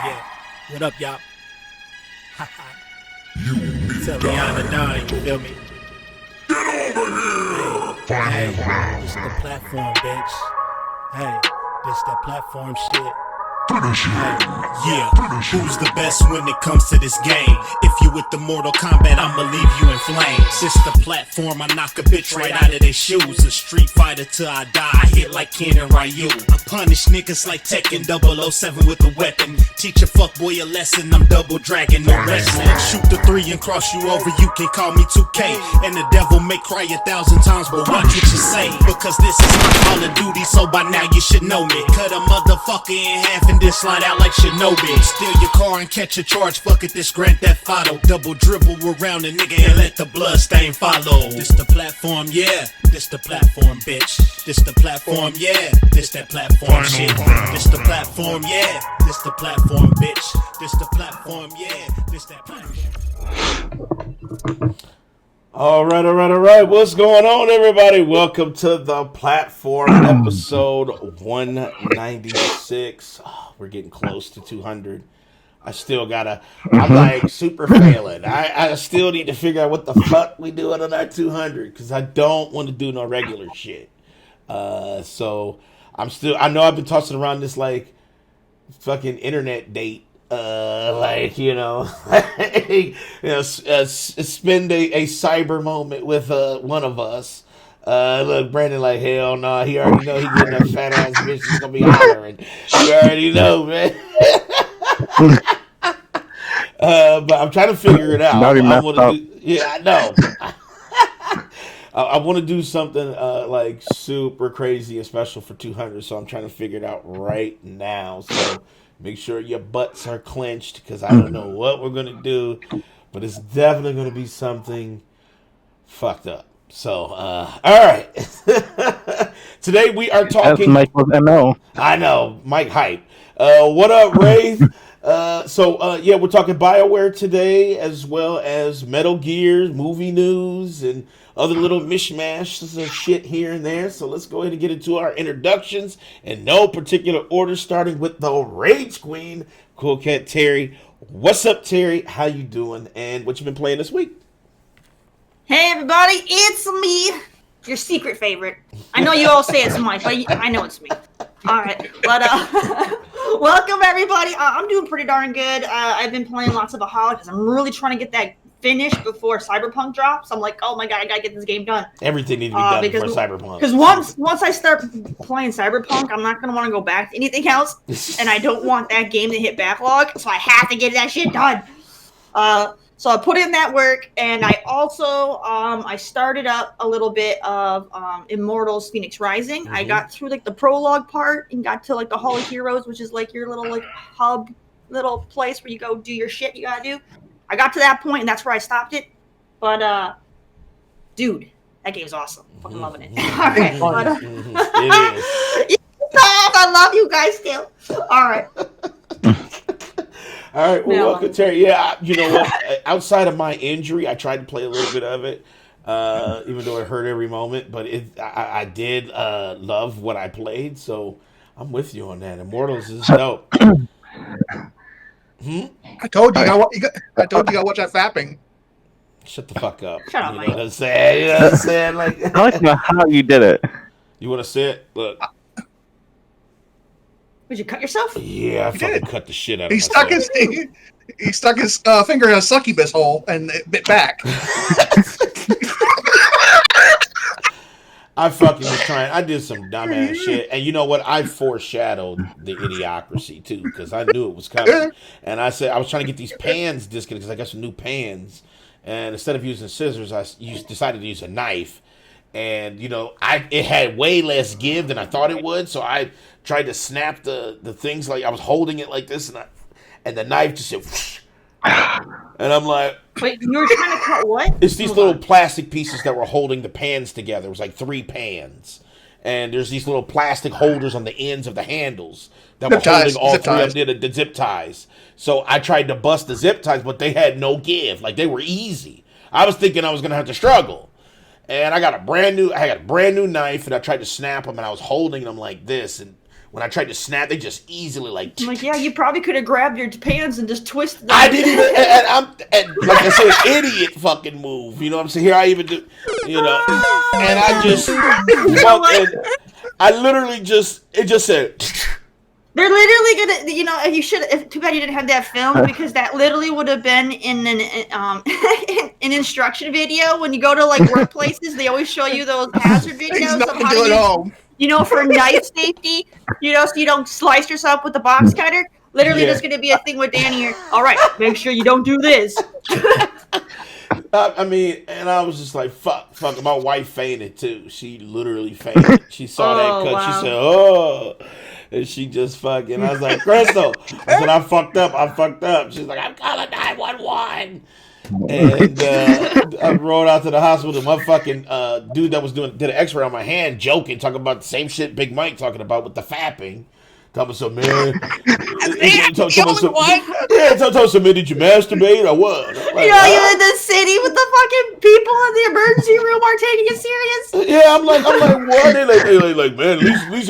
Yeah. What up, y'all? Tell me I'm the Don, you feel me? Hey, this the platform, bitch. Hey, this that platform shit. Yeah, who's the best when it comes to this game? If you with the Mortal Kombat, I'ma leave you in flames. This the platform, I knock a bitch right out of their shoes. A street fighter till I die, I hit like Ken and Ryu. I punish niggas like Tekken 007 with a weapon. Teach a fuckboy a lesson, I'm double dragon, no wrestling. Shoot the 3 and cross you over, you can call me 2K. And the devil may cry 1,000 times, but watch what you say. Because this is my Call of Duty, so by now you should know me. Cut a motherfucker in half and then slide out like Shinobi. Steal your car and catch a charge, fuck it, this Grand Theft Auto. Double dribble around a nigga and let the blood stain follow. This the platform, yeah. This the platform, bitch. This the platform, yeah. This that platform shit. This the platform, yeah. This the platform, bitch. This the platform, yeah. This that platform. All right. What's going on, everybody? Welcome to the platform, episode 196. Oh, we're getting close to 200. I'm like super failing. I still need to figure out what the fuck we doing on that 200 because I don't want to do no regular shit. So I know I've been tossing around this like fucking internet date. Spend a cyber moment with one of us. Look, Brandon, like hell no, he already know he getting that fat ass bitch. He's gonna be hollering. You already know, man. But I'm trying to figure it out. I know. I want to do something like super crazy and special for 200, so I'm trying to figure it out right now. So make sure your butts are clenched because I don't know what we're gonna do, but it's definitely gonna be something fucked up. So, all right. Today we are talking. That's Michael's MO. I know, Mike hype. What up, Wraith? We're talking Bioware today, as well as Metal Gear, movie news, and other little mishmashes of shit here and there. So let's go ahead and get into our introductions in no particular order, starting with the Rage Queen, Cool Cat Terry. What's up, Terry? How you doing? And what you been playing this week? Hey, everybody, it's me, your secret favorite. I know you all say it's Mike, but I know it's me. All right, but welcome, everybody. I'm doing pretty darn good. I've been playing lots of Aholic because I'm really trying to get that finished before Cyberpunk drops. I'm like, oh my god, I gotta get this game done. Everything needs to be done before Cyberpunk. Because once I start playing Cyberpunk, I'm not gonna want to go back to anything else, and I don't want that game to hit backlog, so I have to get that shit done. So I put in that work, and I also I started up a little bit of Immortals: Phoenix Rising. I got through like the prologue part and got to like the Hall of Heroes, which is like your little like hub, little place where you go do your shit you gotta do. I got to that point, and that's where I stopped it. But dude, that game's awesome. Fucking loving it. All right, it is. I love you guys still. All right. All right, well, welcome, Terry. Yeah, you know what? Outside of my injury, I tried to play a little bit of it, even though it hurt every moment. But I did love what I played, so I'm with you on that. Immortals is dope. I told you, you gotta watch that fapping. Shut the fuck up. Shut up, you Mike. know what I'm saying? You know what I'm saying? Like, I like how you did it. You want to see it? Look. Did you cut yourself? Yeah, I fucking cut the shit out of He myself. he stuck his finger in a succubus hole and it bit back. I fucking was trying. I did some dumbass shit, and you know what? I foreshadowed the idiocracy too because I knew it was coming. And I said I was trying to get these pans disconnected because I got some new pans, and instead of using scissors, I decided to use a knife. And you know, it had way less give than I thought it would, so I tried to snap the things like I was holding it like this, and the knife just said, whoosh, and I'm like, wait, you were trying to cut what? It's these little plastic pieces that were holding the pans together. It was like 3 pans, and there's these little plastic holders on the ends of the handles that were holding all 3 of the zip ties. So I tried to bust the zip ties, but they had no give. Like they were easy. I was thinking I was gonna have to struggle. And I got a brand new knife, and I tried to snap them, and I was holding them like this, and when I tried to snap, they just easily like. I'm like, yeah, you probably could have grabbed your pants and just twisted them. I didn't even, and like I said, idiot fucking move. You know what I'm saying? Here I even do, you know, and I just fucking, I literally just, it just said. They're literally gonna, you know, you should. Too bad you didn't have that film because that literally would have been in an instruction video. When you go to like workplaces, they always show you those hazard videos of how to use, you know, for knife safety. You know, so you don't slice yourself with the box cutter. Literally, there's gonna be a thing with Danny here. All right, make sure you don't do this. I mean, and I was just like, fuck. My wife fainted too. She literally fainted. She saw that cut. Wow. She said, oh. And she just fucking, I was like, Crystal. I said, I fucked up. She's like, I'm calling 911. And I rode out to the hospital. My fucking dude that was did an x-ray on my hand, joking, talking about the same shit Big Mike talking about with the fapping. Talking so, man. Talking so, man, did you masturbate or what? Like, You know, you're in the city with the fucking people in the emergency room are taking you serious. Yeah, I'm like, what? They like, man, at least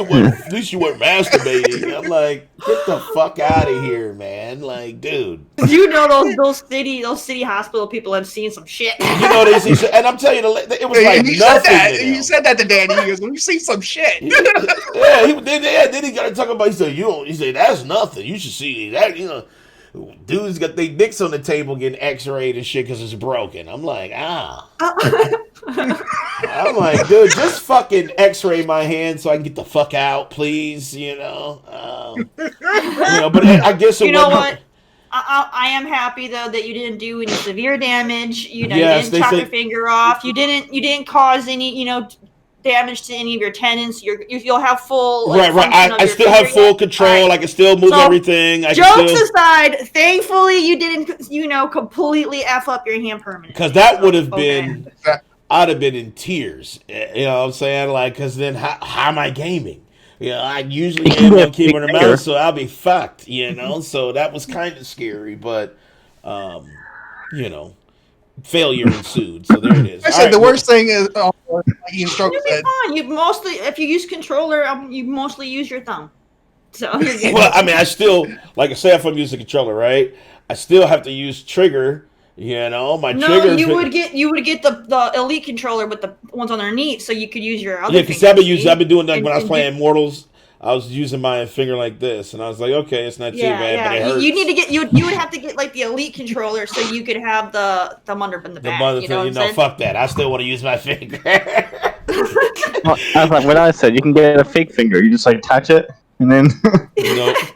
you weren't masturbating. I'm like, get the fuck out of here, man. Like, dude. You know those city hospital people have seen some shit. You know they see, and I'm telling you, it was like nothing. You said that to Danny. He goes, "You see some shit." Then he got to talk about. He said, He said that's nothing. You should see that. You know, dudes got their dicks on the table getting X-rayed and shit because it's broken. I'm like, I'm like, dude, just fucking X-ray my hand so I can get the fuck out, please. You know, But I guess you know what. I am happy though that you didn't do any severe damage. You know, yes, you didn't chop your finger off. You didn't cause any, damage to any of your tendons. You'll have full right. I still have full control. Right. I can still move everything. Jokes aside, thankfully you didn't, completely f up your hand permanently. Because that would have been, I'd have been in tears. You know what I'm saying? Like, because then how am I gaming? I usually am on keyboard and mouse, so I'll be fucked, So that was kind of scary, but, failure ensued. So there it is. I said the worst thing is, Ian Stroke said. You'll be fine. If you use controller, you mostly use your thumb. So you're good. Well, I mean, I still, like I say, if I'm using the controller, right? I still have to use trigger. Trigger. You would get the Elite controller with the ones underneath, so you could use your other. Yeah, because I've been doing that when I was playing Mortals. I was using my finger like this, and I was like, okay, it's not too bad, but it hurts. You need to get you would have to get like the Elite controller so you could have the thumb under in the back. Fuck that. I still want to use my finger. Well, I was like, what I said, you can get a fake finger. You just like touch it, and then.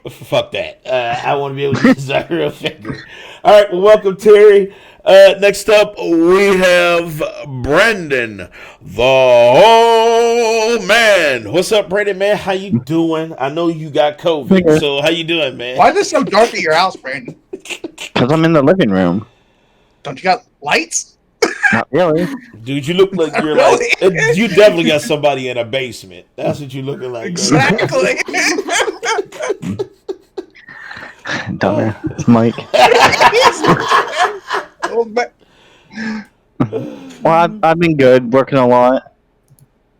Fuck that. I want to be able to use my real finger. All right, well, welcome, Terry. Next up, we have Brandon, the old man. What's up, Brandon, man? How you doing? I know you got COVID, so how you doing, man? Why is it so dark at your house, Brandon? Because I'm in the living room. Don't you got lights? Not really. Dude, you look like you're like, you definitely got somebody in a basement. That's what you looking like. Exactly. Dumbass Mike. Well, I've been good, working a lot.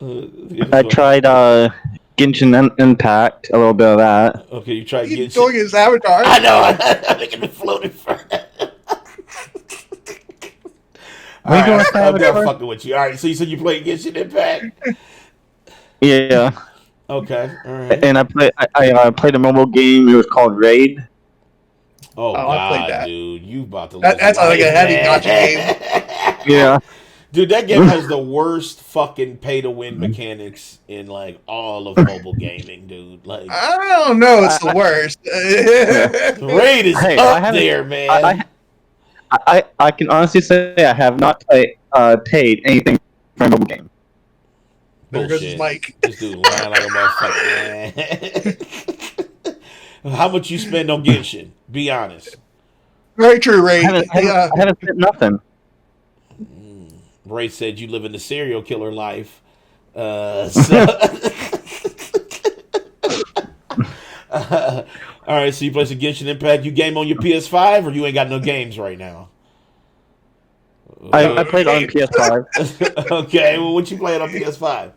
I tried Genshin Impact, a little bit of that. Okay, you tried Genshin. Doing his avatar. I know. I'm making it floating for I'm done fucking with you. All right, so you said you played Genshin Impact? Yeah. Okay. All right. And I played a mobile game. It was called Raid. Oh God, dude, you about to lose. That's like a heavy gotcha game. Yeah. Dude, that game has the worst fucking pay-to-win mechanics in like all of mobile gaming, dude. Like, I don't know, it's the worst. Raid is up there, man. I can honestly say I have not paid anything for a mobile game. Bullshit. This dude lying like a motherfucker, man. How much you spend on Genshin? Be honest. Very true, Ray. I haven't spent nothing. Ray said you live in the serial killer life. All right, so you play some Genshin Impact. You game on your PS5, or you ain't got no games right now? I played on PS5. Okay, well, what you playing on PS5?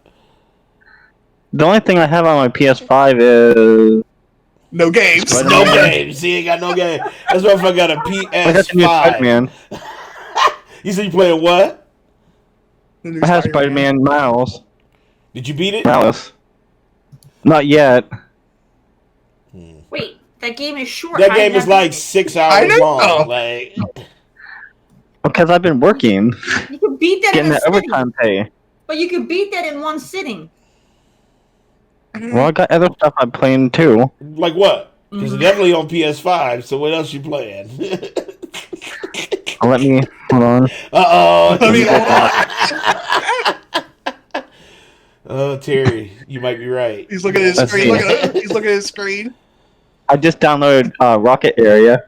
The only thing I have on my PS5 is No games. No games. He ain't got no game. That's why I got a I got the new PS5. Spider-Man. You said you playing what? The new I have Spider-Man. Spider-Man Miles. Did you beat it? Not yet. Wait, that game is short. That How game did is that like beat 6 I hours know. long. Like, Because I've been working, it? You can beat that getting in a that sitting. overtime pay. But you can beat that in one sitting. Well, I got other stuff I'm playing too. like what? Because it's definitely on PS5. So what else you playing? Let me hold on. Uh Let me oh. Oh, Terry, you might be right. He's looking at his Let's screen. see. He's looking at his screen. I just downloaded Rocket Area.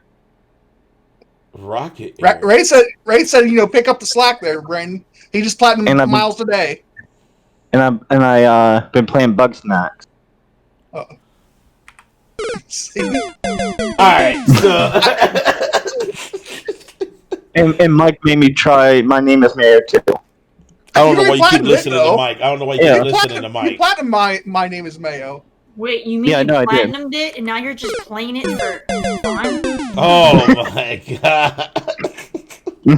Rocket. Ray said, pick up the slack there, Brandon. He just platinum And I've been- miles today. And I been playing Bug Snacks. All right, so And Mike made me try My Name Is Mayo too. I don't know You why you keep platinum it, listening to though. Mike. I don't know why you Yeah. keep listening to You Mike. platinum my name is Mayo. Wait, you mean Yeah, I you know I did. platinumed it and now you're just playing it for fun? Oh my god.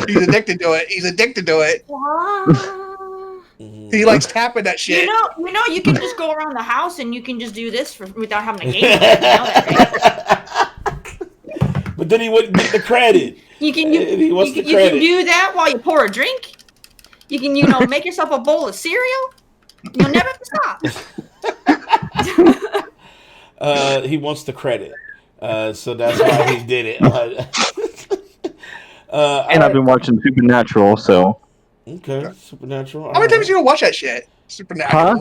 He's addicted to it. He's addicted to it. He likes tapping that shit. You can just go around the house and you can just do this without having a game. You know that, right? But then he wouldn't get the credit. You can He wants the you credit. can do that while you pour a drink. You can make yourself a bowl of cereal. You'll never have to stop. He wants the credit. So that's why he did it. And I've been watching Supernatural, so. Okay, Supernatural. How many times you gonna watch that shit? Supernatural. Huh?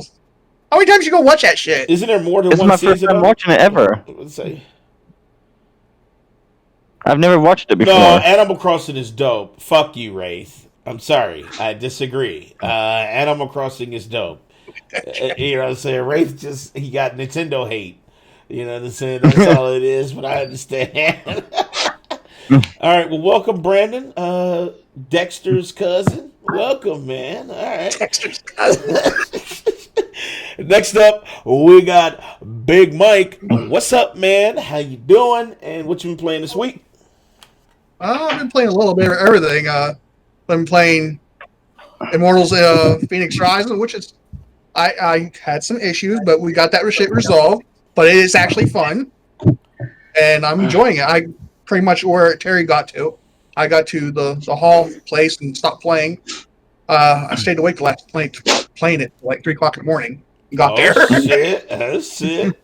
How many times you gonna watch that shit? Isn't there more than This is one my first season? time of it? watching it ever. Let's say. I've never watched it before. No, Animal Crossing is dope. Fuck you, Wraith. I'm sorry. I disagree. Animal Crossing is dope. You know what I'm saying? Wraith he got Nintendo hate. You know what I'm saying? That's all it is, but I understand. All right, well, welcome, Brandon. Dexter's cousin. Welcome, man. All right. Dexter's cousin. Next up, we got Big Mike. What's up, man? How you doing? And what you been playing this week? I've been playing a little bit of everything. I've been playing Immortals Phoenix Rising, which is I had some issues, but we got that shit resolved. But it is actually fun, and I'm enjoying it. I pretty much where Terry got to. I got to the hall place and stopped playing. I stayed awake last night playing it like 3 o'clock in the morning. Got there. Shit. That's shit.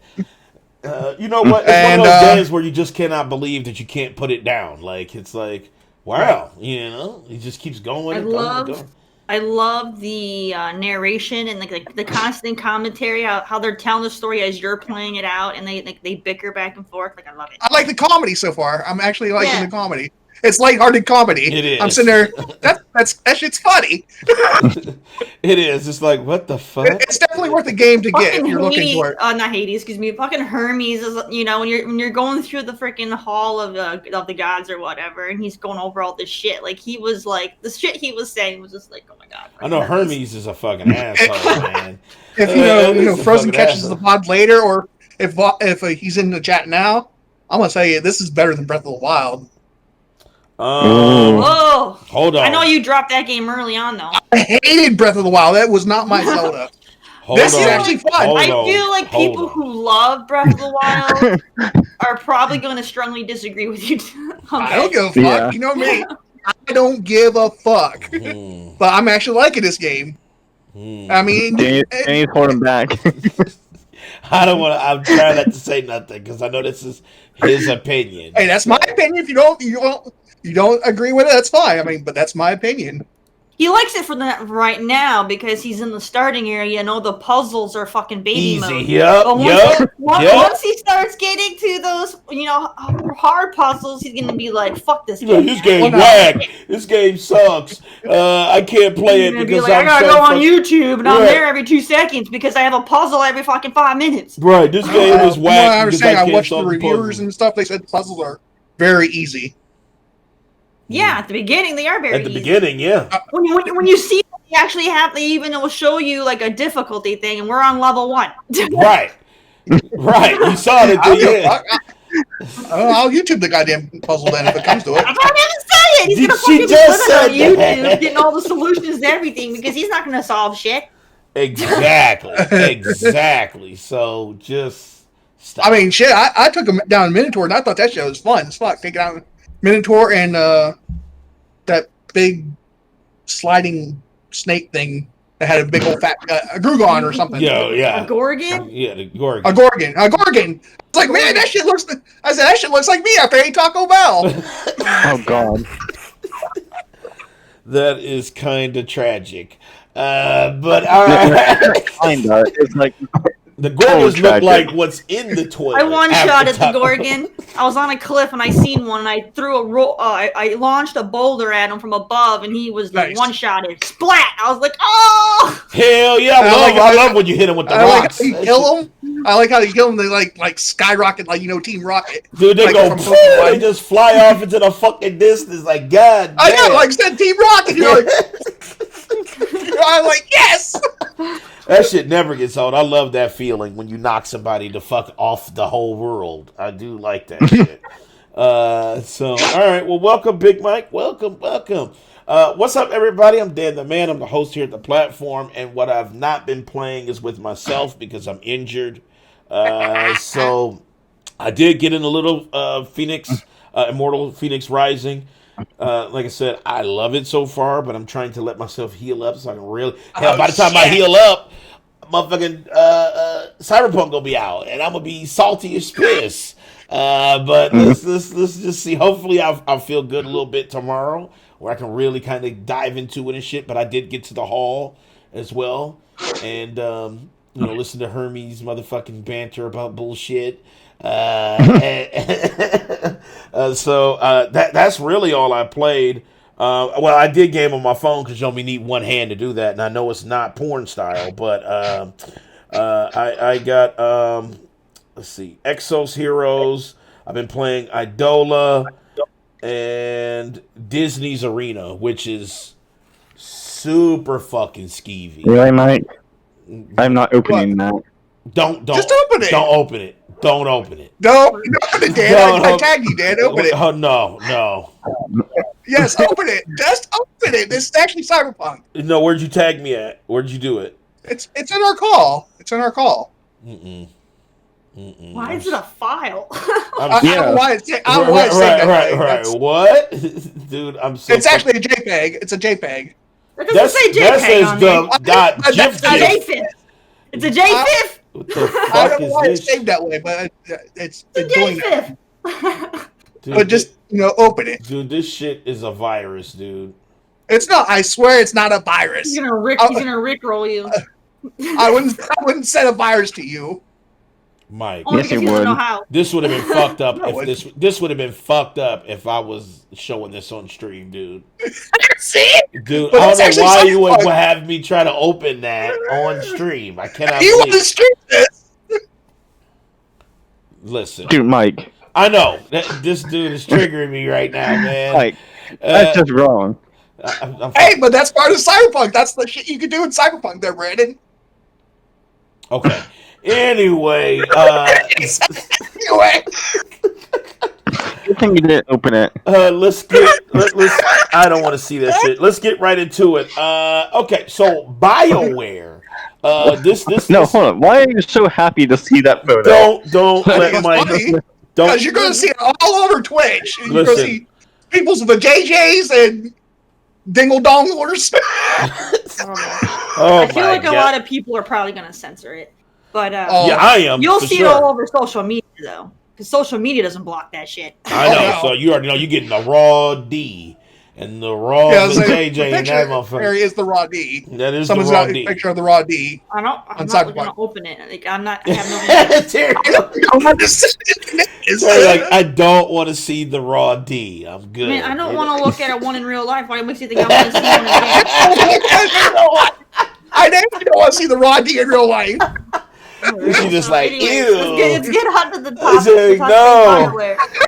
You know what? It's one of those days where you just cannot believe that you can't put it down. Like, it's like, wow, you know, it just keeps going and going and going. I love the narration and like the constant commentary, how they're telling the story as you're playing it out, and they bicker back and forth. Like, I love it. I like the comedy so far. I'm actually liking the comedy. It's lighthearted comedy. It is. I'm sitting there. That shit's funny. It is. It's like, what the fuck? It's definitely worth the game to get if you're looking for it. Not Hades, excuse me. Fucking Hermes is, when you're going through the freaking hall of the gods or whatever, and he's going over all this shit. Like, he was like, the shit he was saying was just like, oh my god. I know Hermes is a fucking asshole, man. If Frozen catches the pod later, or if he's in the chat now, I'm gonna tell you this is better than Breath of the Wild. Whoa! Hold on. I know you dropped that game early on, though. I hated Breath of the Wild. That was not my Zelda. This is actually fun. I feel like people who love Breath of the Wild are probably going to strongly disagree with you. I don't give a fuck. Yeah. You know me. I don't give a fuck. But I'm actually liking this game. I mean, Danny's holding back. I don't want to. I'm trying not to say nothing because I know this is his opinion. Hey, that's my opinion. If you don't agree with it, that's fine. I mean, but that's my opinion. He likes it for that right now because he's in the starting area and all the puzzles are fucking baby mode. Yep, But once he starts getting to those, hard puzzles, he's gonna be like, "Fuck this game." This game whack. This game sucks. I can't play it because I gotta go on YouTube and I'm there every 2 seconds because I have a puzzle every fucking 5 minutes. Right. This game is whack. I understand. I watched the reviewers and stuff. They said puzzles are very easy. Yeah, at the beginning they are very At the easy. beginning, yeah. When you see them, they actually have, they even will show you like a difficulty thing, and we're on level 1. Right. You saw it at I don't the give a end. fuck. I'll YouTube the goddamn puzzle then if it comes to it. That's what I'm saying. He's Did gonna she fucking be just living on said that? YouTube, getting all the solutions to everything because he's not gonna solve shit. Exactly. So just stop. I mean, shit, I took him down Minotaur and I thought that shit was fun as fuck. Taking out Minotaur and that big sliding snake thing that had a big old fat a Grugon or something. Yeah. A Gorgon? Yeah, the Gorgon. A Gorgon. It's like, man, that shit looks. I said that shit looks like me after I ate Taco Bell. Oh God. That is kind of tragic. But all right. Kinda. It's like The Gorgons look tragic. like what's in the toilet. I one-shot at the top. Gorgon. I was on a cliff and I seen one and I threw a I launched a boulder at him from above and he was like Nice. one-shotted. Splat! I was like, oh! Hell yeah! I love when you hit him with the I like rocks. how you kill them. I like how you kill them. They like skyrocket, like Team Rocket. Dude, they Like go, from poof, Pokemon. they just fly off into the fucking distance. Like, God damn. I know, like said Team Rocket. You're like, I'm like, yes. That shit never gets old. I love that feeling when you knock somebody to fuck off the whole world. I do like that shit. So, all right. Well, welcome, Big Mike. Welcome. What's up, everybody? I'm Dan the Man. I'm the host here at the platform. And what I've not been playing is with myself because I'm injured. So I did get in a little Phoenix, Immortal Phoenix Rising. Like I said, I love it so far, but I'm trying to let myself heal up so I can really. Hell, by the time I heal up, motherfucking Cyberpunk gonna be out, and I'm gonna be salty as piss. But let's just see. Hopefully, I'll feel good a little bit tomorrow, where I can really kind of dive into it and shit. But I did get to the hall as well, and listen to Hermes motherfucking banter about bullshit. So that's really all I played. Well, I did game on my phone because you only need one hand to do that, and I know it's not porn style, but I got let's see, Exos Heroes. I've been playing Idola and Disney's Arena, which is super fucking skeevy. really, Mike? I'm not opening that. Don't Just open it. Don't open it. Don't open it. No, open it, Dan. I tagged you, Dan. Open it. Oh no. Yes, open it. Just open it. This is actually Cyberpunk. No, where'd you tag me at? Where'd you do it? It's in our call. It's in our call. Why is it a file? I don't know why it's saying that way. Right. That's- What? Dude, I'm so. It's actually a JPEG. It's a JPEG. That doesn't say JPEG on there. dot That's GIF. It's a JFIF. It's a JFIF. What the I fuck don't know is why this? it's saved that way, but it's It's a doing that. JFIF. Dude, But just open it. dude, this shit is a virus, dude. It's not. I swear, it's not a virus. He's gonna rickroll you. I wouldn't send a virus to you. Mike, Only Yes, because you he doesn't know would. how. this would have been fucked up No, if this would have been fucked up if I was showing this on stream, dude. See? Dude, But I it's don't know actually why you would Cyberpunk. have me try to open that on stream. I cannot You want believe. to stream this? Listen, Dude, Mike. I know this dude is triggering me right now, man. Mike, that's just wrong. I'm Hey, but that's part of Cyberpunk. That's the shit you can do in Cyberpunk, there, Brandon. okay. Anyway, Anyway, Good thing you didn't open it. let's. I don't want to see that shit. Let's get right into it. Okay, so Bioware. No, hold on. Why are you so happy to see that photo? Don't let it's Mike. funny Don't. because you're going to see it all over Twitch. You're going to Listen. see people's vajayjays and dingle donglers. Oh I feel my like a God. lot of people are probably gonna censor it, but Oh, Yeah, I am. you'll for see sure. it all over social media though, because social media doesn't block that shit. I know. no. So you already know you're getting the raw D and the raw Yeah, so JJ the and picture that there motherfucker. is the raw D. That is Someone's the raw got a D. picture of the raw D. I'm On not Cyberpunk. gonna open it. Like I have no. Terry, It's Terry, like, I don't want to see the raw D. I'm good. I mean, I don't want to look at one in real life. Why makes you think I'm gonna see one in I definitely don't want to see the raw D in real life. game? She's just like, Anyways, ew. Let's get on to the topic. It's like, no.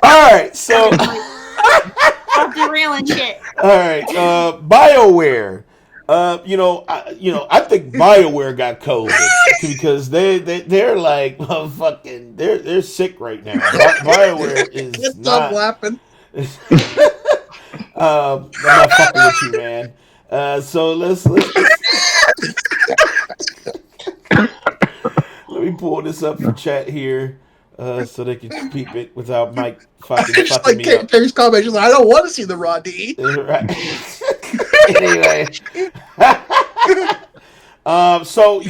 All right, so Stop doing real and shit. All right, Bioware. I think Bioware got COVID because they're like fucking they're sick right now. Bioware is Can't stop not. laughing. I'm not fucking with you, man. So let's let me pull this up for chat here, so they can peep it without Mike fucking fucking me up. Terry's comment, she's like, I don't want to see the raw D. Right. Anyway. So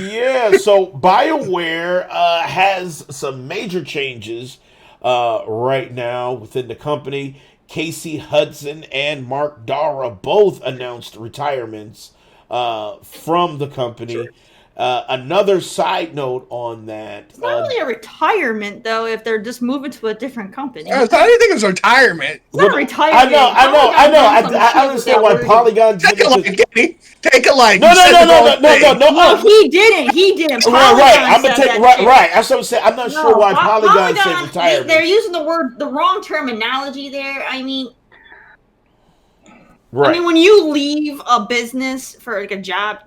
BioWare has some major changes right now within the company. Casey Hudson and Mark Dara both announced retirements from the company. Another side note on that. It's not really a retirement, though, if they're just moving to a different company. I didn't think it was retirement. It's not a retirement. I understand why Polygon. Take a like, Kenny. Take a like. No. No, he didn't. Right. I'm gonna take right. That's what I'm saying. I'm not sure why Polygon said retirement. They're using the wrong terminology there. I mean, right. when you leave a business for like a job,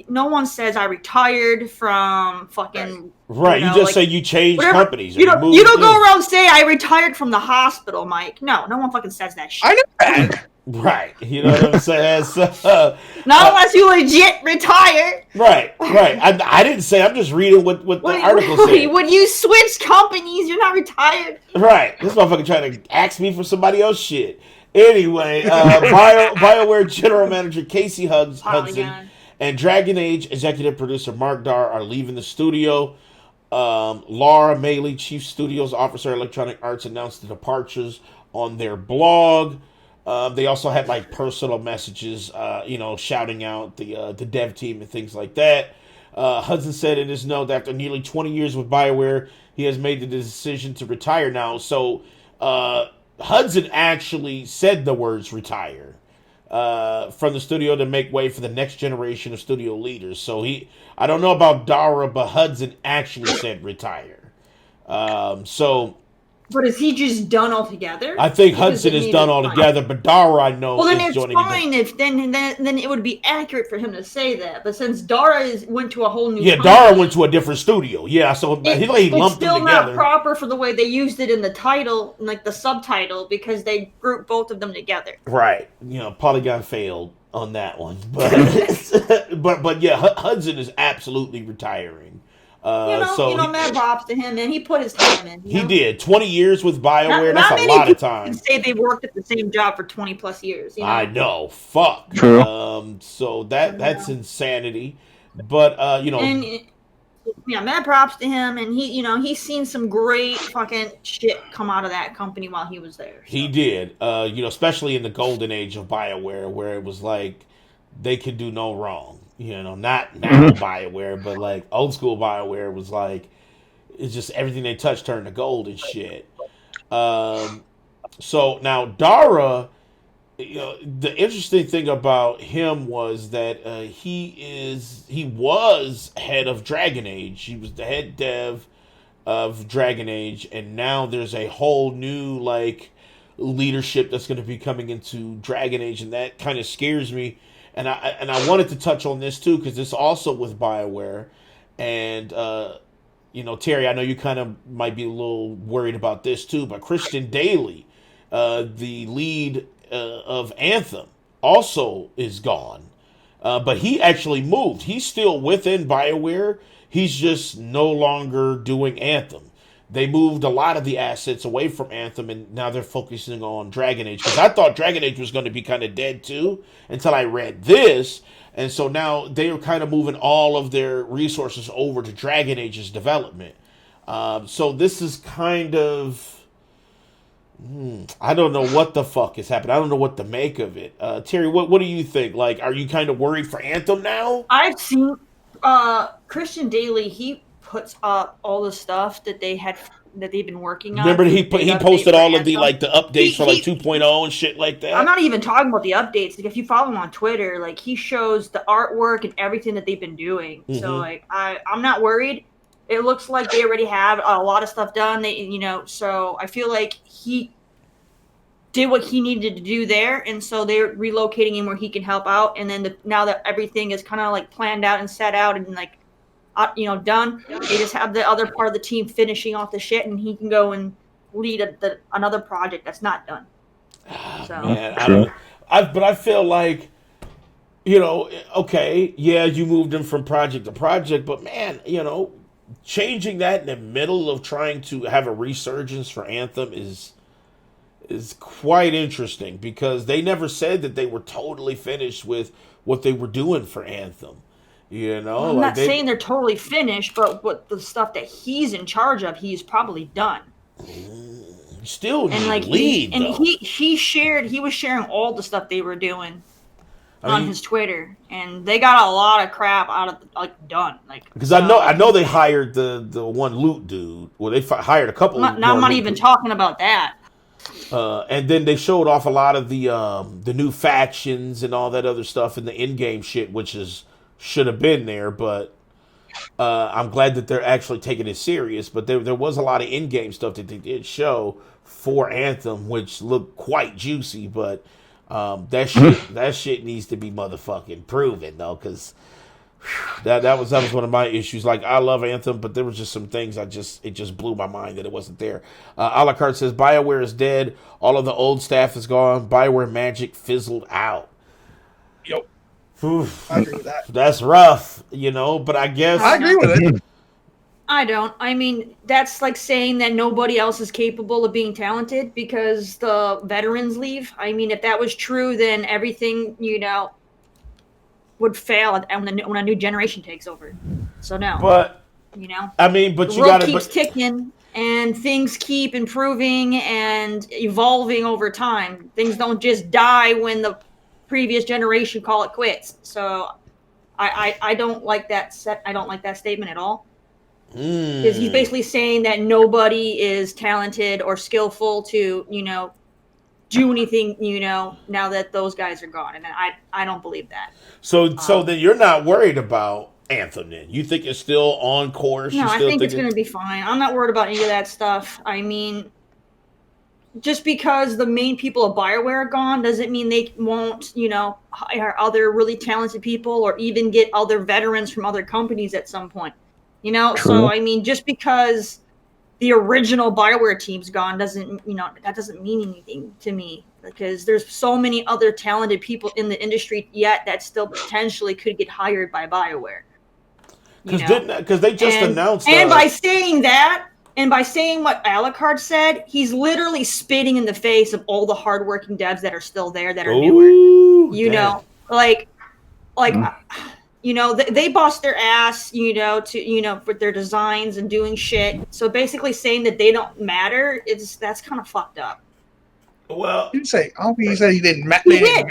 no one says I retired from fucking. Right, you just say you changed companies. You don't go around saying I retired from the hospital, Mike. No one fucking says that shit. I know that. Right, you know what I'm saying? Not unless you legit retire. Right. I didn't say. I'm just reading what the article said. When you switch companies, you're not retired. Right, this motherfucker trying to ask me for somebody else's shit. Anyway, BioWare General Manager Casey Hudson and Dragon Age executive producer Mark Dar are leaving the studio. Laura Maley, Chief Studios Officer, Electronic Arts, announced the departures on their blog. They also had like personal messages, shouting out the dev team and things like that. Hudson said in his note that after nearly 20 years with BioWare, he has made the decision to retire now. So Hudson actually said the words retire from the studio to make way for the next generation of studio leaders. So I don't know about Dara, but Hudson actually said retire. But is he just done altogether? I think Hudson is done altogether, but Dara I know then is it's joining. Fine if then it would be accurate for him to say that. But since Dara went to a whole new company, Dara went to a different studio. Yeah, so he lumped them together. It's still not proper for the way they used it in the title, like the subtitle, because they grouped both of them together. Right. Polygon failed on that one, but but yeah, Hudson is absolutely retiring. Mad props to him, man. He put his time in. He did 20 years with BioWare. That's a lot of time. Say they worked at the same job for 20 plus years. I know. Fuck. True. So that's insanity. But mad props to him, and he's seen some great fucking shit come out of that company while he was there. So. He did. Especially in the golden age of BioWare, where it was like they could do no wrong. Not now BioWare, but like old school BioWare was like, it's just everything they touched turned to gold and shit. So now Dara, the interesting thing about him was that he was head of Dragon Age. He was the head dev of Dragon Age, and now there's a whole new like leadership that's going to be coming into Dragon Age, and that kind of scares me. And I wanted to touch on this too because it's also with BioWare, and Terry, I know you kind of might be a little worried about this too, but Christian Daly, the lead of Anthem, also is gone, but he actually moved. He's still within BioWare. He's just no longer doing Anthem. They moved a lot of the assets away from Anthem, and now they're focusing on Dragon Age. Because I thought Dragon Age was going to be kind of dead too, until I read this. And so now they are kind of moving all of their resources over to Dragon Age's development. So this is kind of... I don't know what the fuck is happening. I don't know what to make of it. Terry, what do you think? Like, are you kind of worried for Anthem now? I've seen Christian Daly, he puts up all the stuff that they've been working on. Remember he posted all of the the updates for 2.0 and shit like that. I'm not even talking about the updates. Like if you follow him on Twitter, like he shows the artwork and everything that they've been doing. Mm-hmm. So like I'm not worried. It looks like they already have a lot of stuff done. So I feel like he did what he needed to do there, and so they're relocating him where he can help out. And then now that everything is kind of like planned out and set out and like done, they just have the other part of the team finishing off the shit, and he can go and lead another project that's not done. So Man, but I feel like, okay, yeah, you moved him from project to project, but man, changing that in the middle of trying to have a resurgence for Anthem is quite interesting, because they never said that they were totally finished with what they were doing for Anthem. I'm not saying they're totally finished, but what the stuff that he's in charge of, he's probably done. Still and like lead, he was sharing all the stuff they were doing on his Twitter, and they got a lot of crap out of done. Because I know they hired the one loot dude. Well, they hired a couple. I'm not even talking about that. And then they showed off a lot of the new factions and all that other stuff and the in-game shit, which should have been there, but I'm glad that they're actually taking it serious. But there was a lot of in-game stuff that they did show for Anthem, which looked quite juicy. But that shit needs to be motherfucking proven, though, because that was one of my issues. Like, I love Anthem, but there was just some things it just blew my mind that it wasn't there. A la carte says Bioware is dead. All of the old staff is gone. Bioware magic fizzled out. Yep. Oof. I agree with that. That's rough, but I guess I agree with it. I don't. I mean, that's like saying that nobody else is capable of being talented because the veterans leave. I mean, if that was true, then everything, would fail when a new generation takes over. So no. But I mean, but the world keeps ticking, and things keep improving and evolving over time. Things don't just die when the previous generation call it quits. So I don't like that I don't like that statement at all. Because he's basically saying that nobody is talented or skillful to do anything now that those guys are gone, and I don't believe that. So then you're not worried about Anthem then? You think it's still on course? No, I think it's going to be fine. I'm not worried about any of that stuff. I mean, just because the main people of Bioware are gone doesn't mean they won't, hire other really talented people or even get other veterans from other companies at some point. So I mean, just because the original Bioware team's gone doesn't mean anything to me, because there's so many other talented people in the industry yet that still potentially could get hired by Bioware. Because they just announced. And by saying that, and by saying what Alucard said, he's literally spitting in the face of all the hardworking devs that are still there that are newer. They bust their ass, for their designs and doing shit. So basically saying that they don't matter, that's kind of fucked up. Well, he said he didn't matter. He did.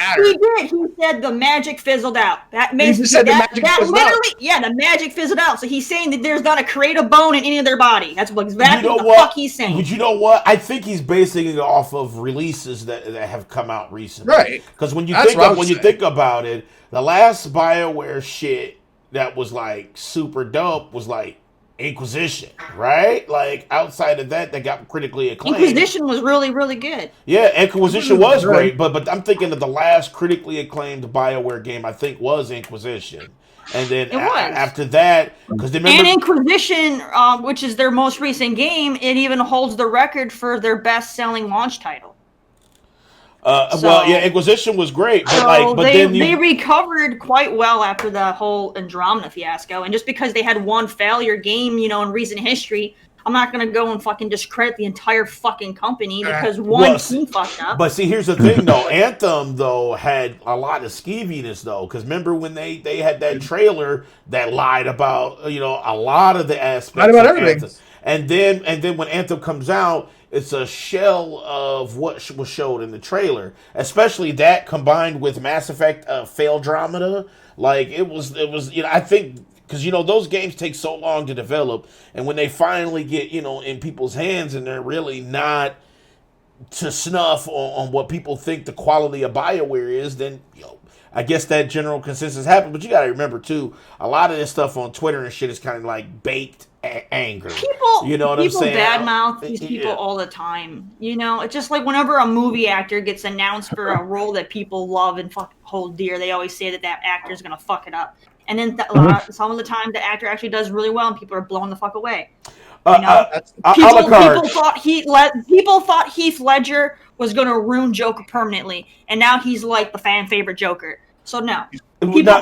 He said the magic fizzled out. That makes the magic fizzled out. Yeah, the magic fizzled out. So he's saying that there's not a creative bone in any of their body. That's exactly what the fuck he's saying. But you know what? I think he's basing it off of releases that have come out recently. Right. Because when you think about it, the last BioWare shit that was like super dope was like Inquisition, right? Like, outside of that got critically acclaimed. Inquisition was really, really good. Yeah, Inquisition was great, but I'm thinking that the last critically acclaimed BioWare game, I think, was Inquisition. And then after that, because and Inquisition, which is their most recent game, it even holds the record for their best-selling launch title. Inquisition was great, but they recovered quite well after the whole Andromeda fiasco, and just because they had one failure game, in recent history, I'm not gonna go and fucking discredit the entire fucking company because one team fucked up. But see, here's the thing, though. Anthem, though, had a lot of skeeviness, though, because remember when they had that trailer that lied about a lot of the aspects, lied about everything, Anthem. and then when Anthem comes out, it's a shell of what was showed in the trailer, especially that combined with Mass Effect Faildromeda. Like, it was I think, because those games take so long to develop, and when they finally get in people's hands and they're really not to snuff on what people think the quality of BioWare is, then I guess that general consensus happened. But you got to remember too, a lot of this stuff on Twitter and shit is kind of like baked anger. People, You know what I'm saying? badmouth these people all the time. You know, it's just like whenever a movie actor gets announced for a role that people love and fucking hold dear, they always say that actor is gonna fuck it up. And then some of the time, the actor actually does really well, and people are blown the fuck away. You know, people thought Heath Ledger was gonna ruin Joker permanently, and now he's like the fan favorite Joker. So no, people need to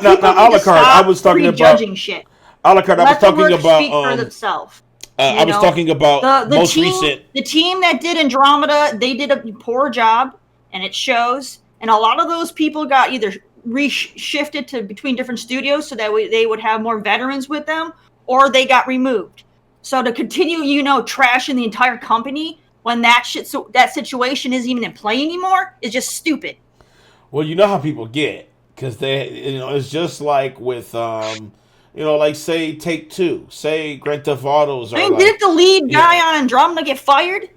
stop I was talking prejudging shit. A la carte, I was talking about. Speak for themselves. I was talking about the most recent. The team that did Andromeda, they did a poor job, and it shows. And a lot of those people got either shifted to between different studios so that they would have more veterans with them, or they got removed. So to continue, trashing the entire company when that situation isn't even in play anymore is just stupid. Well, you know how people get, because it's just like with like say Take Two, say Grand Theft Autos. Didn't the lead guy on Andromeda get fired?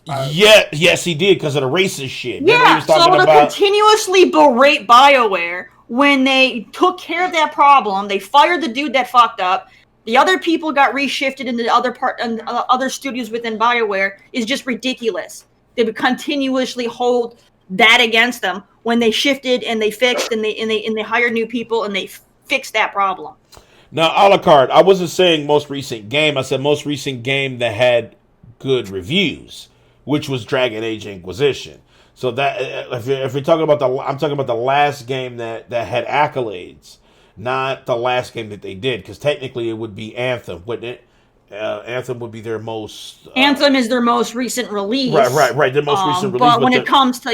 Yes, he did because of the racist shit. Yeah, to continuously berate BioWare when they took care of that problem, they fired the dude that fucked up. The other people got reshifted into other studios within BioWare is just ridiculous. They would continuously hold that against them when they shifted and they fixed and they hired new people and they fixed that problem. Now, a la carte, I wasn't saying most recent game. I said most recent game that had good reviews, which was Dragon Age Inquisition. So that if you're talking about I'm talking about the last game that had accolades. Not the last game that they did, because technically it would be Anthem, wouldn't it? Anthem would be their most... Anthem is their most recent release. Right. Their most recent release. But when it comes to...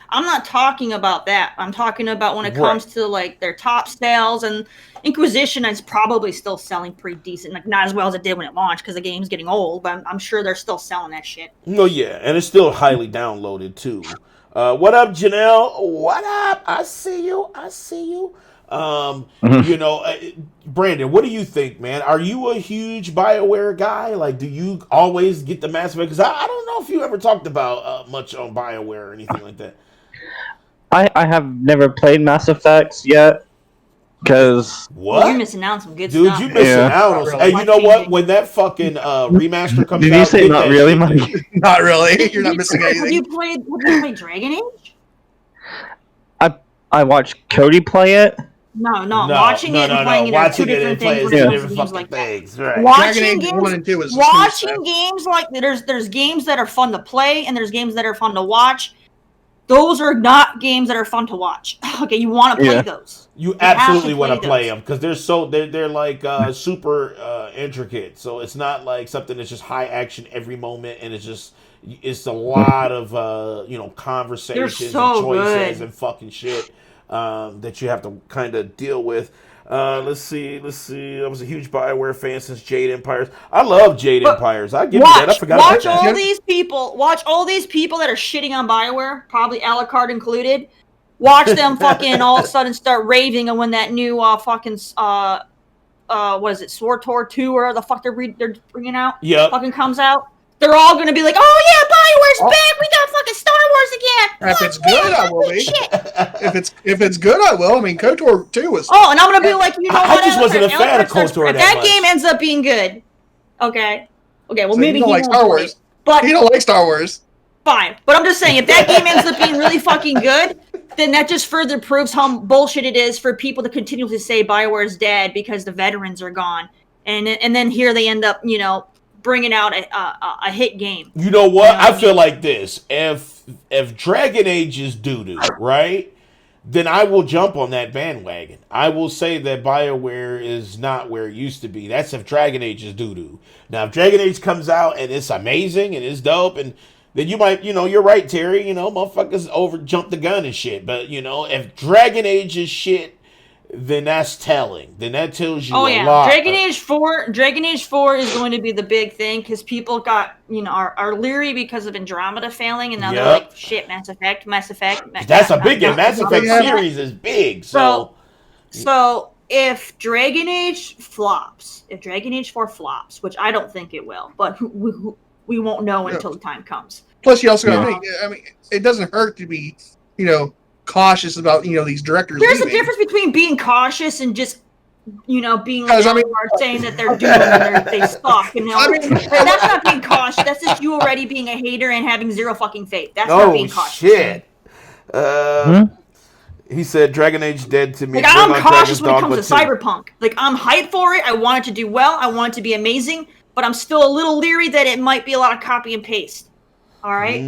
I'm not talking about that. I'm talking about when it comes to like their top sales, and Inquisition is probably still selling pretty decent. Like not as well as it did when it launched, because the game's getting old, but I'm sure they're still selling that shit. No, yeah, and it's still highly downloaded, too. What up, Janelle? What up? I see you. Brandon, what do you think, man? Are you a huge BioWare guy? Like, do you always get the Mass Effect? Because I don't know if you ever talked about much on BioWare or anything like that. I have never played Mass Effects yet. Because you're missing out on some good stuff. Dude, you missing out on some. Hey, you know what? When that fucking remaster comes out... Did you say not really, Mike? Not really. You're not missing anything. Have you played Dragon Age? I watched Cody play it. No. Watching it and playing it are two different things. Right. Watching games like there's games that are fun to play and there's games that are fun to watch. Those are not games that are fun to watch. Okay, you want to play those. You absolutely want to play them because they're like super intricate. So it's not like something that's just high action every moment, and it's a lot of conversations and choices and fucking shit that you have to kind of deal with. Let's see. I was a huge BioWare fan since Jade Empires. I love Jade Empires. I give you that. I forgot about that. Watch all these people that are shitting on BioWare, probably Alucard included. Watch them fucking all of a sudden start raving and when that new fucking what is it, SWTOR 2 or the fuck they're bringing out? Yeah. Fucking comes out. They're all gonna be like, "Oh yeah, BioWare's back. We got fucking Star Wars again." If it's good, I will be. If it's good, I will. I mean, KOTOR 2 was. Oh, and I'm gonna be like, what? I just wasn't a fan of KOTOR if that game ends up being good, okay. Well, so maybe he don't like Star Wars. But he don't like Star Wars. Fine, but I'm just saying, if that game ends up being really fucking good, then that just further proves how bullshit it is for people to continue to say BioWare is dead because the veterans are gone, and then here they end up, bringing out a hit game. You know what? I feel like this. If Dragon Age is doo-doo, right? Then I will jump on that bandwagon. I will say that BioWare is not where it used to be. That's if Dragon Age is doo-doo. Now, if Dragon Age comes out and it's amazing and it's dope, and then you might, you're right, Terry, motherfuckers over-jump the gun and shit. But, if Dragon Age is shit, then that's telling. Then that tells you a lot. Dragon Age 4 is going to be the big thing because people got, are leery because of Andromeda failing, and now they're like, shit, Mass Effect. That's a big game. Mass Effect series is big. So if Dragon Age flops, if Dragon Age 4 flops, which I don't think it will, but we won't know until the time comes. Plus, you also got to think, I mean, it doesn't hurt to be, cautious about these directors. There's a difference between being cautious and just being like saying that they're doomed and they suck. That's not being cautious. That's just you already being a hater and having zero fucking faith. That's not being cautious. Shit. He said Dragon Age dead to me. Like, I'm cautious when it comes to Cyberpunk. Like, I'm hyped for it. I want it to do well. I want it to be amazing. But I'm still a little leery that it might be a lot of copy and paste. All right?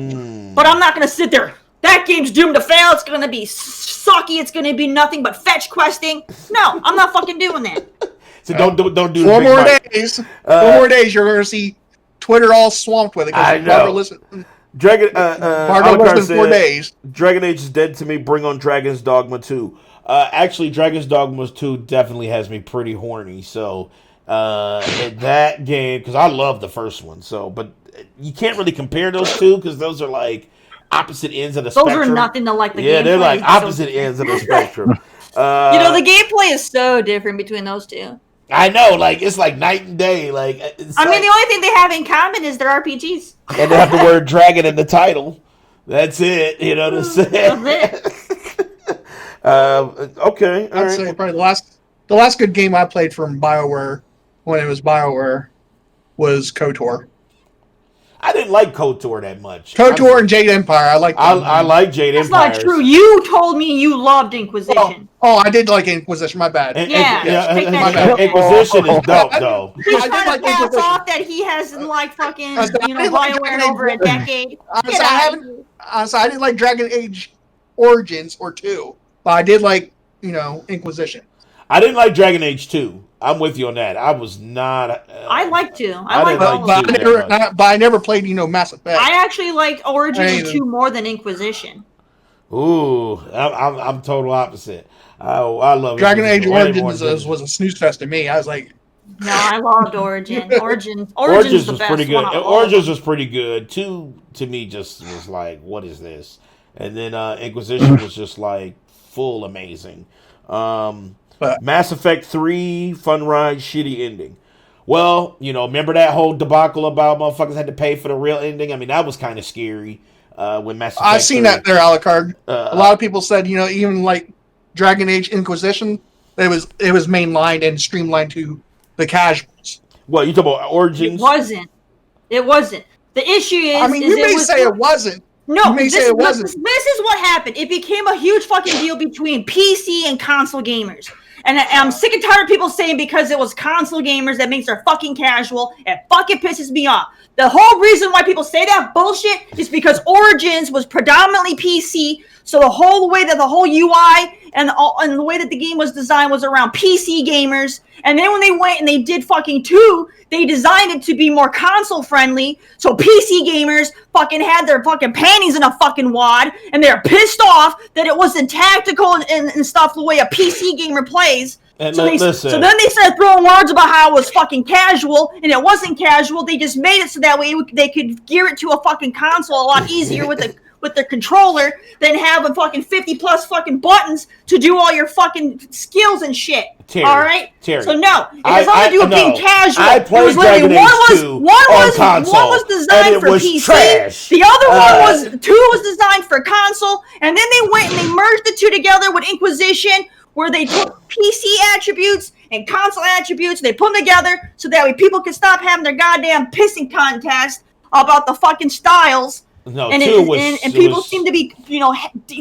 But I'm not going to sit there. That game's doomed to fail. It's going to be sucky. It's going to be nothing but fetch questing. No, I'm not fucking doing that. So don't do 4 more days. 4 more days, you're going to see Twitter all swamped with it. I know. Dragon 4 days. Dragon Age is dead to me. Bring on Dragon's Dogma 2. Actually, Dragon's Dogma 2 definitely has me pretty horny. So that game, because I love the first one. So, but you can't really compare those two because those are like opposite ends of the spectrum. Those are nothing to like the gameplay. Yeah, they're like opposite ends of the spectrum. The gameplay is so different between those two. I know, like it's like night and day. Like the only thing they have in common is their RPGs. And they have the word dragon in the title. That's it. You know what I'm saying? That's it. Okay. I'd say probably the last good game I played from Bioware when it was Bioware was KOTOR. I didn't like KOTOR that much. KOTOR and Jade Empire. I like. I like Jade Empire. That's not true. You told me you loved Inquisition. Oh, I did like Inquisition. My bad. Take that Inquisition is dope, though. He's trying to pass off that he hasn't fucking Bioware over a decade. I didn't like Dragon Age Origins or 2, but I did like Inquisition. I didn't like Dragon Age 2. I'm with you on that. I was not. I like 2. But I never played Mass Effect. I actually like Origins 2 more than Inquisition. Ooh, I'm total opposite. I love Dragon Age Origins was a snooze fest to me. I was like, no, I loved Origins. Origins was pretty good. Origins was pretty good. 2 to me just was like, what is this? And then Inquisition was just like full amazing. Mass Effect 3, fun ride, shitty ending. Well, remember that whole debacle about motherfuckers had to pay for the real ending? I mean, that was kind of scary when Mass Effect I've seen 3, that there, Alucard. A lot of people said, even like Dragon Age Inquisition, it was mainlined and streamlined to the casuals. What, you talking about Origins? It wasn't. The issue is... I mean, you may say it wasn't. No, this is what happened. It became a huge fucking deal between PC and console gamers. And I'm sick and tired of people saying because it was console gamers that makes her fucking casual. It fucking pisses me off. The whole reason why people say that bullshit is because Origins was predominantly PC. So the whole way that the whole UI and the way that the game was designed was around PC gamers. And then when they went and they did fucking 2, they designed it to be more console friendly. So PC gamers fucking had their fucking panties in a fucking wad. And they're pissed off that it wasn't tactical and stuff the way a PC gamer plays. And so then they started throwing words about how it was fucking casual, and it wasn't casual. They just made it so that way they could gear it to a fucking console a lot easier with their controller than have a fucking 50 plus fucking buttons to do all your fucking skills and shit. All right? Terry, so no, it has nothing to do with being casual. I played Dragon Age 2 on console, one was designed for PC. Trash. The other one 2 was designed for console, and then they went and they merged the 2 together with Inquisition, where they took PC attributes and console attributes, they put them together so that way people can stop having their goddamn pissing contest about the fucking styles. No, and people seem to be,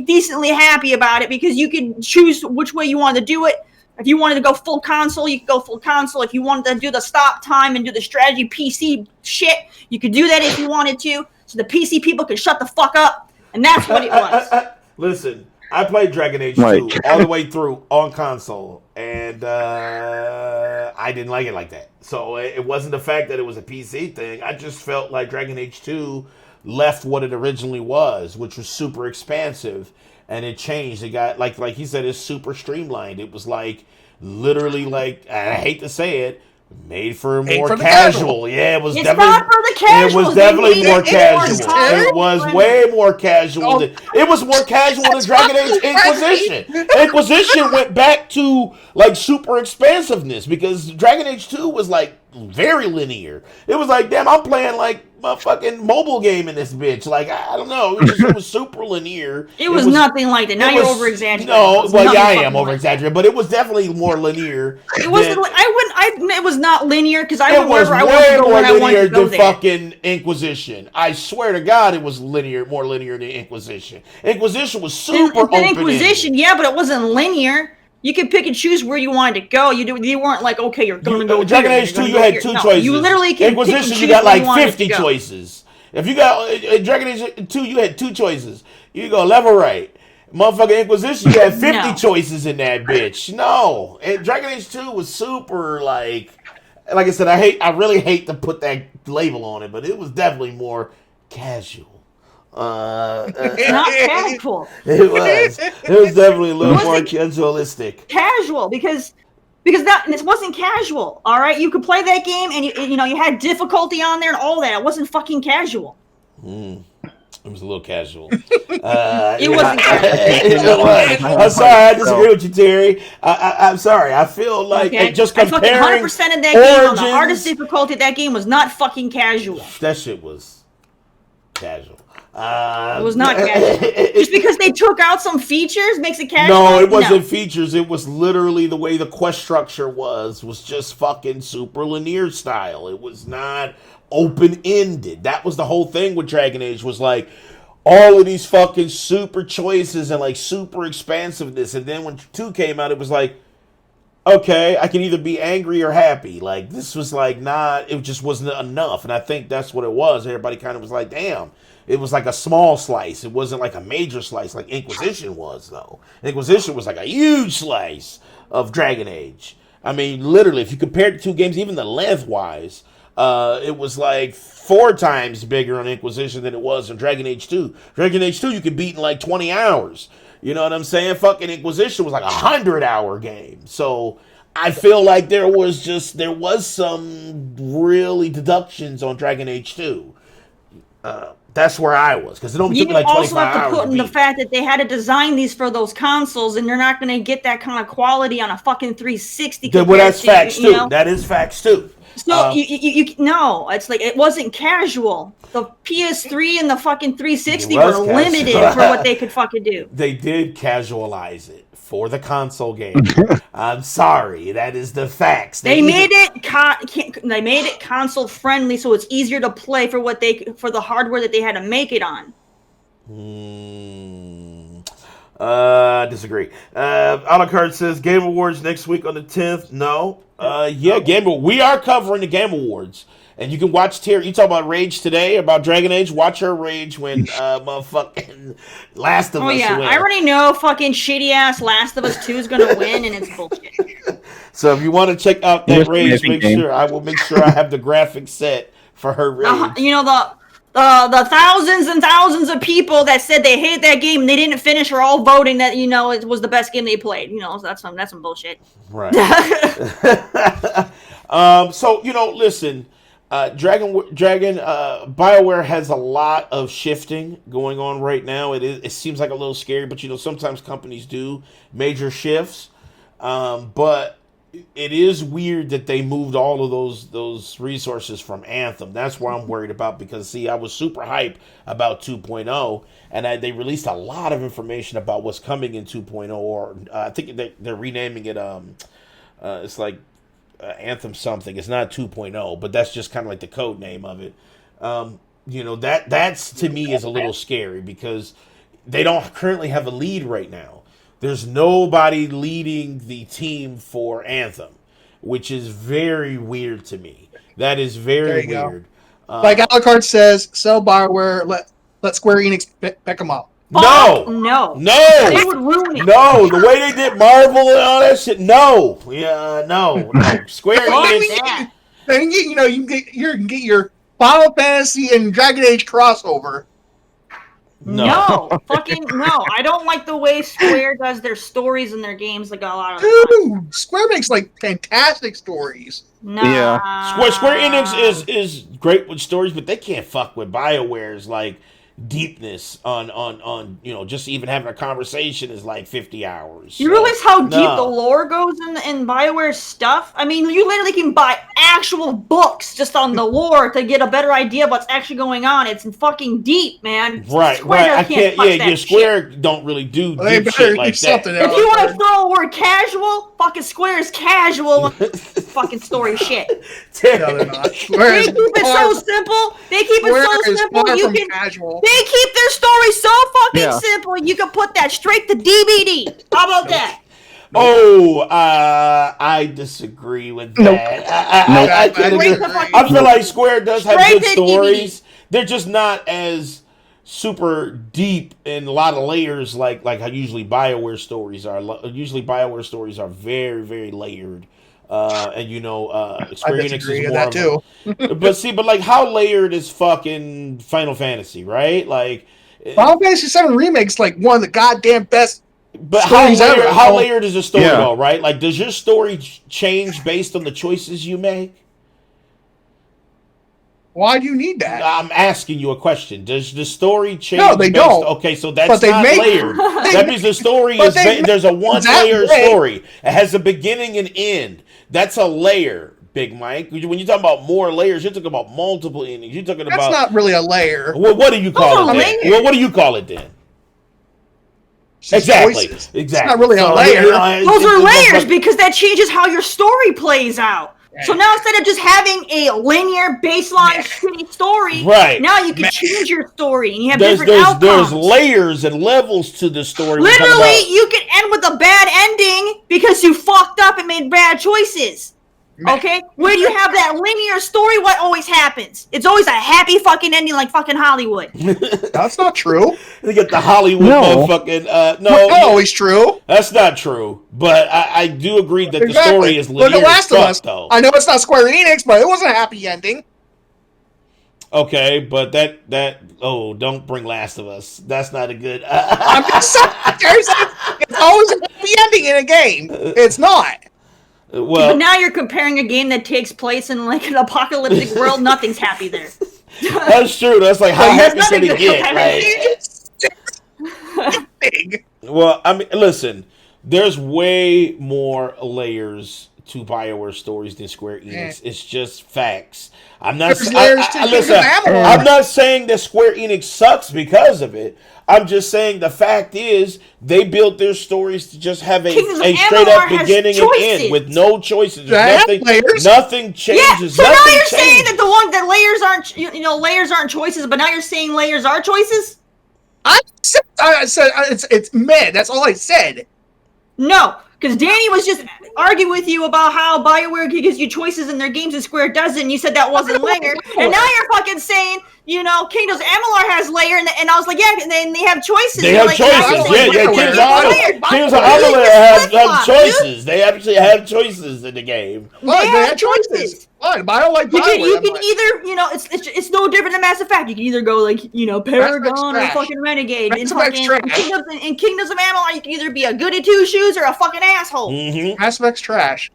decently happy about it because you can choose which way you want to do it. If you wanted to go full console, you could go full console. If you wanted to do the stop time and do the strategy PC shit, you could do that if you wanted to. So the PC people could shut the fuck up. And that's what it was. Listen, I played Dragon Age 2 all the way through on console, and I didn't like it like that. So it wasn't the fact that it was a PC thing. I just felt like Dragon Age 2 left what it originally was, which was super expansive, and it changed. It got, like he said, it's super streamlined. It was like, literally like, I hate to say it, made for more casual. Yeah, it was definitely not for the casuals. It was definitely more casual. It was way more casual. It was more casual than Dragon Age Inquisition. Inquisition went back to like super expansiveness because Dragon Age 2 was like very linear. It was like, damn, I'm playing like motherfucking mobile game in this bitch. Like, I don't know. It was super linear. It was nothing like that. Now you're over exaggerating. No, well, yeah, I am over exaggerating, but it was definitely more linear. It wasn't. It was not linear because I It went was wherever I wanted to go way when I more wanted linear to go than there. fucking Inquisition. I swear to God, it was more linear than Inquisition. Inquisition was super open. Inquisition, yeah, but it wasn't linear. You could pick and choose where you wanted to go. You weren't like, okay, you're going to go. Dragon Age 2, you had two choices. You literally could Inquisition, pick and you choose got where like you wanted 50 to go. choices. If you got Dragon Age 2, you had 2 choices. You go left or right. Motherfucking Inquisition, you had 50 choices in that bitch. No, and Dragon Age 2 was super like I said, I really hate to put that label on it, but it was definitely more casual. It's not casual. It was definitely a little more casualistic. Casual because this wasn't casual. All right, you could play that game and you had difficulty on there and all that. It wasn't fucking casual. It was a little casual. It wasn't casual. It was. I'm sorry, I disagree with you, Terry. I'm sorry. I feel like just comparing. I fucking 100% of that game on the hardest difficulty. That game was not fucking casual. That shit was casual. It was not casual. Just because they took out some features makes it casual? No, it wasn't features. It was literally the way the quest structure was just fucking super linear style. It was not open-ended. That was the whole thing with Dragon Age, was like all of these fucking super choices and like super expansiveness. And then when 2 came out, it was like, okay, I can either be angry or happy. Like, this was like it just wasn't enough. And I think that's what it was. Everybody kind of was like, damn. It was like a small slice. It wasn't like a major slice like Inquisition was, though. Inquisition was like a huge slice of Dragon Age. I mean, literally, if you compared the 2 games, even the length-wise, it was like 4 times bigger on Inquisition than it was in Dragon Age 2. Dragon Age 2 you could beat in like 20 hours. You know what I'm saying? Fucking Inquisition was like a 100-hour game. So I feel like there was some really deductions on Dragon Age 2. That's where I was, because it only took me like 25 hours. You also have to put in the fact that they had to design these for those consoles, and they're not going to get that kind of quality on a fucking 360. Well, that's facts too. That is facts too. So no, it's like it wasn't casual. The PS3 and the fucking 360 were limited for what they could fucking do. They did casualize it for the console game. I'm sorry, that is the facts. They made it console friendly, so it's easier to play for the hardware that they had to make it on. Disagree. Alucard says Game Awards next week on the 10th. No. We are covering the Game Awards. And you can watch Terry. You talk about Rage today, about Dragon Age. Watch her rage when motherfucking Last of Us wins. I already know fucking shitty ass Last of Us 2 is gonna win, and it's bullshit. So if you want to check out that rage, I will make sure I have the graphics set for her rage. The thousands and thousands of people that said they hate that game and they didn't finish are all voting that it was the best game they played. So that's some bullshit. Right. So listen. Bioware has a lot of shifting going on right now. It seems like a little scary, but sometimes companies do major shifts. But it is weird that they moved all of those resources from Anthem. That's what I'm worried about, because I was super hype about 2.0, and they released a lot of information about what's coming in 2.0, or I think they're renaming it. It's like Anthem something. It's not 2.0, but that's just kind of like the code name of it. That's to me is a little scary, because they don't currently have a lead right now. There's nobody leading the team for Anthem, which is very weird to me. That is very weird. Like Alucard says, sell Bioware, let Square Enix pick them up. No. They would ruin it. No, the way they did Marvel and all that shit. No. Yeah, no. Square Enix. Then you can get your Final Fantasy and Dragon Age crossover. No, fucking no. I don't like the way Square does their stories in their games like a lot of Dude, Square makes like fantastic stories. No. Yeah. Square Enix is great with stories, but they can't fuck with BioWare's like deepness on just even having a conversation is like 50 hours. You realize how deep the lore goes in Bioware stuff? I mean, you literally can buy actual books just on the lore to get a better idea of what's actually going on. It's fucking deep, man. Right. Square can't touch that your Square shit. don't really do They deep better shit do like that. something If else. you want to throw a word casual, fucking Square is casual. Fucking story shit. No, they're not. Square They is keep it far- so simple. They keep it Square so is simple. far You from can. casual. They keep their story so fucking Yeah. simple. You can put that straight to DVD. How about that? Oh, I disagree with Nope. that. Nope. I can't Straight agree. to fucking I feel like Square does have Straight good to DVD. stories. They're just not as super deep in a lot of layers like how usually Bioware stories are. Usually Bioware stories are very, very layered. And I Square Enix disagree is with more that of too. but like how layered is fucking Final Fantasy, right? Like Final Fantasy VII Remake's like one of the goddamn best. but stories ever. how layered is a story Yeah. though, right? Like does your story change based on the choices you make? Why do you need that? I'm asking you a question. Does the story change? No, they don't. Okay, so that's But they not make- layered. That means the story But is they there's a one that layer way- story. It has a beginning and end. That's a layer, Big Mike. When you're talking about more layers, you're talking about multiple endings. You're talking That's about not really a layer. well, what do you call Those it are then? layers. Well, what do you call it then? It's just Exactly. choices. Exactly. It's not really a So, layer. Those are layers because because that changes how your story plays out. So now instead of just having a linear baseline shitty story, Right. now you can change your story and you have there's different outcomes. layers and levels to the story. We're talking Literally, about- you can end with a bad ending because you fucked up and made bad choices. Okay? Where you have that linear story, what always happens? It's always a happy fucking ending like fucking Hollywood. That's not true. They get the Hollywood No. motherfucking Not no. always true. That's not true. But I do agree that the Exactly. story is Look linear at Last as of fuck, Us. though. I know it's not Square Enix, but it was a happy ending. Okay, but that don't bring Last of Us. That's not a good. I'm just saying, it's always a happy ending in a game. It's not. But well, now you're comparing a game that takes place in like an apocalyptic world. Nothing's happy there. that's true. That's like how Well, happy there's should he nothing get, to right? Big. Well, I mean, listen. There's way more layers to Bioware stories than Square Enix. It's just facts. I'm not. There's layers to listen. Amalur. I'm not saying that Square Enix sucks because of it. I'm just saying the fact is they built their stories to just have a Kingdoms of straight up Amalur has beginning and choices. end with no choices. They have Nothing. layers. Nothing Yeah, changes. so now Nothing you're saying changes. that layers aren't layers aren't choices, but now you're saying layers are choices? I said it's meh. That's all I said. No, because Danny was just arguing with you about how BioWare gives you choices in their games and Square doesn't, and you said that wasn't layer. And now you're fucking saying, Kingdoms of Amalur has layer, and I was like, yeah, and then they have choices. They You're have like, choices. like, Yeah, what Kings are of you layered? Amalur You have flip-flop, choices. They actually have choices in the game. What? They They have had choices. choices. What? But I don't like You can Bioware. I'm like, either, it's no different than Mass Effect. You can either go like, Paragon or trash. fucking Renegade. Mass In Effect's fucking trash. Kingdoms of Amalur, you can either be a goody two shoes or a fucking asshole. Mm-hmm. Mass Effect's trash.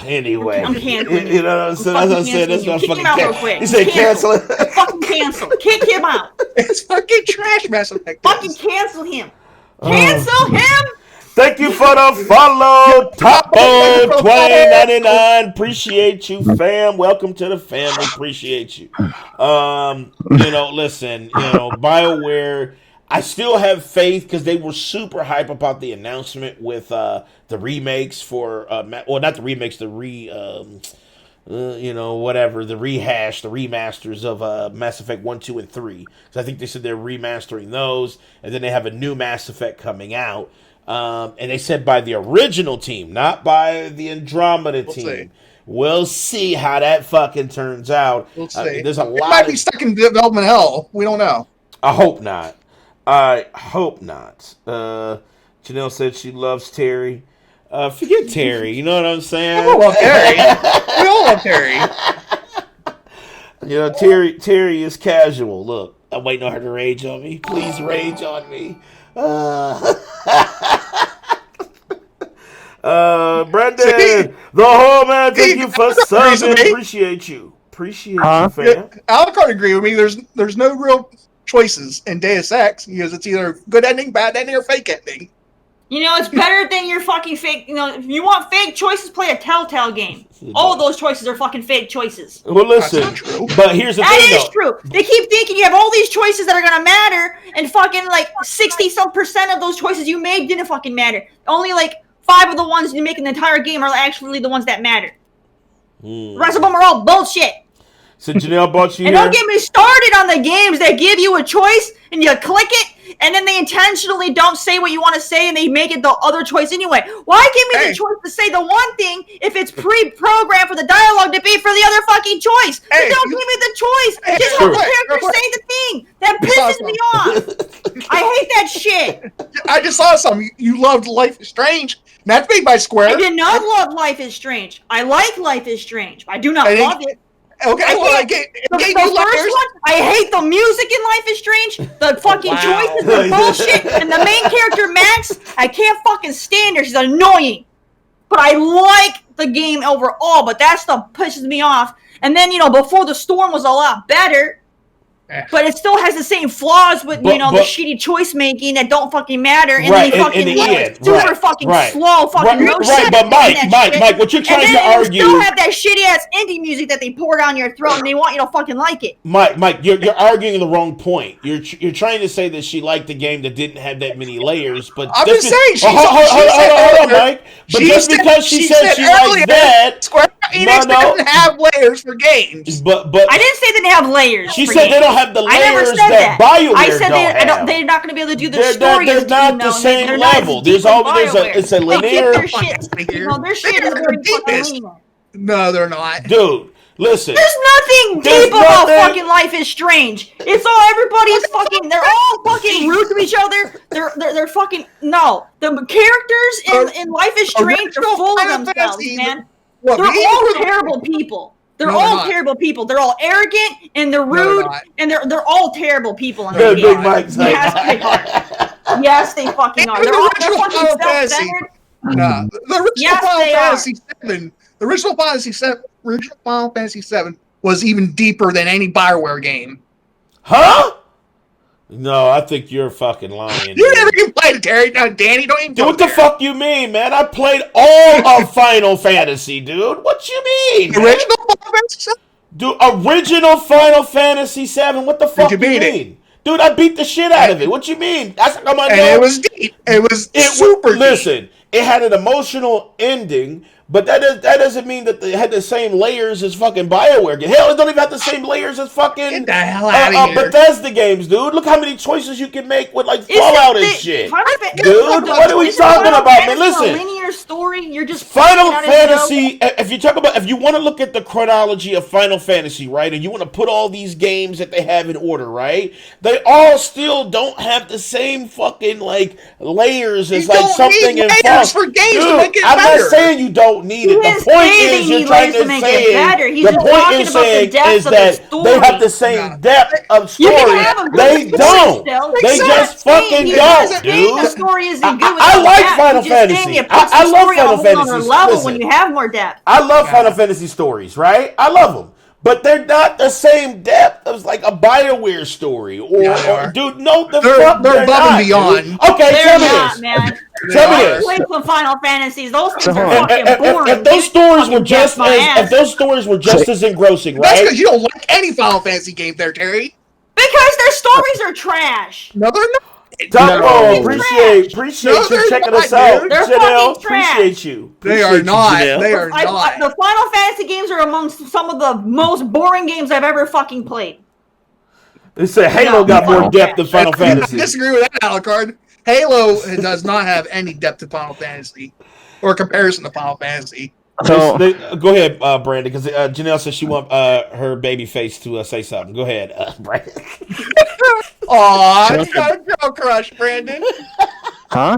Anyway, I'm canceling you know what I'm saying? That's what I said. That's what I'm Kick him fucking out real can- quick. You said cancel it. Fucking cancel. Kick him out. It's fucking trash, Mass Effect. Fucking cancel him. Cancel him. Thank you for the follow, Topo 2099. Appreciate you, fam. Welcome to the family. Appreciate you. Listen, BioWare. I still have faith because they were super hype about the announcement with the remakes for not the remakes, the the rehash, the remasters of Mass Effect 1, 2, and 3. So I think they said they're remastering those, and then they have a new Mass Effect coming out. And they said by the original team, not by the Andromeda team. see. We'll see how that fucking turns out. We'll see. There's a It lot might of... be stuck in development hell. We don't know. I hope not. I hope not. Janelle said she loves Terry. Forget Terry. You know what I'm saying? We all love Terry. We all love Terry. Terry is casual. Look, I'm waiting on her to rage on me. Please rage on me. Brendan, See? the whole man, thank See, you for that's not the reason, subbing. mate. Appreciate you. Appreciate you, fam. Yeah, Alucard agree with me. There's no real choices in Deus Ex because it's either good ending, bad ending, or fake ending. You know, it's better than your fucking fake. You know, if you want fake choices, play a Telltale game. All of those choices are fucking fake choices. Well, listen, but here's the thing, That is true. They keep thinking you have all these choices that are gonna matter, and fucking like 60-some% of those choices you made didn't fucking matter. Only like 5 of the ones you make in the entire game are actually the ones that matter. The rest of them are all bullshit. So Janelle bought you And here? don't get me started on the games that give you a choice and you click it and then they intentionally don't say what you want to say and they make it the other choice anyway. Why give me the choice to say the one thing if it's pre-programmed for the dialogue to be for the other fucking choice? Don't give me the choice. Just have the character say the thing. That pisses me off. I hate that shit. I just saw something. You loved Life is Strange. That's made by Square. I did not love Life is Strange. I like Life is Strange. I do not love it. Okay, well, the first one, I hate the music in Life is Strange. The fucking choices are bullshit. And the main character, Max, I can't fucking stand her. She's annoying. But I like the game overall, but that stuff pisses me off. And then, Before the Storm was a lot better. But it still has the same flaws with, the shitty choice making that don't fucking matter. And then they fucking super fucking slow fucking motion. But Mike, what you're trying to argue. You still have that shitty ass indie music that they pour down your throat and they want you to fucking like it. Mike, you're arguing the wrong point. You're trying to say that she liked the game that didn't have that many layers, but I'm just saying hold on, Mike. But just because she said she liked that, Square Enix doesn't have layers for games. But I didn't say they didn't have layers. She said they don't have the layers that Bioware I said have. they're not going to be able to do the story. They're not the same level. There's it's a linear. Their shit is very fucking linear. No, they're not. Dude, listen. There's nothing deep about fucking Life is Strange. It's all everybody's fucking. They're all fucking rude to each other. They're fucking no. The characters in Life is Strange are full of themselves, man. They're all terrible people. They're all terrible people. They're all arrogant and they're rude and they're all terrible people in that game. Mike's yes, they fucking are. They're all fucking self-centered. No, the original Final Fantasy VII was even deeper than any Bioware game. Huh? No, I think you're fucking lying. You never even played it, Terry. Now, Danny, don't even. Dude, what the fuck you mean, man? I played all of Final Fantasy, dude. What you mean? Original Final Fantasy VII? Dude, original Final Fantasy VII. What the fuck you mean? Dude, I beat the shit out of it. What you mean? It was deep. It was super deep. Listen, it had an emotional ending, but that doesn't mean that they had the same layers as fucking Bioware. Hell, it don't even have the same layers as fucking Get the hell out of here. Bethesda games, dude. Look how many choices you can make with like Fallout and shit. Dude, what are we talking about, man? Listen. A linear story, you're just Final Fantasy. If you want to look at the chronology of Final Fantasy, right, and you want to put all these games that they have in order, right, they all still don't have the same fucking like layers as like something in Fallout. For games Dude, to make it I'm better. not saying you don't need it. The point is you're trying to say the point is saying is that they have the same depth of story. They don't. They just fucking don't, dude. The story isn't good. I like Final Fantasy. I love Final Fantasy. Level when you have more depth. I love Final Fantasy stories, right? I love them. But they're not the same depth as like a Bioware story or dude. No, they're above and beyond. Dude. Okay, tell me this. Man. Tell me this. Play some Final Fantasies. Those things are fucking boring. If those stories were just as engrossing, right? That's because you don't like any Final Fantasy game, there, Terry. Because their stories are trash. No, they're not. Appreciate you checking us out. They're Janelle, fucking trash. appreciate you. They are not. They are not. The Final Fantasy games are amongst some of the most boring games I've ever fucking played. They say Halo got more depth than Final Fantasy. I disagree with that, Alucard. Halo does not have any depth to Final Fantasy or comparison to Final Fantasy. So, go ahead, Brandon, because Janelle says she wants her baby face to say something. Go ahead, Brandon. Aw, you got a girl crush, Brandon. Huh?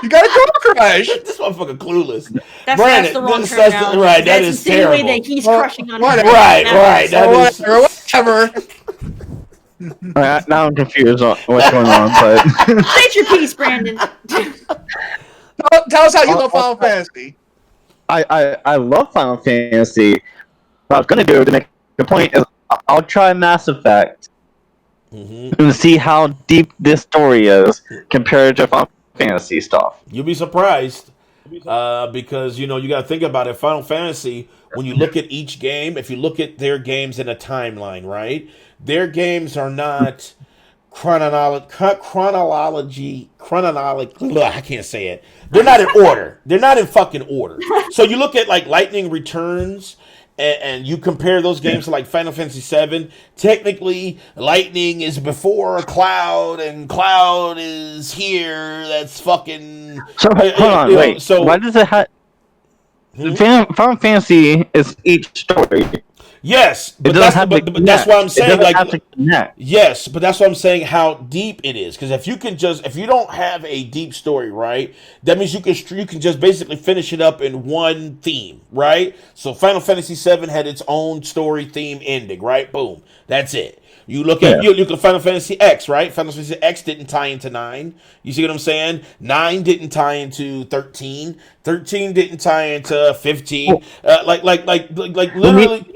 You got a girl crush. This motherfucker clueless. That's the wrong term now. Right, that is terrible. That he's crushing on her. Right. Whatever. Now I'm confused on what's going on, but State your piece, Brandon. Tell us how you love Final Fantasy. I love Final Fantasy. What I was gonna do to make The point is, I'll try Mass Effect and see how deep this story is compared to Final Fantasy stuff. You'll be surprised. Because you got to think about it. Final Fantasy, when you look at each game, if you look at their games in a timeline, right? Their games are not chronology. I can't say it. They're not in order. They're not in fucking order. So you look at like Lightning Returns. And you compare those games to like Final Fantasy VII. Technically, Lightning is before Cloud, and Cloud is here. That's fucking. So hold on, wait. So why does it have? Final Fantasy is each story. Yes, but that's why I'm saying yes, but that's what I'm saying how deep it is, because if you don't have a deep story, right, that means you can just basically finish it up in one theme, right? So Final Fantasy VII had its own story theme ending, right? Boom, that's it. You look at Final Fantasy X, right? Final Fantasy X didn't tie into 9. You see what I'm saying? 9 didn't tie into 13. 13 didn't tie into 15. Like literally.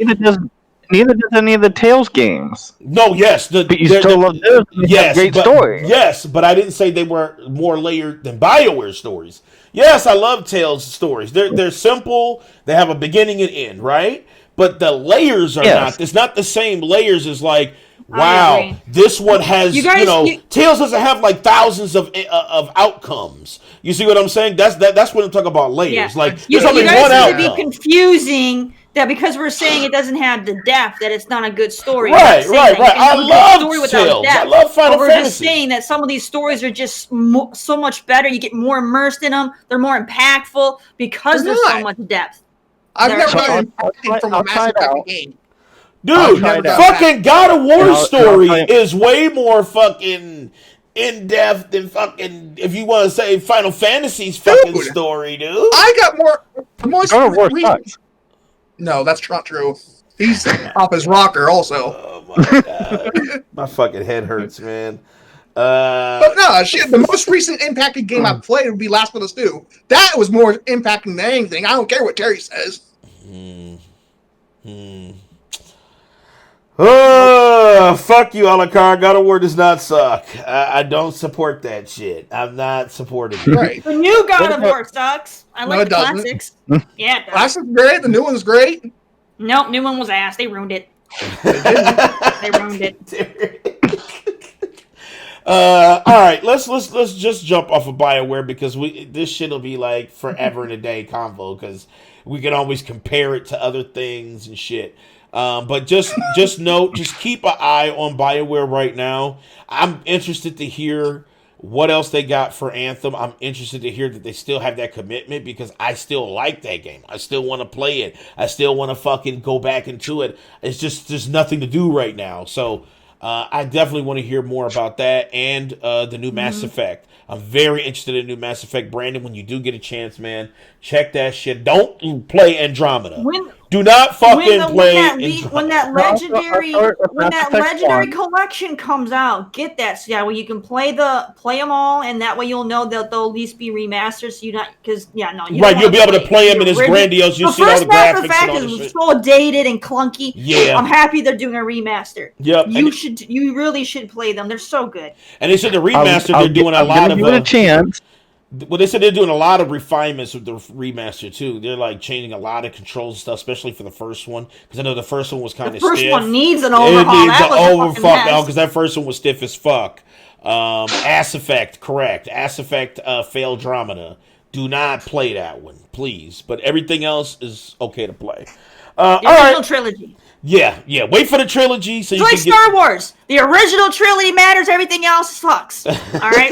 Neither does any of the Tales games. No, yes, but you still love those. Yes, great story. Yes, but I didn't say they were more layered than Bioware stories. Yes, I love Tales stories. They're simple. They have a beginning and end, right? But the layers are not. It's not the same layers as like. Wow, this one has, Tales doesn't have like thousands of outcomes. You see what I'm saying? That's what I'm talking about layers. Yeah. Like, there's only one outcome. To be confusing that because we're saying it doesn't have the depth, that it's not a good story. Right. I love Tales. I love Final Fantasy. We're just saying that some of these stories are just so much better. You get more immersed in them. They're more impactful because there's so much depth. I've never been impacted from a Mass Effect game. Dude, fucking God of War story is way more fucking in depth than fucking, if you want to say, Final Fantasy's fucking story, dude. I got more. God of War sucks. No, that's not true. He's off his rocker, also. Oh my god, my fucking head hurts, man. But no, shit. The most recent impacted game I played would be Last of Us 2. That was more impacting than anything. I don't care what Terry says. Oh, fuck you, Alucard. God of War does not suck. I don't support that shit. I'm not supporting it. Right. The new God of War sucks. I like the classics. Yeah, it does. Classic's great. The new one's great. Nope, new one was ass. They ruined it. They ruined it. All right, let's just jump off of Bioware, because this shit'll be like forever and a day convo, because we can always compare it to other things and shit. But just note, just keep an eye on Bioware right now. I'm interested to hear what else they got for Anthem. I'm interested to hear that they still have that commitment, because I still like that game. I still want to play it. I still want to fucking go back into it. It's just there's nothing to do right now. So I definitely want to hear more about that and the new Mass Effect. I'm very interested in new Mass Effect. Brandon, when you do get a chance, man, check that shit. Don't play Andromeda. Do not fucking play Andromeda. When that legendary collection comes out, get that. So you can play them all, and that way you'll know that they'll at least be remastered. So you'll be able to play them in its grandiose. You'll see all the graphics and all the shit. It's so dated and clunky. Yeah, I'm happy they're doing a remaster. Yep, you really should play them. They're so good. And they said the remaster they're doing a lot of. Give it a chance. Well, they said they're doing a lot of refinements with the remaster too. They're like changing a lot of controls and stuff, especially for the first one, because I know the first one was kind of stiff. The first one needs an overhaul. It needs an overfuck now, because that first one was stiff as fuck. Ass Effect, correct. Ass Effect, failed Andromeda. Do not play that one, please. But everything else is okay to play. The original trilogy. Yeah. Wait for the trilogy so you can get Star Wars. The original trilogy matters. Everything else sucks. All right.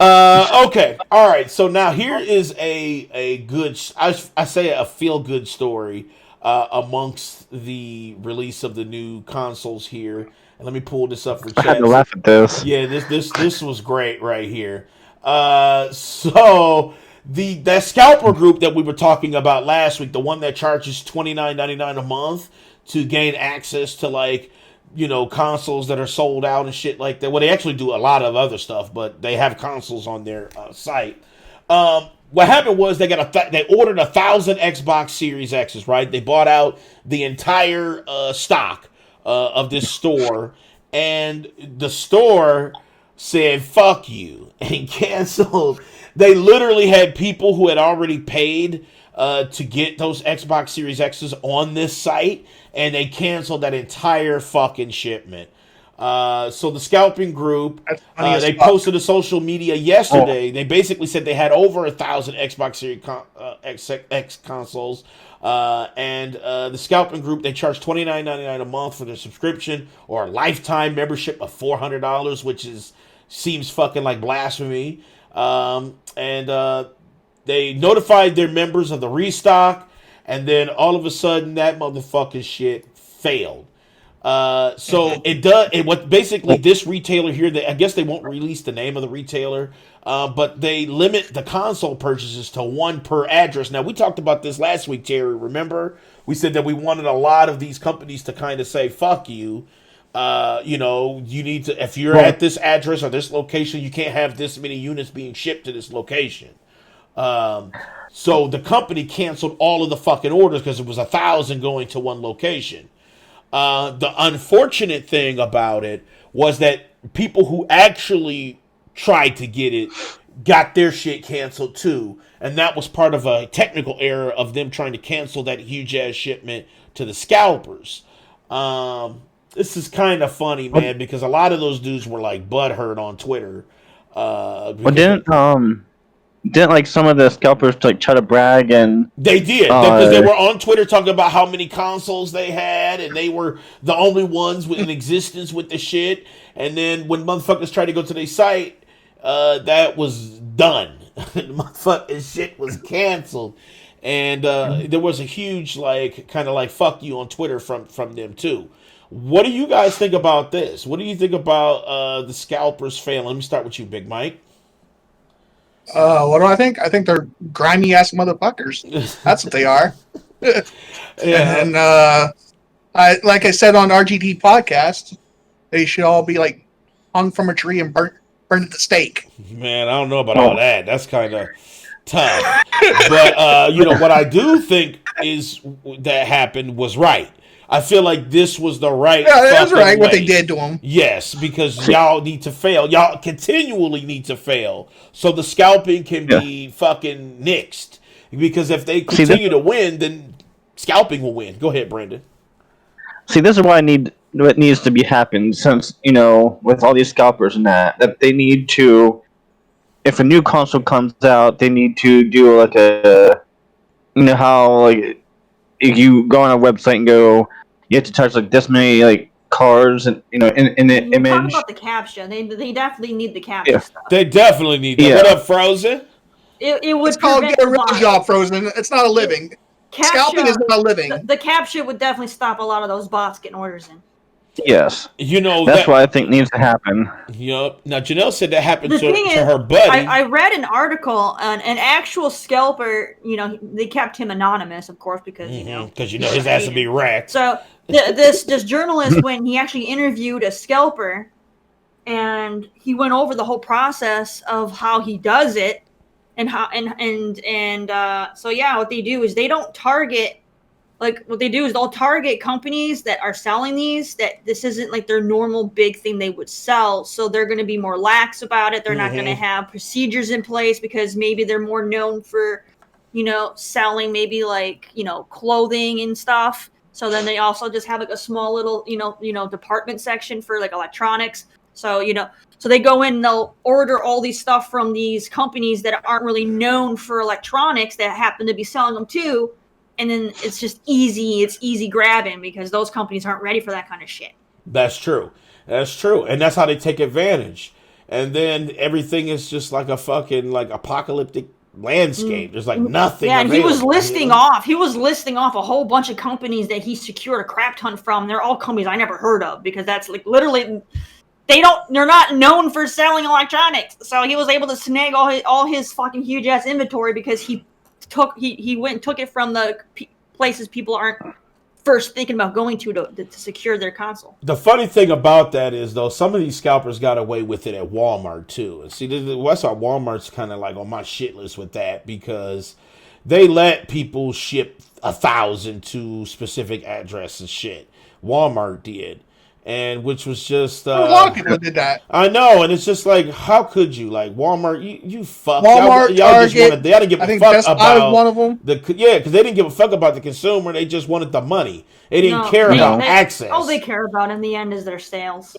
Okay. All right. So now here is a good. I say a feel good story amongst the release of the new consoles here. And let me pull this up for chat. I had to laugh at this. Yeah. This was great right here. So. That scalper group that we were talking about last week, the one that charges $29.99 a month to gain access to consoles that are sold out and shit like that. Well, they actually do a lot of other stuff, but they have consoles on their site. what happened was they ordered 1,000 Xbox Series X's, right? They bought out the entire stock of this store, and the store said "fuck you" and canceled. They literally had people who had already paid to get those Xbox Series X's on this site, and they canceled that entire fucking shipment. So the scalping group, they posted to social media yesterday. They basically said they had over 1,000 Xbox Series X consoles. And the scalping group, they charge $29.99 a month for their subscription or a lifetime membership of $400, which seems fucking like blasphemy. They notified their members of the restock, and then all of a sudden that motherfucking shit failed. What basically this retailer here, I guess they won't release the name of the retailer, but they limit the console purchases to one per address. Now, we talked about this last week, Terry. Remember? We said that we wanted a lot of these companies to kind of say, fuck you. You need to, if you're at this address or this location, you can't have this many units being shipped to this location. So the company canceled all of the fucking orders because it was 1,000 going to one location. The unfortunate thing about it was that people who actually tried to get it got their shit canceled too. And that was part of a technical error of them trying to cancel that huge ass shipment to the scalpers. This is kind of funny, man, because a lot of those dudes were like butthurt on Twitter. Didn't like some of the scalpers like try to brag and they did because they were on Twitter talking about how many consoles they had and they were the only ones in existence with the shit. And then when motherfuckers tried to go to their site, that was done. The motherfucking shit was canceled, and there was a huge kind of fuck you on Twitter from them too. What do you guys think about this? What do you think about the scalpers failing? Let me start with you, Big Mike. What do I think? I think they're grimy ass motherfuckers. That's what they are. Yeah. And like I said on RGT podcast, they should all be hung from a tree and burned at the stake. Man, I don't know about all that. That's kind of tough. But what I do think is that happened was right. I feel like this was the right. Yeah, that's right. way. What they did to them. Yes, because y'all need to fail. Y'all continually need to fail, so the scalping can be fucking nixed. Because if they continue to win, then scalping will win. Go ahead, Brandon. See, this is what needs to be happen since with all these scalpers and that they need to. If a new console comes out, they need to do how if you go on a website and go. You have to touch this many cars and in the image. Talk about the captcha. They definitely need the captcha stuff. They definitely need that. Yeah. What up, Frozen? It would It's called get a real job, Frozen. It's not a living. Scalping is not a living. The captcha would definitely stop a lot of those bots getting orders in. Yes. That's what I think needs to happen. Yep. Now, Janelle said that happened to is, her buddy. I read an article, an actual scalper, they kept him anonymous, of course, because, because, his ass would be wrecked. So, this journalist, when he actually interviewed a scalper, and he went over the whole process of how he does it, and how, so yeah, what they do is they don't target. What they do is they'll target companies that are selling these, that this isn't their normal big thing they would sell. So they're going to be more lax about it. They're not going to have procedures in place because maybe they're more known for, selling maybe clothing and stuff. So then they also just have a small little, department section for electronics. So, so they go in and they'll order all these stuff from these companies that aren't really known for electronics that happen to be selling them too. And then it's just easy grabbing because those companies aren't ready for that kind of shit. That's true. And that's how they take advantage. And then everything is just like a fucking apocalyptic landscape. There's nothing. Yeah, and available, he was listing off a whole bunch of companies that he secured a crap ton from. They're all companies I never heard of because that's literally they're not known for selling electronics. So he was able to snag all his fucking huge ass inventory because he went and took it from the places people aren't first thinking about going to secure their console. The funny thing about that is, though, some of these scalpers got away with it at Walmart, too. And see, that's why Walmart's kind of like on my shit list with that, because they let people ship 1,000 to specific addresses and shit. Walmart did. And which was just a lot of people did that. I know, and it's just like, how could you? Like, Walmart, you fuck. Walmart, y'all Target, just wanted, they didn't give a fuck Best Buy about was one of them. because they didn't give a fuck about the consumer. They just wanted the money. They didn't care about access. All they care about in the end is their sales.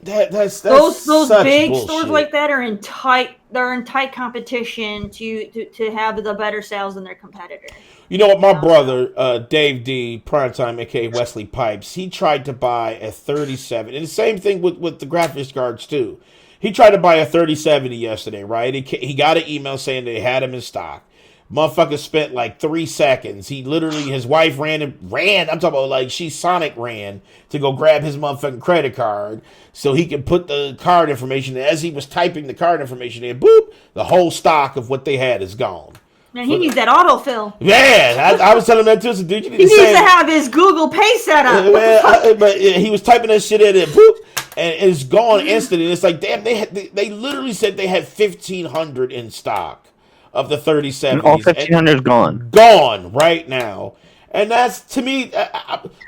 That's those such big bullshit. stores like that are in tight. They're in tight competition to have the better sales than their competitor. You know what? My brother, Dave D, Primetime, aka Wesley Pipes, he tried to buy a 3070. And the same thing with the graphics cards, too. He tried to buy a 3070 yesterday, right? He got an email saying they had them in stock. Motherfucker spent like 3 seconds. He literally, his wife ran. I'm talking about like she Sonic ran to go grab his motherfucking credit card so he could put the card information in. As he was typing the card information in, boop, the whole stock of what they had is gone. Man, he needs that autofill. Yeah, I was telling him that too. So, dude, you need he needs to have his Google Pay set up. But he was typing that shit in and boop, and it's gone instantly. It's like, damn, they literally said they had 1,500 in stock of the 3070s. All 1,500 is gone. Gone right now. And that's, to me,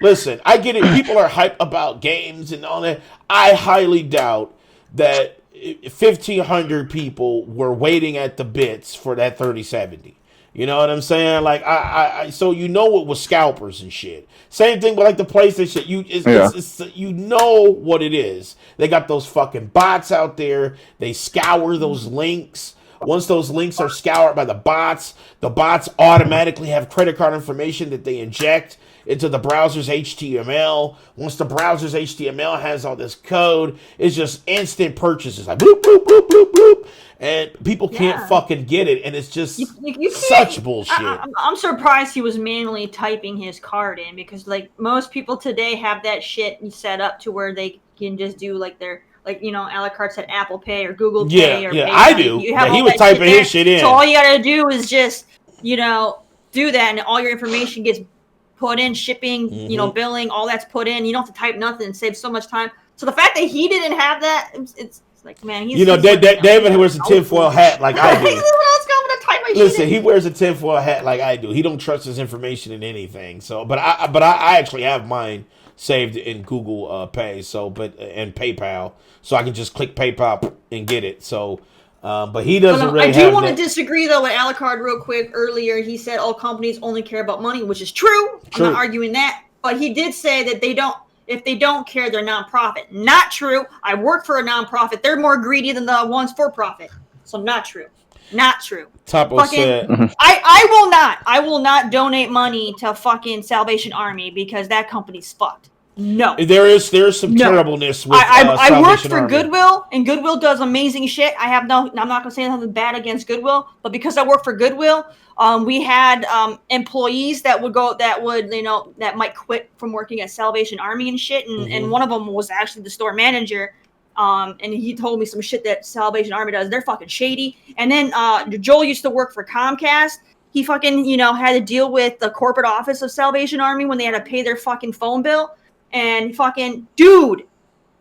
listen, I get it. People are hype about games and all that. I highly doubt that 1,500 people were waiting at the bits for that 3070. You know what I'm saying? Like, so you know it was scalpers and shit. Same thing with like the PlayStation. You know what it is. They got those fucking bots out there. They scour those links. Once those links are scoured by the bots automatically have credit card information that they inject into the browser's HTML. Once the browser's HTML has all this code, it's just instant purchases. Like bloop, bloop, bloop, bloop, bloop. And people can't fucking get it. And it's just you such bullshit. I'm surprised he was manually typing his card in, because like most people today have that shit set up to where they can just do like their, like, you know, a la carte said Apple Pay or Google Pay or PayPal. I do. You have he was typing his shit in. So all you gotta do is just, you know, do that, and all your information gets put in, shipping, you know, billing, all that's put in. You don't have to type nothing, and save so much time. So the fact that he didn't have that, it's like, man, he's, David wears a tinfoil hat like I do. Listen, he wears a tinfoil hat like I do. He don't trust his information in anything. So, but I actually have mine saved in Google Pay, and PayPal, so I can just click PayPal and get it. So, but he doesn't really. I do want to disagree though with Alucard real quick. Earlier, he said all companies only care about money, which is true. I'm not arguing that, but he did say that they don't. If they don't care, they're nonprofit. Not true. I work for a nonprofit. They're more greedy than the ones for profit. So not true. Not true. Topo said, I will not donate money to fucking Salvation Army because that company's fucked. No. There's some terribleness with I worked for Army. Goodwill, and Goodwill does amazing shit. I'm not going to say anything bad against Goodwill, but because I work for Goodwill, we had employees that might quit from working at Salvation Army and shit, and one of them was actually the store manager. And he told me some shit that Salvation Army does. They're fucking shady. And then Joel used to work for Comcast. He fucking, had to deal with the corporate office of Salvation Army when they had to pay their fucking phone bill. And fucking, dude,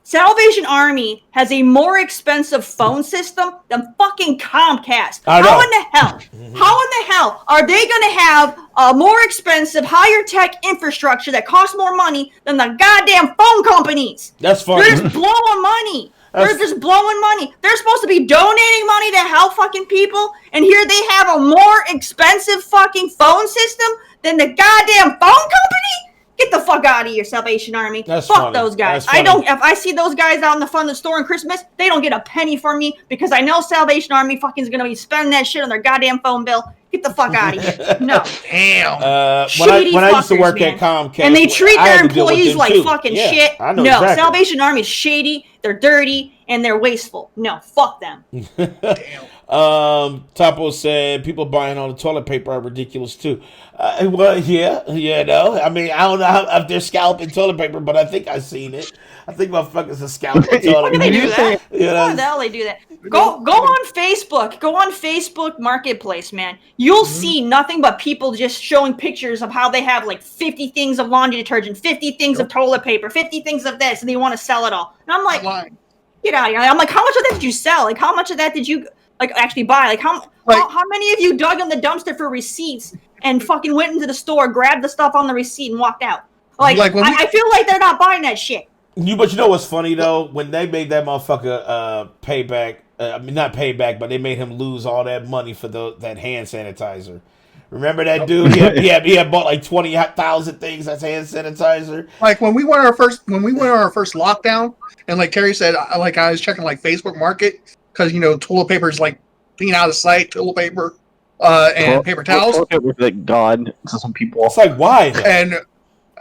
Salvation Army has a more expensive phone system than fucking Comcast. How in the hell are they going to have a more expensive, higher tech infrastructure that costs more money than the goddamn phone companies? That's funny. They're just blowing money. They're just blowing money. They're supposed to be donating money to help fucking people, and here they have a more expensive fucking phone system than the goddamn phone company? Get the fuck out of here, Salvation Army. Fuck those guys. If I see those guys out in the front of the store on Christmas, they don't get a penny from me because I know Salvation Army fucking is going to be spending that shit on their goddamn phone bill. Get the fuck out of here. No. Damn. When I used to work at Comcast. And they treat their employees like fucking shit. I know no, exactly. Salvation Army is shady. They're dirty. and they're wasteful. No, fuck them. Topo said people buying all the toilet paper are ridiculous too. Well, yeah, no. I mean, I don't know if they're scalping toilet paper, but I think I've seen it. I think motherfuckers are scalping toilet Why do they paper. do that? You know, Why the hell they do that? Go on Facebook. Go on Facebook Marketplace, man. You'll see nothing but people just showing pictures of how they have like 50 things of laundry detergent, 50 things of toilet paper, 50 things of this, and they want to sell it all. And I'm like, get out of here. I'm like, how much of that did you sell? Like, how much of that did you like actually buy? Like, how many of you dug in the dumpster for receipts and fucking went into the store, grabbed the stuff on the receipt, and walked out? Like I feel like they're not buying that shit. But you know what's funny though? When they made that motherfucker payback, I mean not payback, but they made him lose all that money for that hand sanitizer. Remember that dude? He had bought like 20,000 things as hand sanitizer. Like when we went on our first lockdown, and like Carrie said, like I was checking like Facebook Market because toilet paper is like being out of sight. Toilet paper, and paper towels. Toilet paper is like God to some people. It's like why though?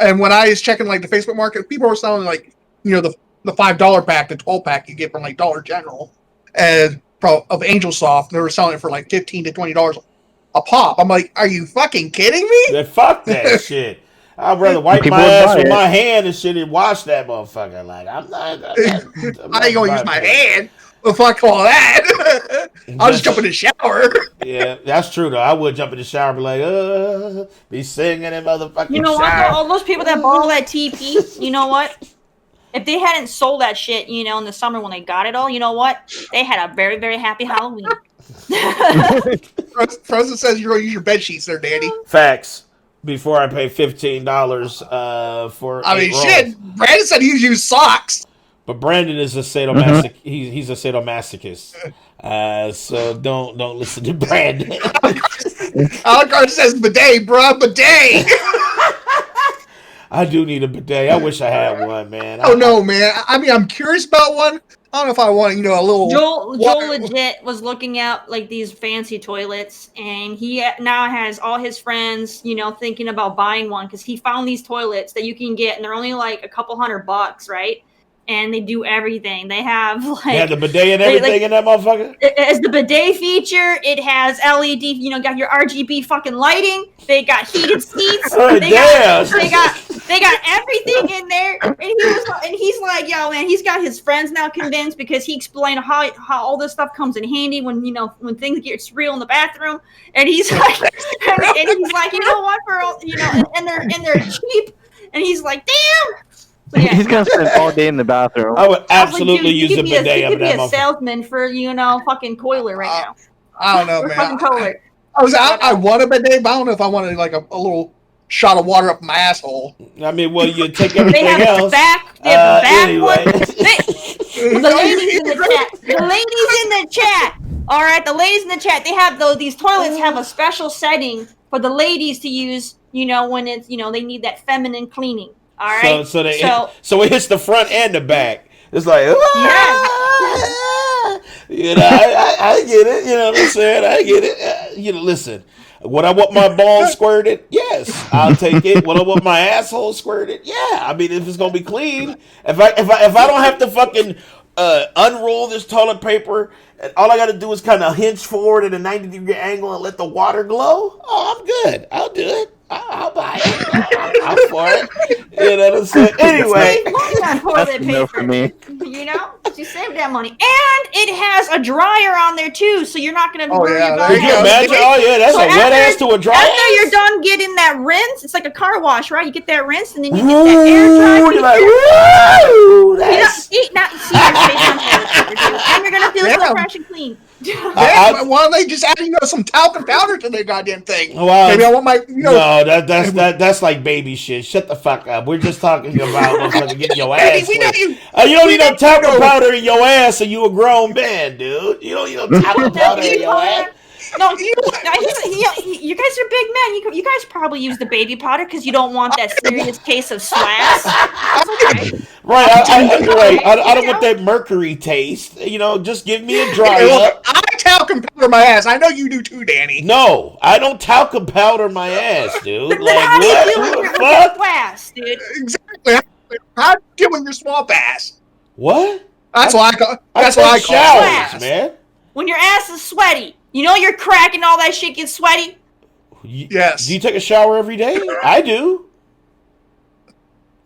And when I was checking like the Facebook Market, people were selling like the $5 pack, the 12-pack you get from like Dollar General, and of Angel Soft, they were selling it for like $15 to $20 a pop. I'm like, are you fucking kidding me? Fuck that shit. I'd rather wipe my ass with my hand and shit and wash that motherfucker. Like I'm not I ain't gonna use my hand. The fuck all that? I'll just jump in the shower. Yeah, that's true though. I would jump in the shower and be like, be singing in motherfucking You know shower. what? All those people that bought all that TP, you know what? If they hadn't sold that shit, in the summer when they got it all, you know what? They had a very, very happy Halloween. Frozen says you're going to use your bed sheets there, Danny. Facts. Before I pay $15 for. I mean, shit. Brandon said he used socks. But Brandon is a sadomasochist. He's a sadomasochist. So don't listen to Brandon. Alucard says bidet, bruh, bidet. I do need a bidet. I wish I had one, man. No, man. I mean, I'm curious about one. I don't know if I want, a little. Joel legit was looking at like these fancy toilets, and he now has all his friends, thinking about buying one because he found these toilets that you can get, and they're only like a couple $100, right? And they do everything. They have the bidet and everything in that motherfucker. As the bidet feature, it has LED. Got your RGB fucking lighting. They got heated seats. They got everything in there. And he's like, yo, man, he's got his friends now convinced because he explained how all this stuff comes in handy when when things get real in the bathroom. And he's like, you know what, for all, and they're cheap. And he's like, damn. So, yeah. He's gonna spend all day in the bathroom. I would absolutely use a bidet. He could be a salesman for fucking Coiler right now. I don't know, man. Fucking Coiler. I want a bidet, but I don't know if I wanted like a little shot of water up my asshole. I mean, well, you take everything they have else. They have the back anyway. one. The ladies in the chat. The ladies in the chat. All right, the ladies in the chat. They have these toilets have a special setting for the ladies to use. When it's they need that feminine cleaning. All right. So it hits the front and the back. It's like, yeah. I get it. You know what I'm saying? I get it. Listen. Would I want my balls squirted? Yes, I'll take it. Would I want my asshole squirted? Yeah. I mean, if it's gonna be clean, if I don't have to fucking unroll this toilet paper, and all I got to do is kind of hinge forward at a 90-degree angle and let the water glow. Oh, I'm good. I'll do it. I'll buy it. I'm for it. You know what I'm saying? Anyway. Save money on toilet paper. No for me. You save that money. And it has a dryer on there, too, so you're not going to worry about Can you imagine? Oh, yeah, that's a wet ass to a dry ass. After you're done getting that rinse, it's like a car wash, right? You get that rinse, and then you get that air dry. You're like, woo! And you're going to feel so fresh and clean. Why don't they just add some talcum powder to their goddamn thing? Well, maybe I want my no, that's like baby shit. Shut the fuck up. We're just talking about getting your ass. You don't need no talcum powder in your ass, or you a grown man, dude. You don't need no talcum powder in your ass. No, you guys are big men. You guys probably use the baby powder because you don't want that serious case of SLAS. That's okay. Right, I don't want that mercury taste. Just give me a dry up. I talcum powder my ass. I know you do too, Danny. No, I don't talcum powder my ass, dude. Then Like, how do you feel what? with your SLAS, dude? Exactly. How do you deal with your swamp ass? What? That's why I call. That's I why I take call showers, it. man. When your ass is sweaty, you know your crack and all that shit gets sweaty. Yes. Do you take a shower every day? I do.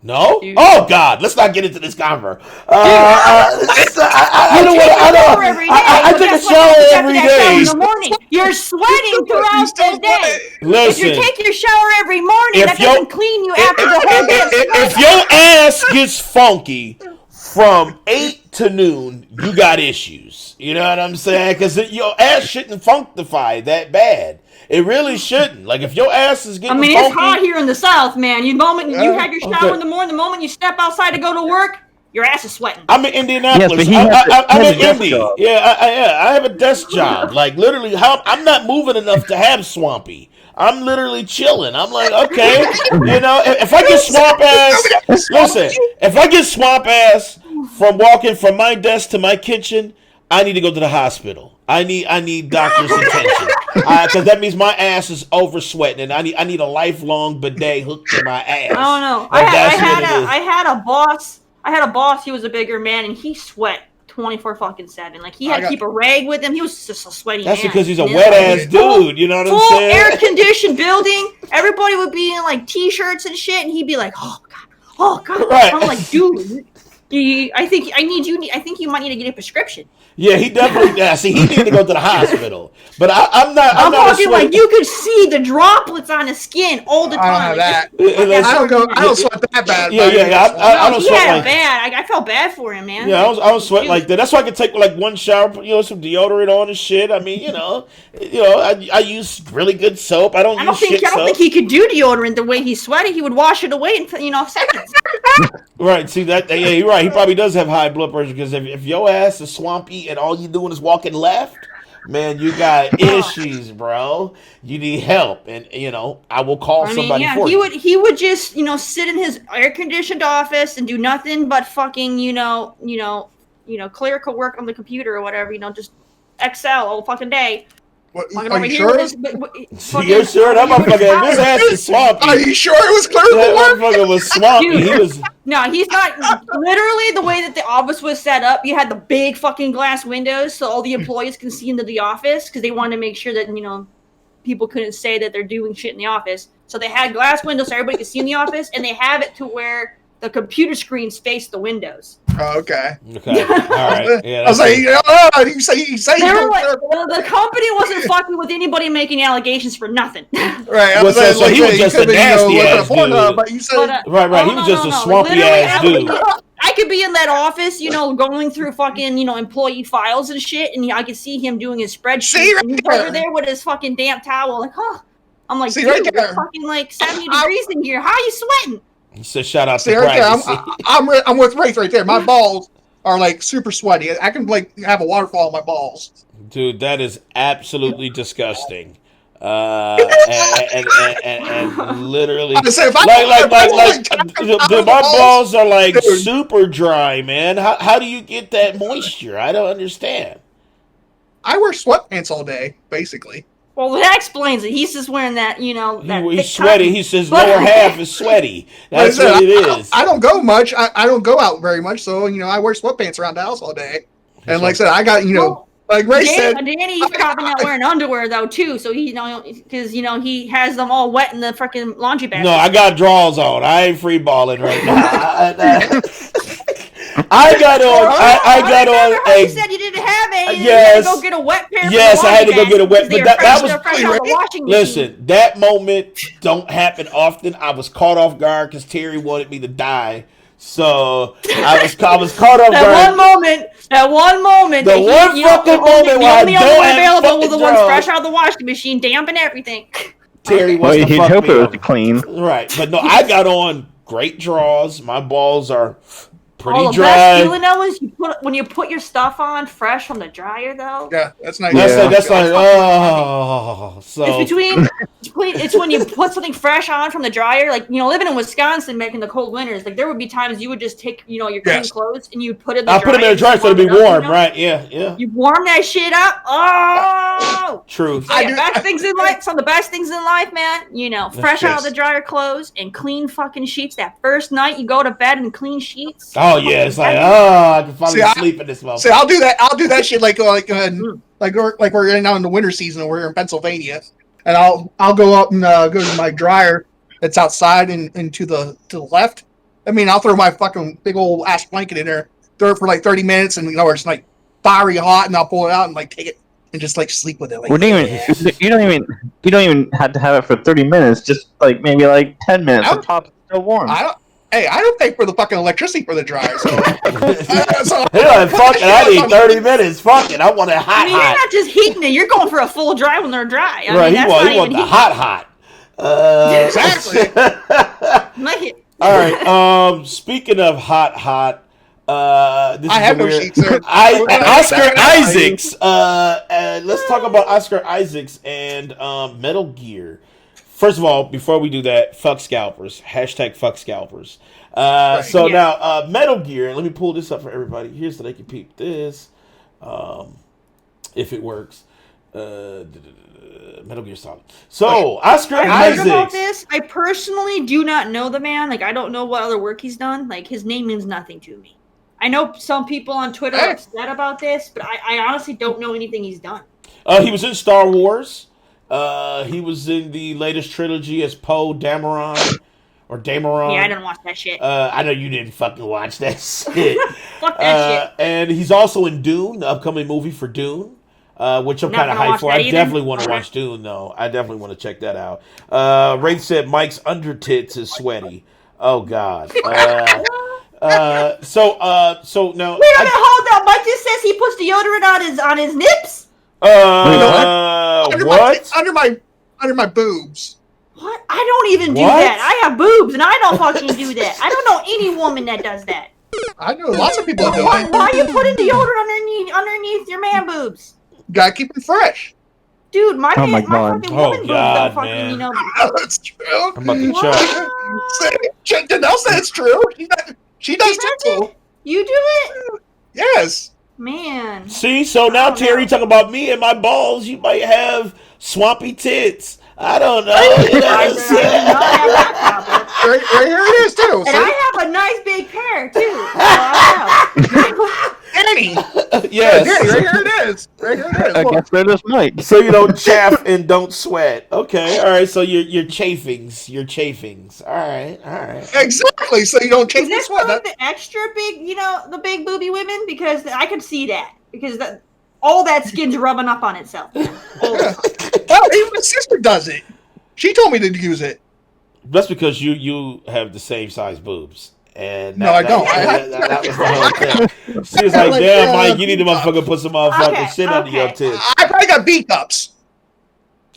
No? Dude. Oh God! Let's not get into this convo. I don't want. I take a shower every day. In the morning, you're sweating throughout the day. Listen, If you take your shower every morning, if that your- doesn't clean you after the whole day. of if sweating. your ass gets funky from 8 to noon, you got issues. You know what I'm saying? Because your ass shouldn't functify that bad. It really shouldn't. Like if your ass is getting funky, It's hot here in the South, man. You had your shower in the morning. The moment you step outside to go to work, your ass is sweating. I'm in Indianapolis. Yes, but I'm he in has a Indy. desk job. Yeah, I have a desk job. Like literally, I'm not moving enough to have swampy. I'm literally chilling. I'm like, okay, you know, if I get swamp ass, listen, if I get swamp ass from walking from my desk to my kitchen, I need to go to the hospital. I need doctor's attention because that means my ass is over sweating, and I need a lifelong bidet hooked to my ass. I don't know. Like, I had a boss. I had a boss. He was a bigger man, and he sweat 24/7. Like he had to keep a rag with him. He was just a sweaty That's man. because he's a wet ass dude. You know what I'm Full saying? air conditioned building. Everybody would be in like t-shirts and shit, and he'd be like, "Oh god." Right. I'm like, dude. I think you might need to get a prescription. Yeah, he definitely. Yeah, see, he needs to go to the hospital. But I'm not. I'm not talking like you could see the droplets on his skin all the time. I don't sweat that bad. Yeah. I don't he sweat had like it bad. I felt bad for him, man. Yeah, I don't sweat like that. That's why I can take like one shower, put some deodorant on and shit. I mean, I use really good soap. I don't think he could do deodorant the way he's sweaty. He would wash it away in seconds. Right. See that? Yeah, you're right. He probably does have high blood pressure because if your ass is swampy and all you doing is walking left, man, you got issues, bro. You need help, and I will call somebody for you. He would just sit in his air conditioned office and do nothing but fucking clerical work on the computer or whatever. Just Excel all fucking day. What, are you sure? You're sure that motherfucker? His ass is swampy. Are you sure it was clerical That work? motherfucker was swampy. Dude. He was. No, he's not. Literally, the way that the office was set up, you had the big fucking glass windows so all the employees can see into the office because they wanted to make sure that people couldn't say that they're doing shit in the office. So they had glass windows so everybody could see in the office, and they have it to where the computer screens face the windows. Oh, okay. Okay. All right. Yeah. I was like, you say They were like, the company wasn't fucking with anybody making allegations for nothing. Right. I Well, was like, so he was just a nasty ass dude. dude. But you said, Right. He was just a swampy ass dude. I could be in that office, going through fucking, employee files and shit, and I could see him doing his spreadsheet. And he's over there with his fucking damn towel, like, huh? I'm like, dude, it's fucking like 70 degrees in here. How are you sweating? He said, "Shout out to right privacy." I'm with Wraith right there. My balls are like super sweaty. I can have a waterfall on my balls. Dude, that is absolutely disgusting. And literally, my balls are like super dry, man. How do you get that moisture? I don't understand. I wear sweatpants all day, basically. Well, that explains it. He's just wearing that, he's sweaty. He says lower half is sweaty. That's what it is. I don't go much. I don't go out very much, so I wear sweatpants around the house all day. And like I said, I got like Ray said, Danny's probably not wearing underwear though too. So he, because he has them all wet in the freaking laundry basket. No, I got drawers on. I ain't free balling right now. I got on. You said you didn't have any. Yes. You had to go get a wet pair. Yes, I had to go get a wet. But that was fresh out the washing machine. Listen, that moment don't happen often. I was caught off guard because Terry wanted me to die. So I was caught off guard. That one moment. The one fucking moment where I don't have available was the ones fresh out of the washing machine, damp and everything. Terry was the fuck hope me it up. was clean. Right, but no, I got on great drawers. My balls are pretty the dry. best feeling though is when you put your stuff on fresh from the dryer though. Yeah, that's nice. That's like so. It's between It's when you put something fresh on from the dryer. Like, living in Wisconsin back in the cold winters, like there would be times you would just take, your clean clothes and you put it in the dryer. I'll put them in the dryer so it'll be warm, right? Yeah. You warm that shit up. Oh! True. So best things in life, some of the best things in life, man, fresh out of the dryer clothes and clean fucking sheets. That first night you go to bed in clean sheets. Oh, yeah. It's like, I can finally sleep in this motherfucker. See, I'll do that shit like we're getting out in the winter season and we're in Pennsylvania. And I'll go up and go to my dryer that's outside and to the left. I mean, I'll throw my fucking big old ass blanket in there, throw it for like 30 minutes, and it's like fiery hot, and I'll pull it out and like take it and just like sleep with it. Like, you don't even have to have it for 30 minutes. Just like maybe like 10 minutes. The top is still warm. I don't pay for the fucking electricity for the dryer. So, fuck it, I need 30 minutes. Fuck it, I want it hot. You're not just heating it. You're going for a full dry when they're dry. Right, he want the hot. Exactly. All right. Speaking of hot. This I have no sheets, sir. Oscar Isaacs. Let's talk about Oscar Isaacs and Metal Gear. First of all, before we do that, fuck scalpers. # fuck scalpers. Now, Metal Gear. Let me pull this up for everybody here so they can peep this. If it works. Metal Gear Solid. So, Oscar Isaacs. About this, I personally do not know the man. Like, I don't know what other work he's done. Like, his name means nothing to me. I know some people on Twitter are upset about this, but I honestly don't know anything he's done. He was in Star Wars. He was in the latest trilogy as Poe Dameron. Or Dameron. Yeah, I didn't watch that shit. I know you didn't fucking watch that shit. Fuck that shit. And he's also in Dune, the upcoming movie for Dune. Which I'm kind of hyped for. I definitely want to watch Dune, though. I definitely want to check that out. Wraith said Mike's under tits is sweaty. Oh, God. So now... Wait a minute, hold up. Mike just says he puts deodorant on his nips? What? Under my boobs. What? I don't even do that. I have boobs, and I don't fucking do that. I don't know any woman that does that. I know lots of people that do it. Why are you putting deodorant underneath your man boobs? Gotta keep them fresh. Dude, my fucking woman boobs don't fucking, man. That's true. I'm about to check. Janelle said it's true. She does too. You do it? Yes. Man. See, so now Terry talking about me and my balls. You might have swampy tits. I don't know. Right here it is too. And I have a nice big pair too. Eddie. Yes. Right here it is. I guess they're just Mike. So you don't chaff and don't sweat. Okay, all right. So your chafings. All right. Exactly. So you don't chafe and sweat. Is that the extra big, the big booby women? Because I could see that. Because all that skin's rubbing up on itself. Well, even my sister does it. She told me to use it. That's because you have the same size boobs. And I don't. That was the whole thing. She was like, damn, Mike, you need to motherfucker put some motherfucking shit under your tits. I probably got B-cups.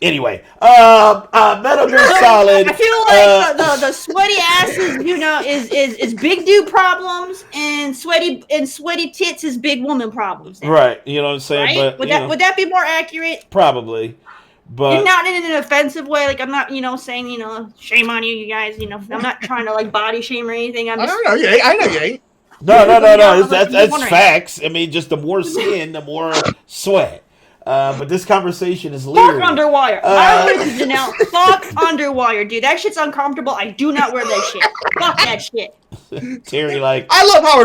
Anyway, Metal Gear Solid. I feel like the sweaty asses, is big dude problems, and sweaty tits is big woman problems. Right, you know what I'm saying? Right? But would that be more accurate? Probably, but and not in an offensive way. Like I'm not, saying shame on you guys. I'm not trying to like body shame or anything. I know you ain't. No. That's facts. I mean, just the more skin, the more sweat. But this conversation is leery. Fuck underwire. I'm with you, Janelle. Fuck underwire, dude. That shit's uncomfortable. I do not wear that shit. Fuck that shit. Terry, like, I love how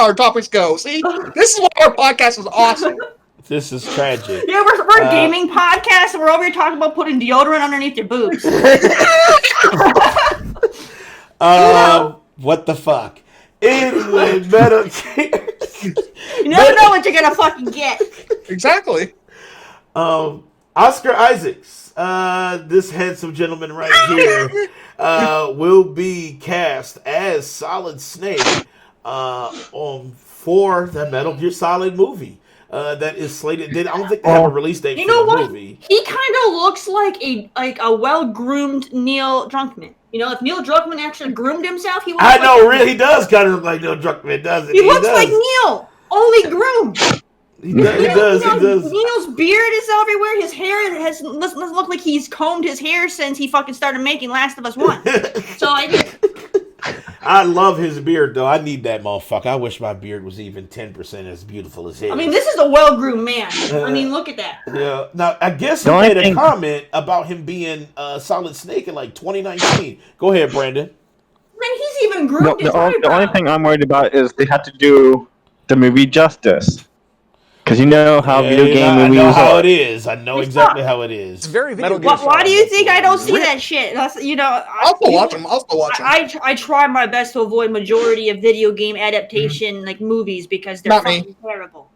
our topics go. See, this is why our podcast is awesome. This is tragic. Yeah, we're a gaming podcast, and we're over here talking about putting deodorant underneath your boobs. What the fuck? Anyway, Metal Gear. You never know what you're gonna fucking get. Exactly. Oscar Isaacs, this handsome gentleman right here, will be cast as Solid Snake for the Metal Gear Solid movie. That is slated. I don't think they have a release date for the movie. He kind of looks like a well-groomed Neil Druckmann. If Neil Druckmann actually groomed himself, he would. Really, he does kind of look like Neil Druckmann, doesn't he? He looks like Neil, only groomed. He does. Neil's beard is everywhere. His hair doesn't look like he's combed his hair since he fucking started making Last of Us 1. So I love his beard, though. I need that motherfucker. I wish my beard was even 10% as beautiful as his. I mean, this is a well-groomed man. I mean, look at that. Yeah. Now, I guess he made a comment about him being Solid Snake in like 2019. Go ahead, Brandon. Man, he's even groomed his eyebrow. The only thing I'm worried about is they have to do the movie justice. Because you know how video game movies are. I know how it is. I know exactly how it is. It's very video game. Why do you think I don't see that shit? That's, I'll still watch them. I try my best to avoid majority of video game adaptation like movies because they're fucking terrible.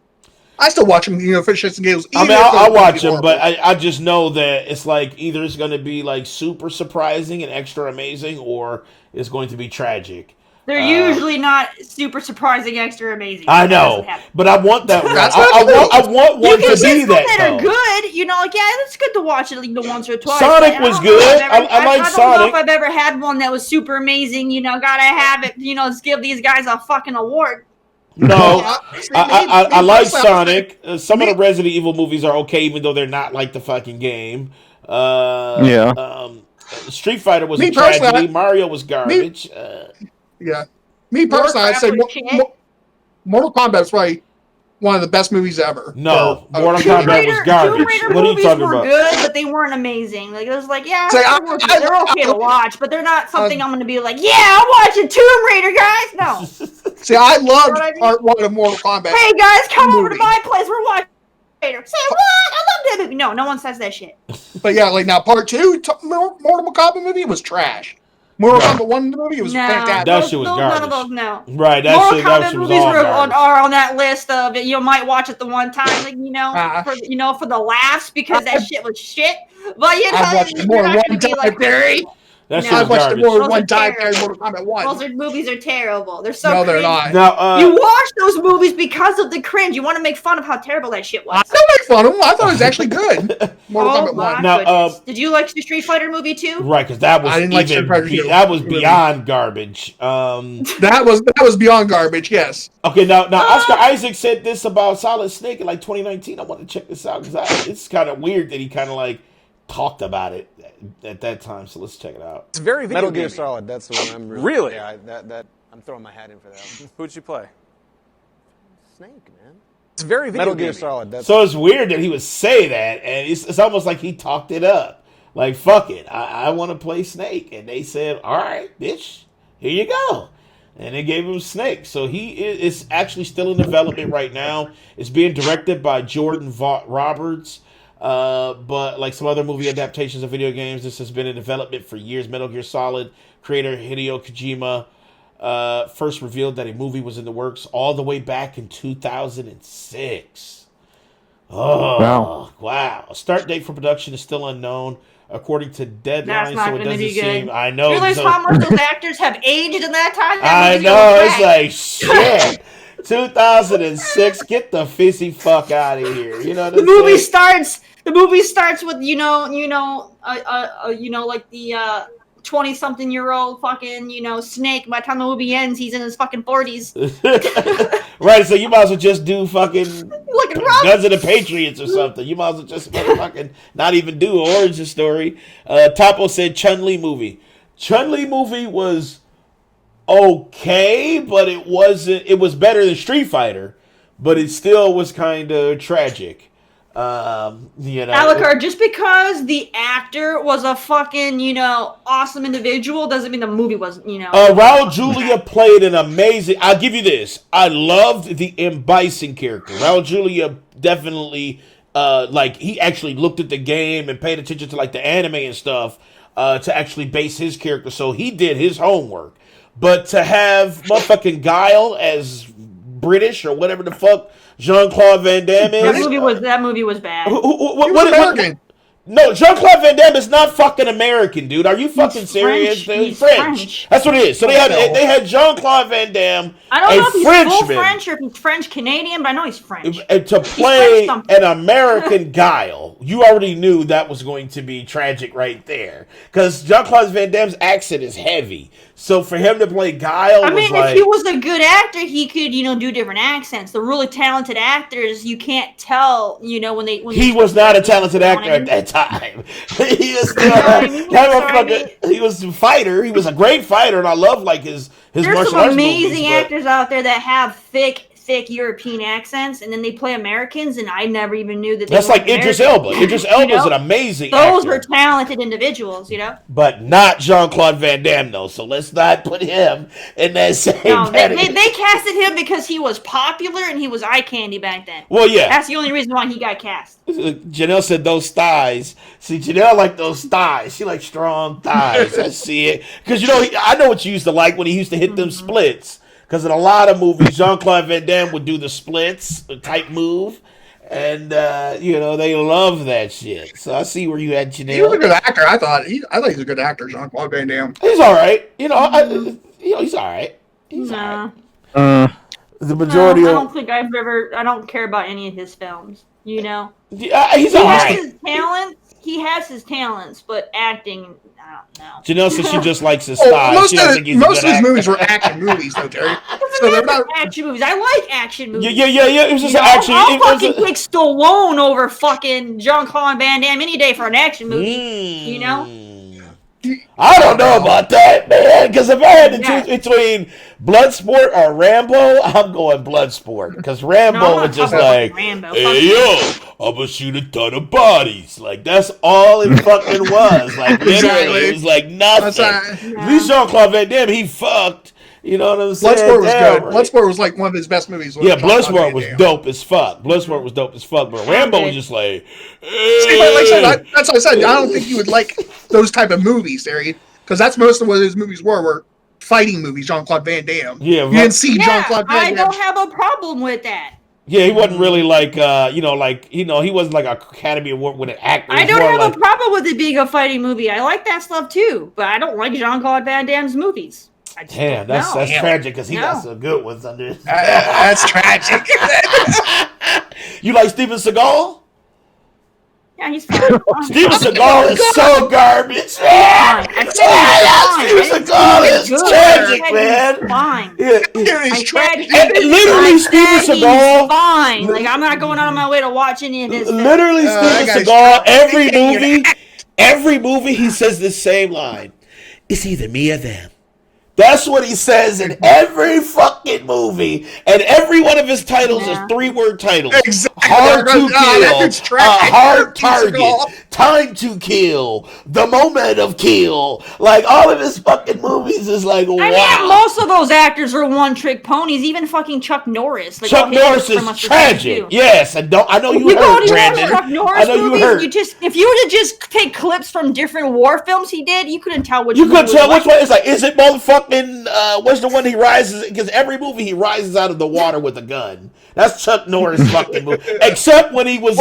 I still watch them, for shits and giggles. I mean, I'll watch them, but I just know that it's like either it's going to be like super surprising and extra amazing, or it's going to be tragic. They're usually not super surprising, extra amazing. I know, but I want that one. I want one to be that. That are good, it's good to watch it once or twice. Sonic was good. I like Sonic. I don't know if I've ever had one that was super amazing. Gotta have it. Let's give these guys a fucking award. No, I like Sonic. Some of the Resident Evil movies are okay, even though they're not like the fucking game. Street Fighter was a tragedy. Mario was garbage. Me personally, I'd say Mortal Kombat is probably one of the best movies ever. No, Mortal Kombat was garbage. What are you talking about? They were good, but they weren't amazing. Like, it was like, they're okay to watch, but they're not something I'm going to be like, I'm watching Tomb Raider, guys. No. See, I loved part 1 of Mortal Kombat. Hey, guys, come over to my place. We're watching Raider. Say what? I love that movie. No one says that shit. But now part 2, Mortal Kombat movie was trash. Mortal Kombat 1 movie was fantastic. That shit was garbage. None of those, no. Right, Mortal Kombat movies are on that list of you might watch it the one time, for the laughs because that shit was shit. But I've watched more than one time, Theory. I've watched it more than one time. Mortal Kombat 1. Those movies are terrible. They're so. No, they're not. Now, you watch those movies because of the cringe. You want to make fun of how terrible that shit was. I don't make fun of them. I thought it was actually good. Mortal Kombat 1. Now, did you like the Street Fighter movie too? Right, because that was I didn't like Street Fighter 2. That was beyond garbage. That was beyond garbage. Yes. Okay, now Oscar Isaac said this about Solid Snake in like 2019. I want to check this out because it's kind of weird that he kind of like talked about it at that time. So let's check it out. It's very Metal Gear Solid. That's the one I'm really. Yeah, that I'm throwing my hat in for that. Who'd you play? Snake, man. It's very Metal Gear Solid. So it's weird that he would say that, and it's almost like he talked it up. Like, fuck it, I want to play Snake, and they said, all right, bitch, here you go. And they gave him Snake. So he is actually still in development right now. It's being directed by Jordan Roberts. But like some other movie adaptations of video games, this has been in development for years. Metal Gear Solid creator Hideo Kojima first revealed that a movie was in the works all the way back in 2006. Oh, wow. A start date for production is still unknown, according to Deadline, so it doesn't seem. I know. You realize how much those actors have aged in that time? I know. It's like shit. 2006. Get the fizzy fuck out of here. You know what the movie starts. The movie starts with like the 20-something-year-old fucking Snake. By the time the movie ends, he's in his fucking 40s. Right. So you might as well just do fucking Guns of the Patriots or something. You might as well just fucking not even do an origin story. Topo said Chun-Li movie. Chun-Li movie was okay, but it wasn't. It was better than Street Fighter, but it still was kind of tragic. Alucard, just because the actor was a fucking awesome individual doesn't mean the movie wasn't. Raul Julia played an amazing. I'll give you this. I loved the M. Bison character. Raul Julia definitely he actually looked at the game and paid attention to like the anime and stuff to actually base his character. So he did his homework. But to have motherfucking Guile as British or whatever the fuck Jean-Claude Van Damme is. That movie was bad. What American? No, Jean-Claude Van Damme is not fucking American, dude. Are you fucking serious? He's French. That's what it is. So they had Jean-Claude Van Damme, I don't know if he's full French or if he's French Canadian, but I know he's French. And to play an American Guile, you already knew that was going to be tragic right there. Because Jean-Claude Van Damme's accent is heavy. So for him to play Guile I mean, was like... if he was a good actor, he could, do different accents. The really talented actors, you can't tell, when they. He was not a talented actor at that time. He was still he was a fighter. He was a great fighter, and I love like his There's martial some arts amazing movies, actors out there that have thick European accents, and then they play Americans, and I never even knew that. That's like Idris Elba. Idris Elba's an amazing actor. Those are talented individuals, But not Jean-Claude Van Damme, though. So let's not put him in that same category. They casted him because he was popular and he was eye candy back then. Well, yeah. That's the only reason why he got cast. Janelle said those thighs. See, Janelle liked those thighs. She likes strong thighs. I see it. Because, I know what you used to like when he used to hit them splits. Because in a lot of movies, Jean-Claude Van Damme would do the splits type move. And, they love that shit. So I see where you had Janelle. He was a good actor, I thought. He was a good actor, Jean-Claude Van Damme. He's all right. He's all right. He's all right. The majority I don't think I don't care about any of his films, Yeah, he's all right. He has his talents, but acting, I don't know. Janelle says she just likes his style. Most of his movies were action movies, though, Terry. So they're not action movies. I like action movies. Yeah. It was just an action. I'll fucking pick Stallone over fucking Jean-Claude Van Damme any day for an action movie. I don't know about that, man. Because if I had to choose between Bloodsport or Rambo, I'm going Bloodsport. Because Rambo was just like, hey, yo, I'm going to shoot a ton of bodies. Like, that's all it fucking was. Like, literally, it was like nothing. At least Jean-Claude Van Damme, he fucked. You know what I'm saying? Bloodsport was good. Right? Bloodsport was like one of his best movies. Yeah, Bloodsport was dope as fuck. Bloodsport was dope as fuck. But Rambo was just like, hey. See, like I said, that's what I said. I don't think you would like those type of movies, Terry. Because that's most of what his movies were fighting movies, Jean-Claude Van Damme. Yeah, you didn't see Jean-Claude Van Damme. I don't have a problem with that. Yeah, he wasn't really like, he wasn't like an Academy Award winning actor. I don't have a problem with it being a fighting movie. I like that stuff too, but I don't like Jean-Claude Van Damme's movies. Damn, that's tragic because he got some good ones under his. That's tragic. You like Steven Seagal? Yeah, he's fine. Steven Seagal is so garbage. Steven Seagal is tragic, man. Fine. He's tragic. Literally, Steven Seagal. Fine. Like, I'm not going out of my way to watch any of his. Literally, Steven Seagal. Every movie, he says the same line. It's either me or them. That's what he says in every fucking movie. And every one of his titles is 3-word titles. Exactly. Hard to kill. Hard target. Time to kill. The moment of kill. Like, all of his fucking movies is like, wow. I mean, most of those actors are one-trick ponies. Even fucking Chuck Norris. Like, Chuck Norris is tragic. Yes. I know you heard, Brandon. Chuck Norris I know movies, you heard. If you were to just take clips from different war films he did, you couldn't tell which one. You couldn't tell which one. It's like, is it motherfucking what's the one he rises? Because every movie he rises out of the water with a gun. That's Chuck Norris fucking movie. Except when he was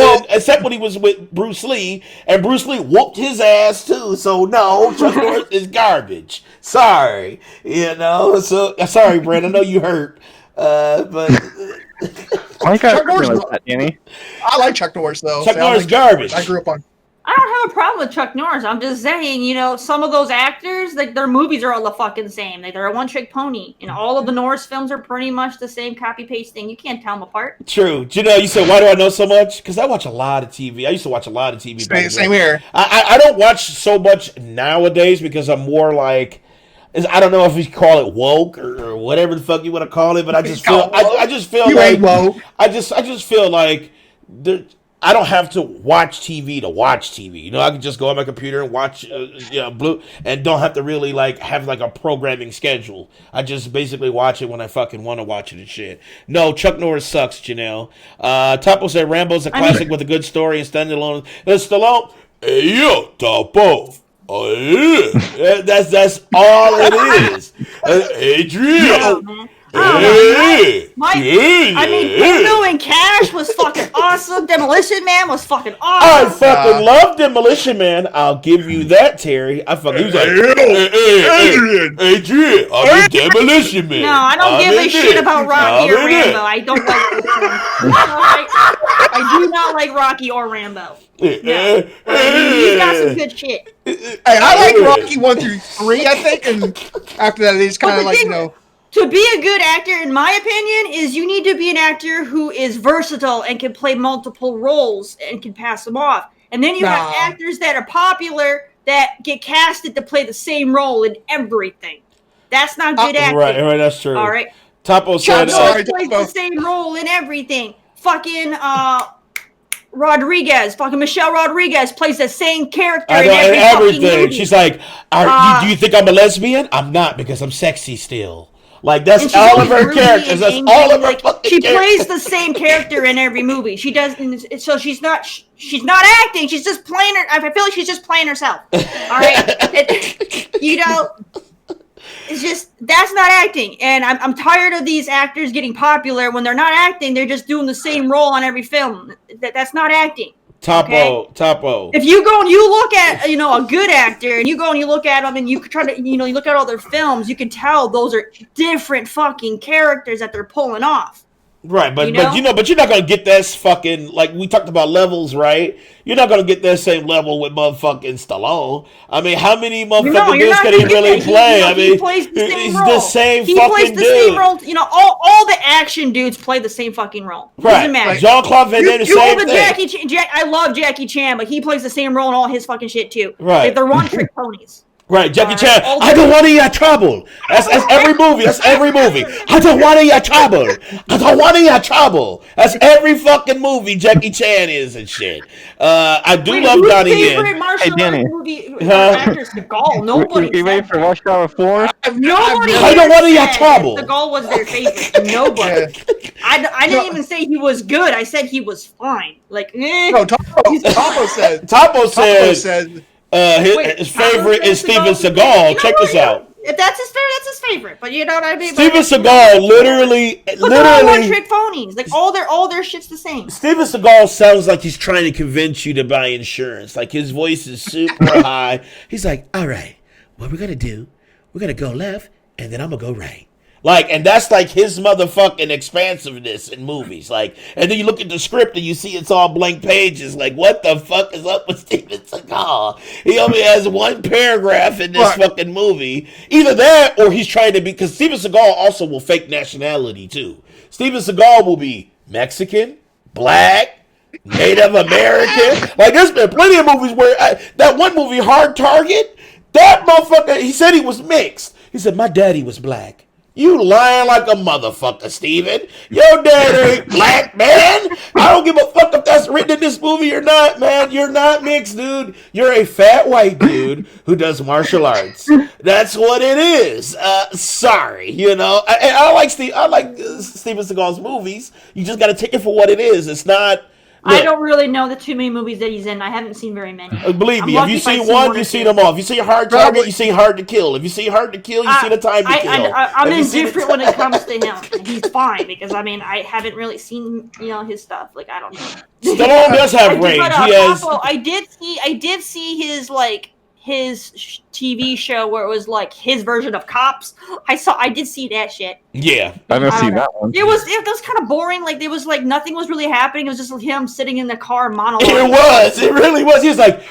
with Bruce Lee, and Bruce Lee whooped his ass too. So no, Chuck Norris is garbage. Sorry, So sorry, Brandon. I know you hurt, but. Chuck Norris, I like Chuck Norris though. Chuck Norris garbage. I grew up on. I don't have a problem with Chuck Norris. I'm just saying, some of those actors, like, their movies are all the fucking same. Like, they're a one-trick pony. And all of the Norris films are pretty much the same copy-paste thing. You can't tell them apart. True. You said, why do I know so much? Because I watch a lot of TV. I used to watch a lot of TV. Same here. I don't watch so much nowadays because I'm more like, I don't know if you call it woke or whatever the fuck you want to call it, but I just feel you like ain't woke. I just feel like I don't have to watch TV to watch TV. I can just go on my computer and watch Blue, and don't have to really have a programming schedule. I just basically watch it when I fucking want to watch it and shit. No, Chuck Norris sucks, Janelle. Topo said Rambo's a classic with a good story and standalone. Stallone, hey yo, Topo. Oh yeah, that's all it is. Adrian. Yeah. I mean, Tango and Cash was fucking awesome. Demolition Man was fucking I awesome. fucking love Demolition Man. I'll give you that, Terry. I fucking. He was like, Adrian, I'm in Demolition Man. No, I don't give a shit about Rocky or Rambo. I don't like those films. I do not like Rocky or Rambo. No. He's got some good shit. Hey, I like Rocky 1 through 3, I think, and after that, it's kind of like, To be a good actor, in my opinion, is you need to be an actor who is versatile and can play multiple roles and can pass them off. And then you have actors that are popular that get casted to play the same role in everything. That's not good acting. Right, that's true. All right. Topo said, plays the same role in everything. Fucking Michelle Rodriguez plays the same character in every fucking movie. She's like, do you think I'm a lesbian? I'm not, because I'm sexy still. Like, that's all of her characters. That's all of her fucking She plays the same character in every movie. She doesn't. So she's not acting. She's just playing her. I feel like she's just playing herself. All right. It's just, that's not acting. And I'm tired of these actors getting popular. When they're not acting, they're just doing the same role on every film. That's not acting. Topo. If you go and you look at, a good actor, and you go and you look at them, and you try to, you look at all their films, you can tell those are different fucking characters that they're pulling off. Right, but you're not gonna get this fucking, like we talked about levels, right? You're not gonna get that same level with motherfucking Stallone. I mean, how many motherfucking dudes can he really play? He plays the same he's role. the same he fucking plays the dude. Same role. All the action dudes play the same fucking role. Right, like Jean-Claude Van Damme, the same thing. I love Jackie Chan, but he plays the same role in all his fucking shit too. Right, they're one-trick ponies. Right, Jackie Chan. I don't want your trouble. That's every movie. That's every movie. I don't want your trouble. I don't want your trouble. That's every fucking movie Jackie Chan is and shit. I do love Donnie Yen. Hey, Danny. Actor Seagal. Nobody. You ready for Rush Hour 4? Nobody. I don't want your trouble. Seagal was their favorite. Nobody. I didn't even say he was good. I said he was fine. Like, No, Topo said. Topo said. His favorite is Steven Seagal. Check this out. If that's his favorite, that's his favorite. But you know what I mean? Steven Seagal literally one-trick phonies. Like all their shit's the same. Steven Seagal sounds like he's trying to convince you to buy insurance. Like his voice is super high. He's like, all right, what we're gonna do? We're gonna go left, and then I'm gonna go right. Like, and that's like his motherfucking expansiveness in movies. Like, and then you look at the script and you see it's all blank pages. Like, what the fuck is up with Steven Seagal? He only has one paragraph in this fucking movie. Either that or he's trying to be, because Steven Seagal also will fake nationality too. Steven Seagal will be Mexican, black, Native American. Like, there's been plenty of movies where, that one movie, Hard Target, that motherfucker, he said he was mixed. He said, my daddy was black. You lying like a motherfucker, Steven. Your dad ain't black, man. I don't give a fuck if that's written in this movie or not, man. You're not mixed, dude. You're a fat white dude who does martial arts. That's what it is. Sorry, I like Steven Seagal's movies. You just got to take it for what it is. It's not. Look, I don't really know the too many movies that he's in. I haven't seen very many. Believe me, if you see one, you've seen them all. If you see Hard Target, you see Hard to Kill. If you see Hard to Kill, you see The Time to Kill. I'm indifferent when it comes to him. He's fine because I haven't really seen his stuff. Like, I don't know. Stallone does have range. I did see his TV show where it was like his version of Cops. I did see that shit. Yeah, I didn't see that one. It was kind of boring. Like, there was like nothing was really happening. It was just him sitting in the car monologuing. It really was. He was like,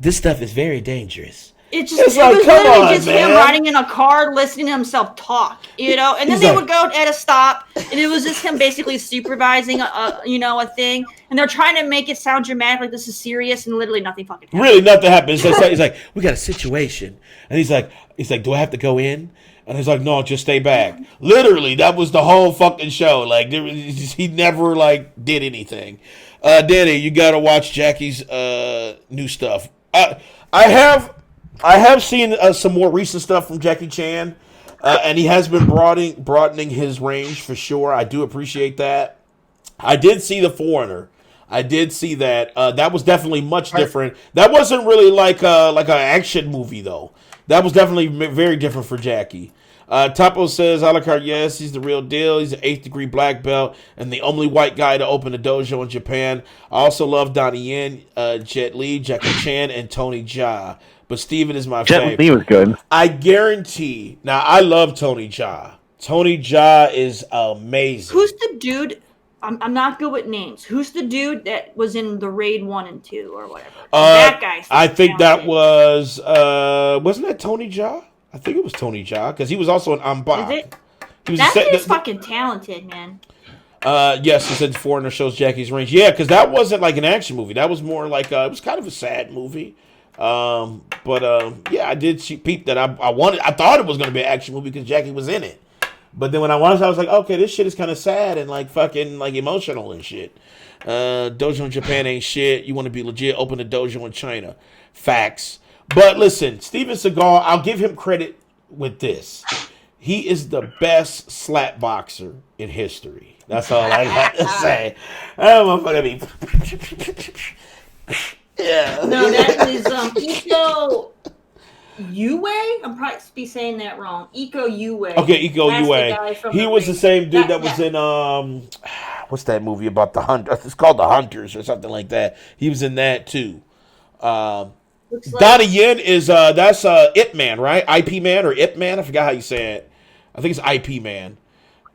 this stuff is very dangerous. It was literally just him riding in a car, listening to himself talk, and then they would go at a stop, and it was just him basically supervising a thing, and they're trying to make it sound dramatic, like this is serious, and literally nothing fucking happens. Really, nothing happens. He's like, we got a situation, and he's like, do I have to go in? And he's like, no, just stay back. Literally, that was the whole fucking show. Like, he never did anything. Danny, you gotta watch Jackie's new stuff. I have seen some more recent stuff from Jackie Chan, and he has been broadening his range for sure. I do appreciate that. I did see The Foreigner. I did see that. That was definitely much different. That wasn't really like an action movie though. That was definitely very different for Jackie. Topo says, Alucard, yes, he's the real deal. He's an 8th degree black belt and the only white guy to open a dojo in Japan. I also love Donnie Yen, Jet Li, Jackie Chan, and Tony Jaa. But Steven is my Jet favorite. Li was good. I guarantee. Now, I love Tony Jaa. Tony Jaa is amazing. Who's the dude? I'm not good with names. Who's the dude that was in the Raid 1 and 2 or whatever? That guy. I think that was wasn't that Tony Jaa? I think it was Tony Jaa because he was also an Ambak. Is it? He was That dude's fucking talented, man. Yes, he said Foreigner shows Jackie's range. Yeah, because that wasn't like an action movie. That was more like it was kind of a sad movie. Yeah, I did peep that. I thought it was going to be an action movie because Jackie was in it. But then when I watched it, I was like, okay, this shit is kind of sad and like fucking like emotional and shit. Dojo in Japan ain't shit. You want to be legit, open a dojo in China. Facts. But listen, Steven Seagal, I'll give him credit with this. He is the best slap boxer in history. That's all I got to say. That motherfucker be... Yeah. No, that is Iko Yue. I'm probably be saying that wrong. Iko Yue. Okay, Iko Yue. He was the same dude that was in what's that movie about the hunt? It's called The Hunters or something like that. He was in that too. Donnie Yen is that's Ip Man, right? IP Man or Ip Man? I forgot how you say it. I think it's IP Man.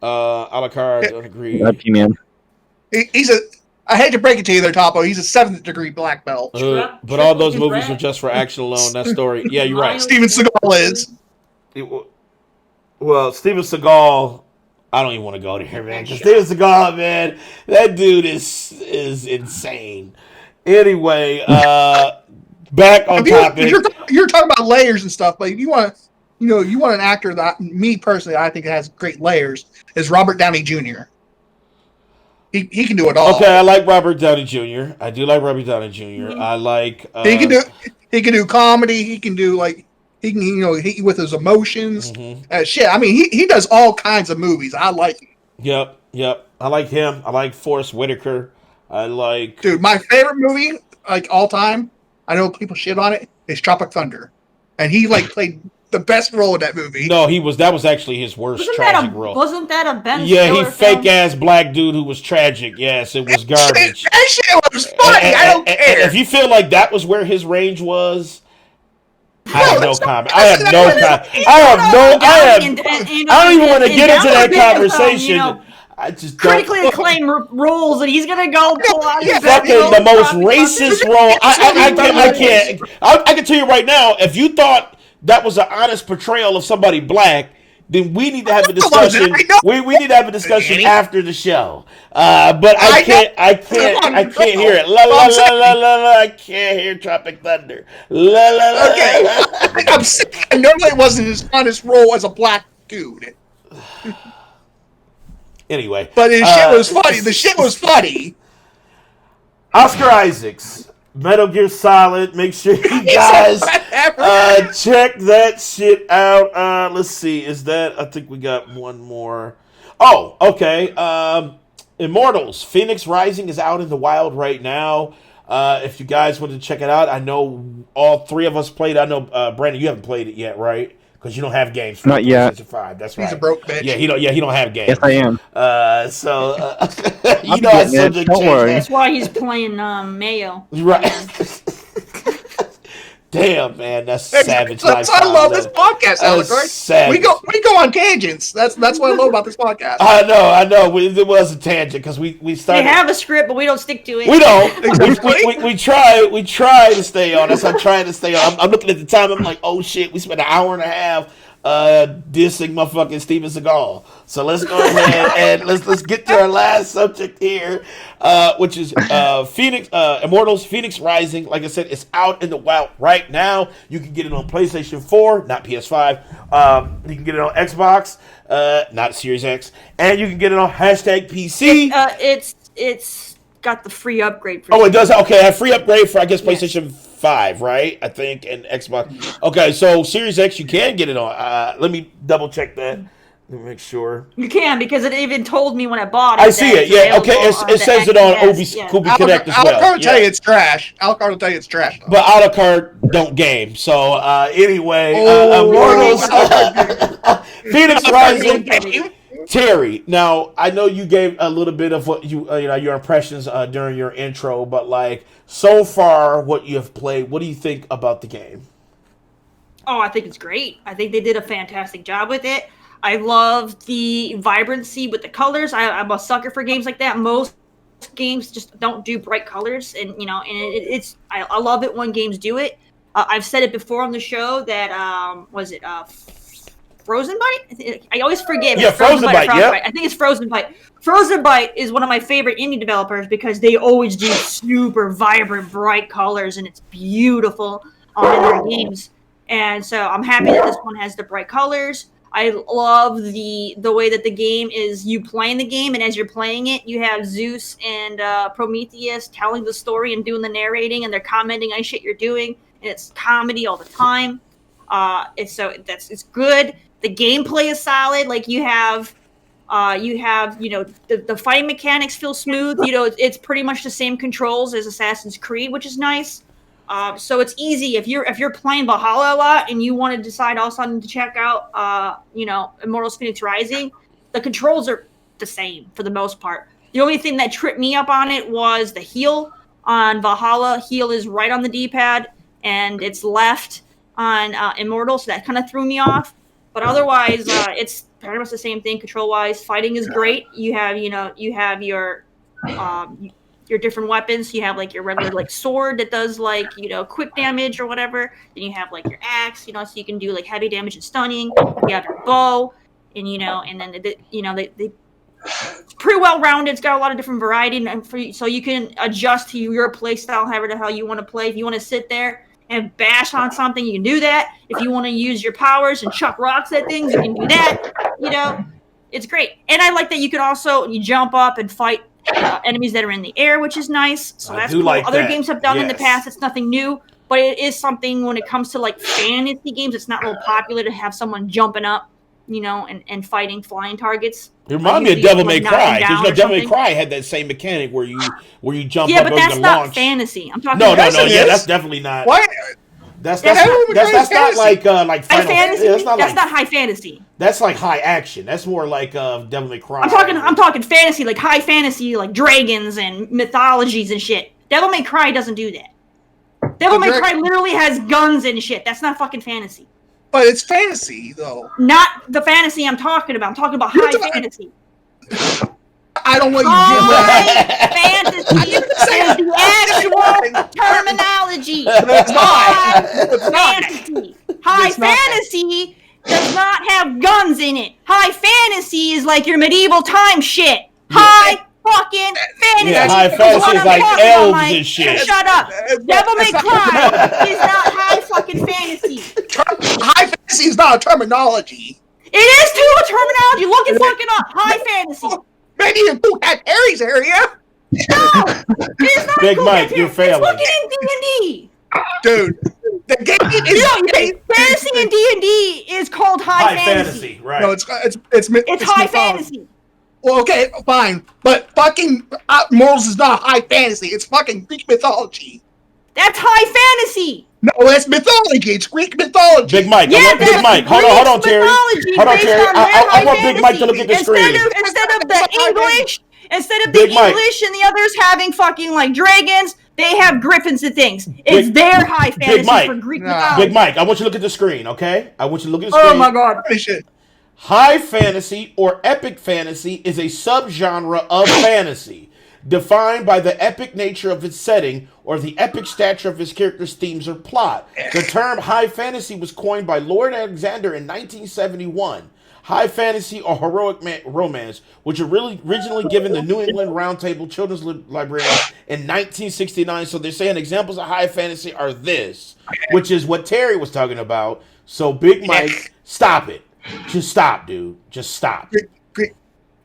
Alucard, don't agree. IP Man. He's a. I hate to break it to you there, Topo. He's a 7th degree black belt. But all those movies were just for action alone. That story. Yeah, you're right. Steven Seagal is. Well, Steven Seagal, I don't even want to go there, man. Steven Seagal, man, that dude is insane. Anyway, back on topic. You're talking about layers and stuff, but you want an actor that, me personally, I think has great layers, is Robert Downey Jr. He can do it all. Okay, I like Robert Downey Jr. I do like Robert Downey Jr. I like. He can do comedy. He can do he can hit you with his emotions. Shit. I mean, he does all kinds of movies. I like him. Yep. I like him. I like Forrest Whitaker. Dude, my favorite movie all time. I know people shit on it. Is Tropic Thunder, and he played the best role in that movie. No, that was actually his worst tragic role. Wasn't that a Ben Yeah, Stiller he fake ass black dude who was tragic. Yes, it was garbage. That shit was funny. I don't care. If you feel like that was where his range was, I have no comment. I don't even want to get into that conversation. I just critically acclaimed roles, and he's gonna go pull out his fucking the most racist role. I can't. I can tell you right now, if you thought that was an honest portrayal of somebody black, then we need to have a discussion. We need to have a discussion after the show. But I can't hear it. La la la la la la. I can't hear Tropic Thunder. La la la. Okay, I'm sick. Normally it wasn't his honest role as a black dude. Anyway, but his shit was funny. The shit was funny. Oscar Isaacs, Metal Gear Solid. Make sure you guys check that shit out. Let's see. I think we got one more. Oh, okay. Immortals. Phoenix Rising is out in the wild right now. If you guys want to check it out, I know all three of us played. I know, Brandon, you haven't played it yet, right? Because you don't have games for Not yet. PlayStation 5. That's right. He's a broke bitch. Yeah, he don't have games. Yes, I am. You know I subject don't worry. That's why he's playing Mayo. Right. Damn, man, that's savage. That's why I love this podcast, Alex. Right? We go on tangents. That's what I love about this podcast. I know. It was a tangent because we started. We have a script, but we don't stick to it. We don't. Exactly. we try to stay on. That's I'm trying to stay on. I'm looking at the time. I'm like, oh shit, we spent an hour and a half dissing motherfucking Steven Seagal. So let's go ahead and let's get to our last subject here, which is Immortals Phoenix Rising. Like I said, it's out in the wild right now. You can get it on PlayStation 4, not PS5. You can get it on Xbox, not Series X, and you can get it on #PC. It's got the free upgrade for it does. Okay, I have free upgrade for PlayStation 5, right? I think, and Xbox. Okay, so Series X you can get it on. Let me double check that. Let me make sure. You can, because it even told me when I bought it. I see that it. Yeah. available Okay. on It the says it on XS, yeah. Kubi Connect as well. Alucard will tell you Yeah. it's trash. Alucard will tell you it's trash. But Alucard don't game. So anyway, Oh, Immortals, Alucard Phoenix Alucard Rising. game. Terry, now I know you gave a little bit of what your impressions during your intro, but like so far, what you have played, what do you think about the game? Oh, I think it's great. I think they did a fantastic job with it. I love the vibrancy with the colors. I'm a sucker for games like that. Most games just don't do bright colors, and I love it when games do it. I've said it before on the show that Frozen Bite? I always forget. Yeah, Frozen Bite, yeah. I think it's Frozen Bite. Frozen Bite is one of my favorite indie developers because they always do super vibrant, bright colors, and it's beautiful in their games. And so I'm happy that this one has the bright colors. I love the way that the game is you playing the game, and as you're playing it, you have Zeus and Prometheus telling the story and doing the narrating, and they're commenting on shit you're doing, and it's comedy all the time. It's good. The gameplay is solid. Like you have the fighting mechanics feel smooth. It's pretty much the same controls as Assassin's Creed, which is nice. So it's easy if you're playing Valhalla a lot and you want to decide all of a sudden to check out Immortals Phoenix Rising. The controls are the same for the most part. The only thing that tripped me up on it was the heal on Valhalla. Heal is right on the D-pad and it's left on Immortal, so that kind of threw me off. But otherwise, it's pretty much the same thing control-wise. Fighting is great. You have your different weapons. You have like your regular like sword that does like quick damage or whatever. Then you have like your axe, so you can do like heavy damage and stunning. You have your bow, and and then they it's pretty well rounded. It's got a lot of different variety, so you can adjust to your play style, however the hell you want to play. If you want to sit there and bash on something, you can do that. If you want to use your powers and chuck rocks at things, you can do that. It's great. And I like that you can also jump up and fight enemies that are in the air, which is nice. So that's cool. Like Other that. games have done in the Yes. past. It's nothing new, but it is something when it comes to like fantasy games. It's not real popular to have someone jumping up, and fighting flying targets. It reminded me of Usually, Devil May like, Cry. knocking down Because or Devil May something. Cry had that same mechanic where you jump Yeah, up but and that's you not launch. fantasy. I'm talking. No, Yes, it yeah, is. that's definitely not. What? That's Devil May not Cry is like Final. High fantasy. That's not That's like not high fantasy. that's like high action. That's more like Devil May Cry. I'm talking fantasy, like high fantasy, like dragons and mythologies and shit. Devil May Cry doesn't do that. Devil May Cry literally has guns and shit. That's not fucking fantasy. But it's fantasy, though. Not the fantasy I'm talking about. I'm talking about You're high talking- fantasy. I don't want you High fantasy is the actual terminology. It's not. High It's not. fantasy. High It's not. fantasy does not have guns in it. High fantasy is like your medieval time shit. High fucking fantasy. Yeah, high is fantasy what is I'm like talking elves about, Mike. and shit. Shut up. It's not- Devil May it's not- Cry is not high fucking fantasy. High fantasy is not a terminology. It is too a terminology. Look it fucking up. High fantasy. Maybe in Pooh Cat Harry's area. No, it's not Big cool. Mike, you're failing. It's fucking in D&D. Dude, the game is Fantasy in D&D is called high fantasy. right? No, it's It's high mythology. fantasy. Well, okay, fine, but fucking Mortals is not high fantasy. It's fucking Greek mythology. That's high fantasy. No, that's mythology. It's Greek mythology. Big Mike, Yeah, Big Mike. Hold on, Terry. mythology Hold on, based Terry. on their I high want Big Mike to look fantasy. at the screen. Instead of the English, instead of the Big Mike. English and the others having fucking like dragons, they have griffins and things. It's Big- their high fantasy Mike. for Greek Nah. mythology. Big Mike, I want you to look at the screen, okay? I want you to look at the screen. Oh my god. Holy shit. High fantasy or epic fantasy is a subgenre of fantasy, defined by the epic nature of its setting or the epic stature of its characters' themes or plot. The term high fantasy was coined by Lord Alexander in 1971. High fantasy or heroic romance, which were really originally given the New England Round Table Children's Librarian in 1969. So they're saying examples of high fantasy are this, which is what Terry was talking about. So Big Mike, stop it. Just stop, dude. Just stop. Greek.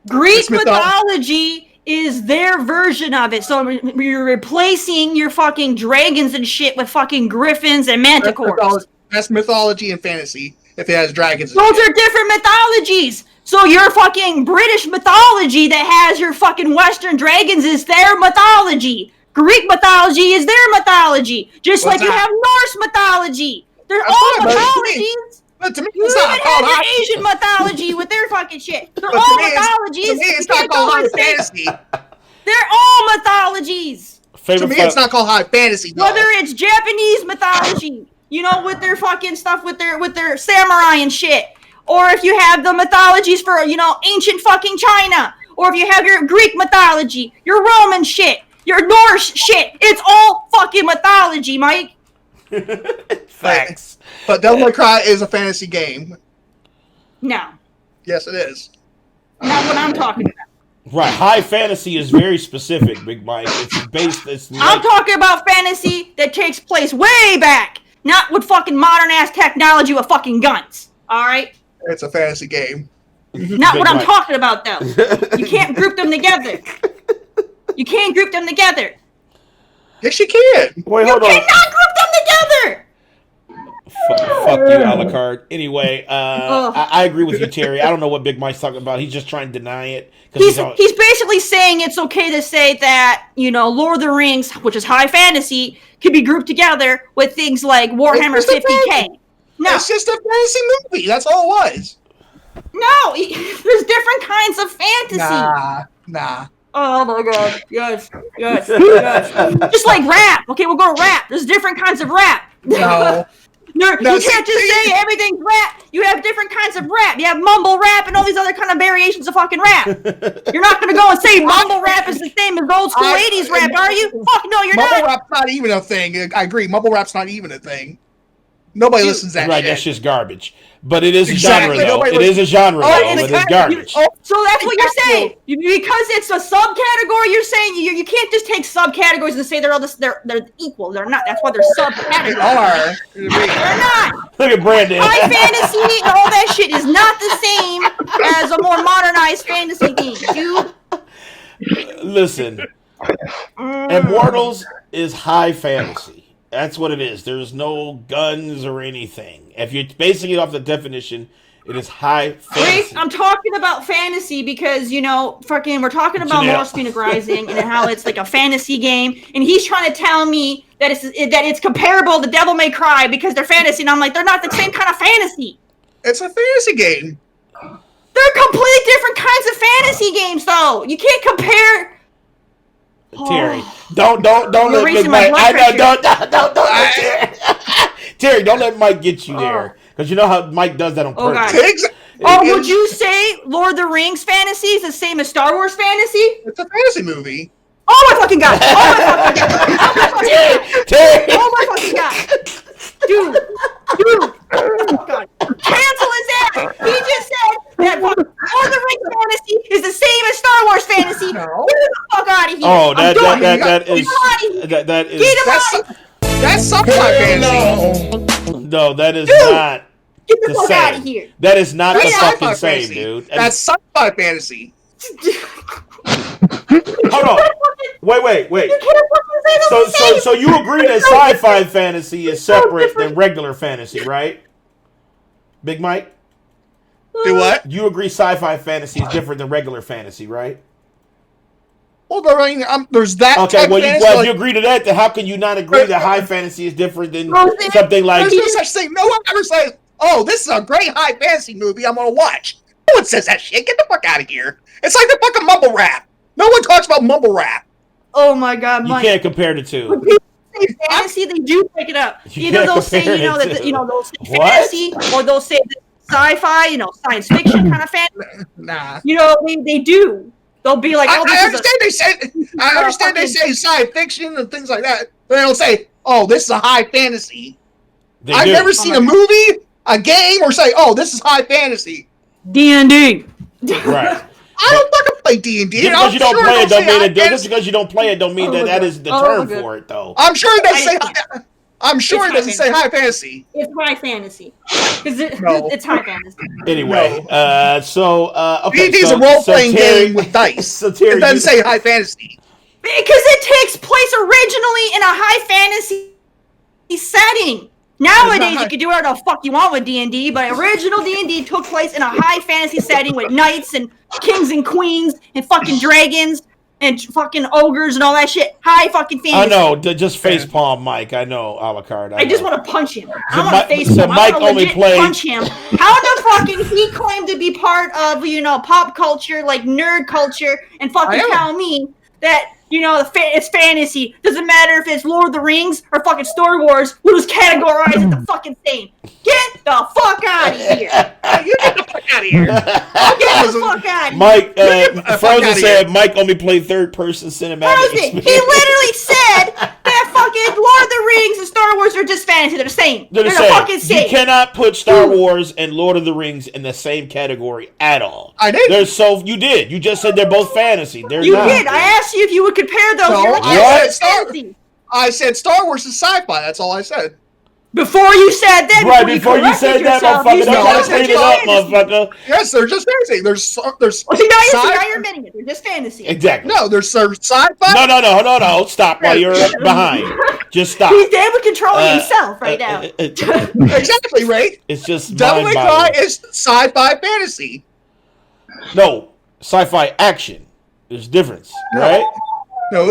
Greek It's mythology is their version of it. So you're replacing your fucking dragons and shit with fucking griffins and manticores. That's mythology and fantasy. If it has dragons. Those are different mythologies. So your fucking British mythology that has your fucking Western dragons is their mythology. Greek mythology is their mythology. Just What's like you that? have Norse mythology. They're That's all fine, but to me- mythologies. But to me, You it's even not have called your high. Asian mythology with their fucking shit. They're But all to me, mythologies. it's You not can't called go high and say fantasy. they're all mythologies. To Favorite me, it's not called high fantasy. Though. Whether it's Japanese mythology, you know, with their fucking stuff, with their samurai and shit, or if you have the mythologies for, you know, ancient fucking China, or if you have your Greek mythology, your Roman shit, your Norse shit, it's all fucking mythology, Mike. Facts. But Devil May Cry is a fantasy game. No, Yes, it is. not what I'm talking about. Right. High fantasy is very specific, Big Mike. It's based. It's I'm like, talking about fantasy that takes place way back, not with fucking modern ass technology with fucking guns. All right. It's a fantasy game. Not Big what I'm Mike. talking about, though. You can't group them together. You can't group them together. Yes, you can. Wait, You hold on. cannot group them together. Fuck you, Alucard. Anyway, I agree with you, Terry. I don't know what Big Mike's talking about. He's just trying to deny it. 'Cause He's basically saying it's okay to say that, you know, Lord of the Rings, which is high fantasy, could be grouped together with things like Warhammer It's just a 50K. No, It's just a fantasy movie. That's all it was. no, there's different kinds of fantasy. Nah. Oh my god, yes. Just like rap. Okay, we'll go to rap. There's different kinds of rap. No. You No, can't just say everything's rap. You have different kinds of rap. You have mumble rap and all these other kind of variations of fucking rap. You're not gonna go and say mumble rap is the same as old school 80s rap, are you? Fuck no, you're Mumble not. rap's not even a thing. I agree. Mumble rap's not even a thing. Nobody listens to that right, shit. that's just garbage. But it is a Exactly. genre, though. Nobody It is a genre, Oh, though. it's But it's garbage. So that's what you're saying. Because it's a subcategory, you're saying you can't just take subcategories and say they're all they're equal. They're not. That's why they're They subcategories. are. They're not. Look at Brandon. High fantasy and all that shit is not the same as a more modernized fantasy game, dude. Listen, Immortals is high fantasy. That's what it is. There's no guns or anything. If you're basing it off the definition, it is high fantasy. Wait, I'm talking about fantasy because, you know, fucking, we're talking about Janelle. Lost Phoenix Rising and how it's like a fantasy game, and he's trying to tell me that it's comparable to Devil May Cry because they're fantasy, and I'm like, they're not the same kind of fantasy. It's a fantasy game. They're completely different kinds of fantasy games, though. You can't compare. Terry, don't You're let raising Mike. my blood Don't let Terry. Terry, don't let Mike get you there, because you know how Mike does that on Oh, purpose. God. Ex- Oh, it- would you say Lord of the Rings fantasy is the same as Star Wars fantasy? It's a fantasy movie. Oh my fucking god! Oh my fucking god! Oh my fucking god! Terry, Oh my fucking god! Dude! Oh god. Cancel his ass! He just said that Lord of the Rings fantasy is the same as Star Wars fantasy! No. Get the fuck out of here! oh, I'm done. that is Get him out of here! that is Get him That's out of here! that's sci-fi fantasy. no, that is Dude, not Get the the fuck out of same. here! That is not That's the sci-fi fucking same, fantasy. dude. That's sci-fi fantasy. Hold on. Wait. You can't fucking say they're the same. So you agree that sci-fi fantasy is separate than regular fantasy, right? Big Mike, Do what? you agree sci-fi fantasy is different than regular fantasy, right? Well, there's that. Okay, type well, of if fantasy, you agree to that, then how can you not agree that high fantasy is different than Well, something like? there's no such thing. No one ever says, "Oh, this is a great high fantasy movie. I'm gonna watch." No one says that shit. Get the fuck out of here. It's like the fucking mumble rap. No one talks about mumble rap. Oh my god, You Mike. can't compare the two. When people say fantasy, they do pick it up. You Either can't they'll say, compare you know, it that to- you know, they'll say What? fantasy, or they'll say sci-fi, you know, science fiction kind of fantasy. Nah. You know, they do. They'll be like, oh, I this is understand they say. I understand they say science fiction and things like that, but they don't say, "Oh, this is a high fantasy." They I've do. never seen a movie, a game, or say, "Oh, this is high fantasy." D&D. Right. I don't fucking play D&D. Just because you don't play it don't mean just because you don't play it don't mean Oh that my that God. is the Oh term my God. for it though. I'm sure it doesn't say. I- I'm sure It's it doesn't high say high fantasy. It's high fantasy. Because No. it's high fantasy. Anyway, No. okay. D&D is so, a role-playing so Terry- game with dice. So Terry, It doesn't you- say high fantasy. Because it takes place originally in a high fantasy setting. Nowadays, you can do whatever the fuck you want with D&D, but original D&D took place in a high fantasy setting with knights and kings and queens and fucking dragons and fucking ogres and all that shit. High fucking fantasy. I know, just face palm Mike. I know, a la carte. I just want to punch him. I So want to face so him. Mike I want to only legit played- punch him. How the fucking he claimed to be part of, pop culture, like nerd culture, and fucking tell me that, it's fantasy. Doesn't matter if it's Lord of the Rings or fucking Star Wars. We'll just categorize it the fucking same. Get the fuck out of here. You get the fuck out of here. Get the fuck out of here. Mike, Frozen outta said Mike only played third-person cinematic Frozen, he experience. literally said that fucking Lord of the Rings and Star Wars are just fantasy. They're the same. They're the fucking same. same. You cannot put Star Wars and Lord of the Rings in the same category at all. I did. You did. You just said they're both fantasy. They're You not. did. I asked you if you would compare those. No, You're like, I yes, said fantasy. I said Star Wars is sci-fi. That's all I said. Before you said that, Right, before you said that, yourself, motherfucker, you don't said try to those are clean it just up, fantasy. motherfucker. Yes, they're just fantasy. There's Well, see, now sci- you're admitting it. They're just fantasy. Exactly. no, there's sci-fi. No. Stop while you're behind. Just stop. He's damn controlling himself right now. Exactly, right? It's just Devil May Cry mind-boggling. is sci-fi fantasy. No, sci-fi action. There's difference, right? No,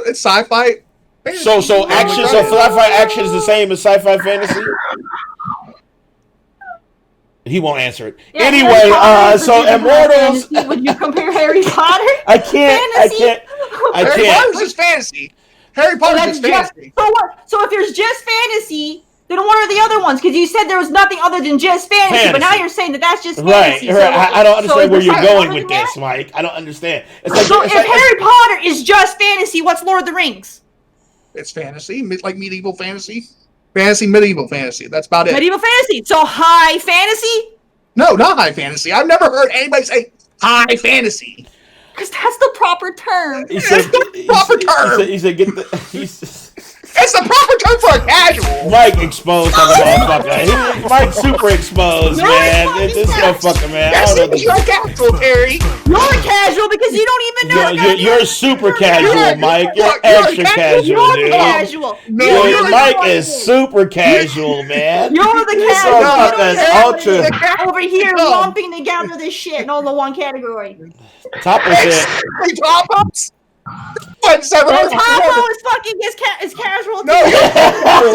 it's sci-fi. Fantasy. So action. So sci-fi action is the same as sci-fi fantasy. He won't answer it. Yeah, Anyway, Harry Potter is so a different Immortals. fantasy. Would you compare Harry Potter? I can't. Fantasy? I Harry can't. Potter's just fantasy. Harry Potter's That's just just fantasy. so what? So if there's just fantasy, then what are the other ones? Because you said there was nothing other than just fantasy, but now Fantasy. you're saying that that's just Right. fantasy. I don't understand where is you're there going other with than this, that? Mike. I don't understand. It's like, So it's if like- Harry Potter is just fantasy, what's Lord of the Rings? It's fantasy, like medieval fantasy. Fantasy, medieval fantasy. That's about it. Medieval fantasy. So high fantasy? No, not high fantasy. I've never heard anybody say high fantasy. Because that's the proper term. He said, the proper term. He said, get the. It's the proper term for a casual. Mike exposed on the motherfucker. Mike's super exposed, No, man. he's This not. motherfucker, man. I Yes, don't know. you're a casual, Terry. You're casual because you don't even know. the goddamn- You're super casual, You're- Mike. You're you're extra casual. casual, You're dude. casual. No, You you're don't Mike know what is it super casual, man. You're the This casual. You motherfucker don't is even know what it ultra. is. Over here No. lumping together this shit in all the one category. Topper said, Hey, top-ups? What's that? And Taco is fucking is casual too. No, You're casual.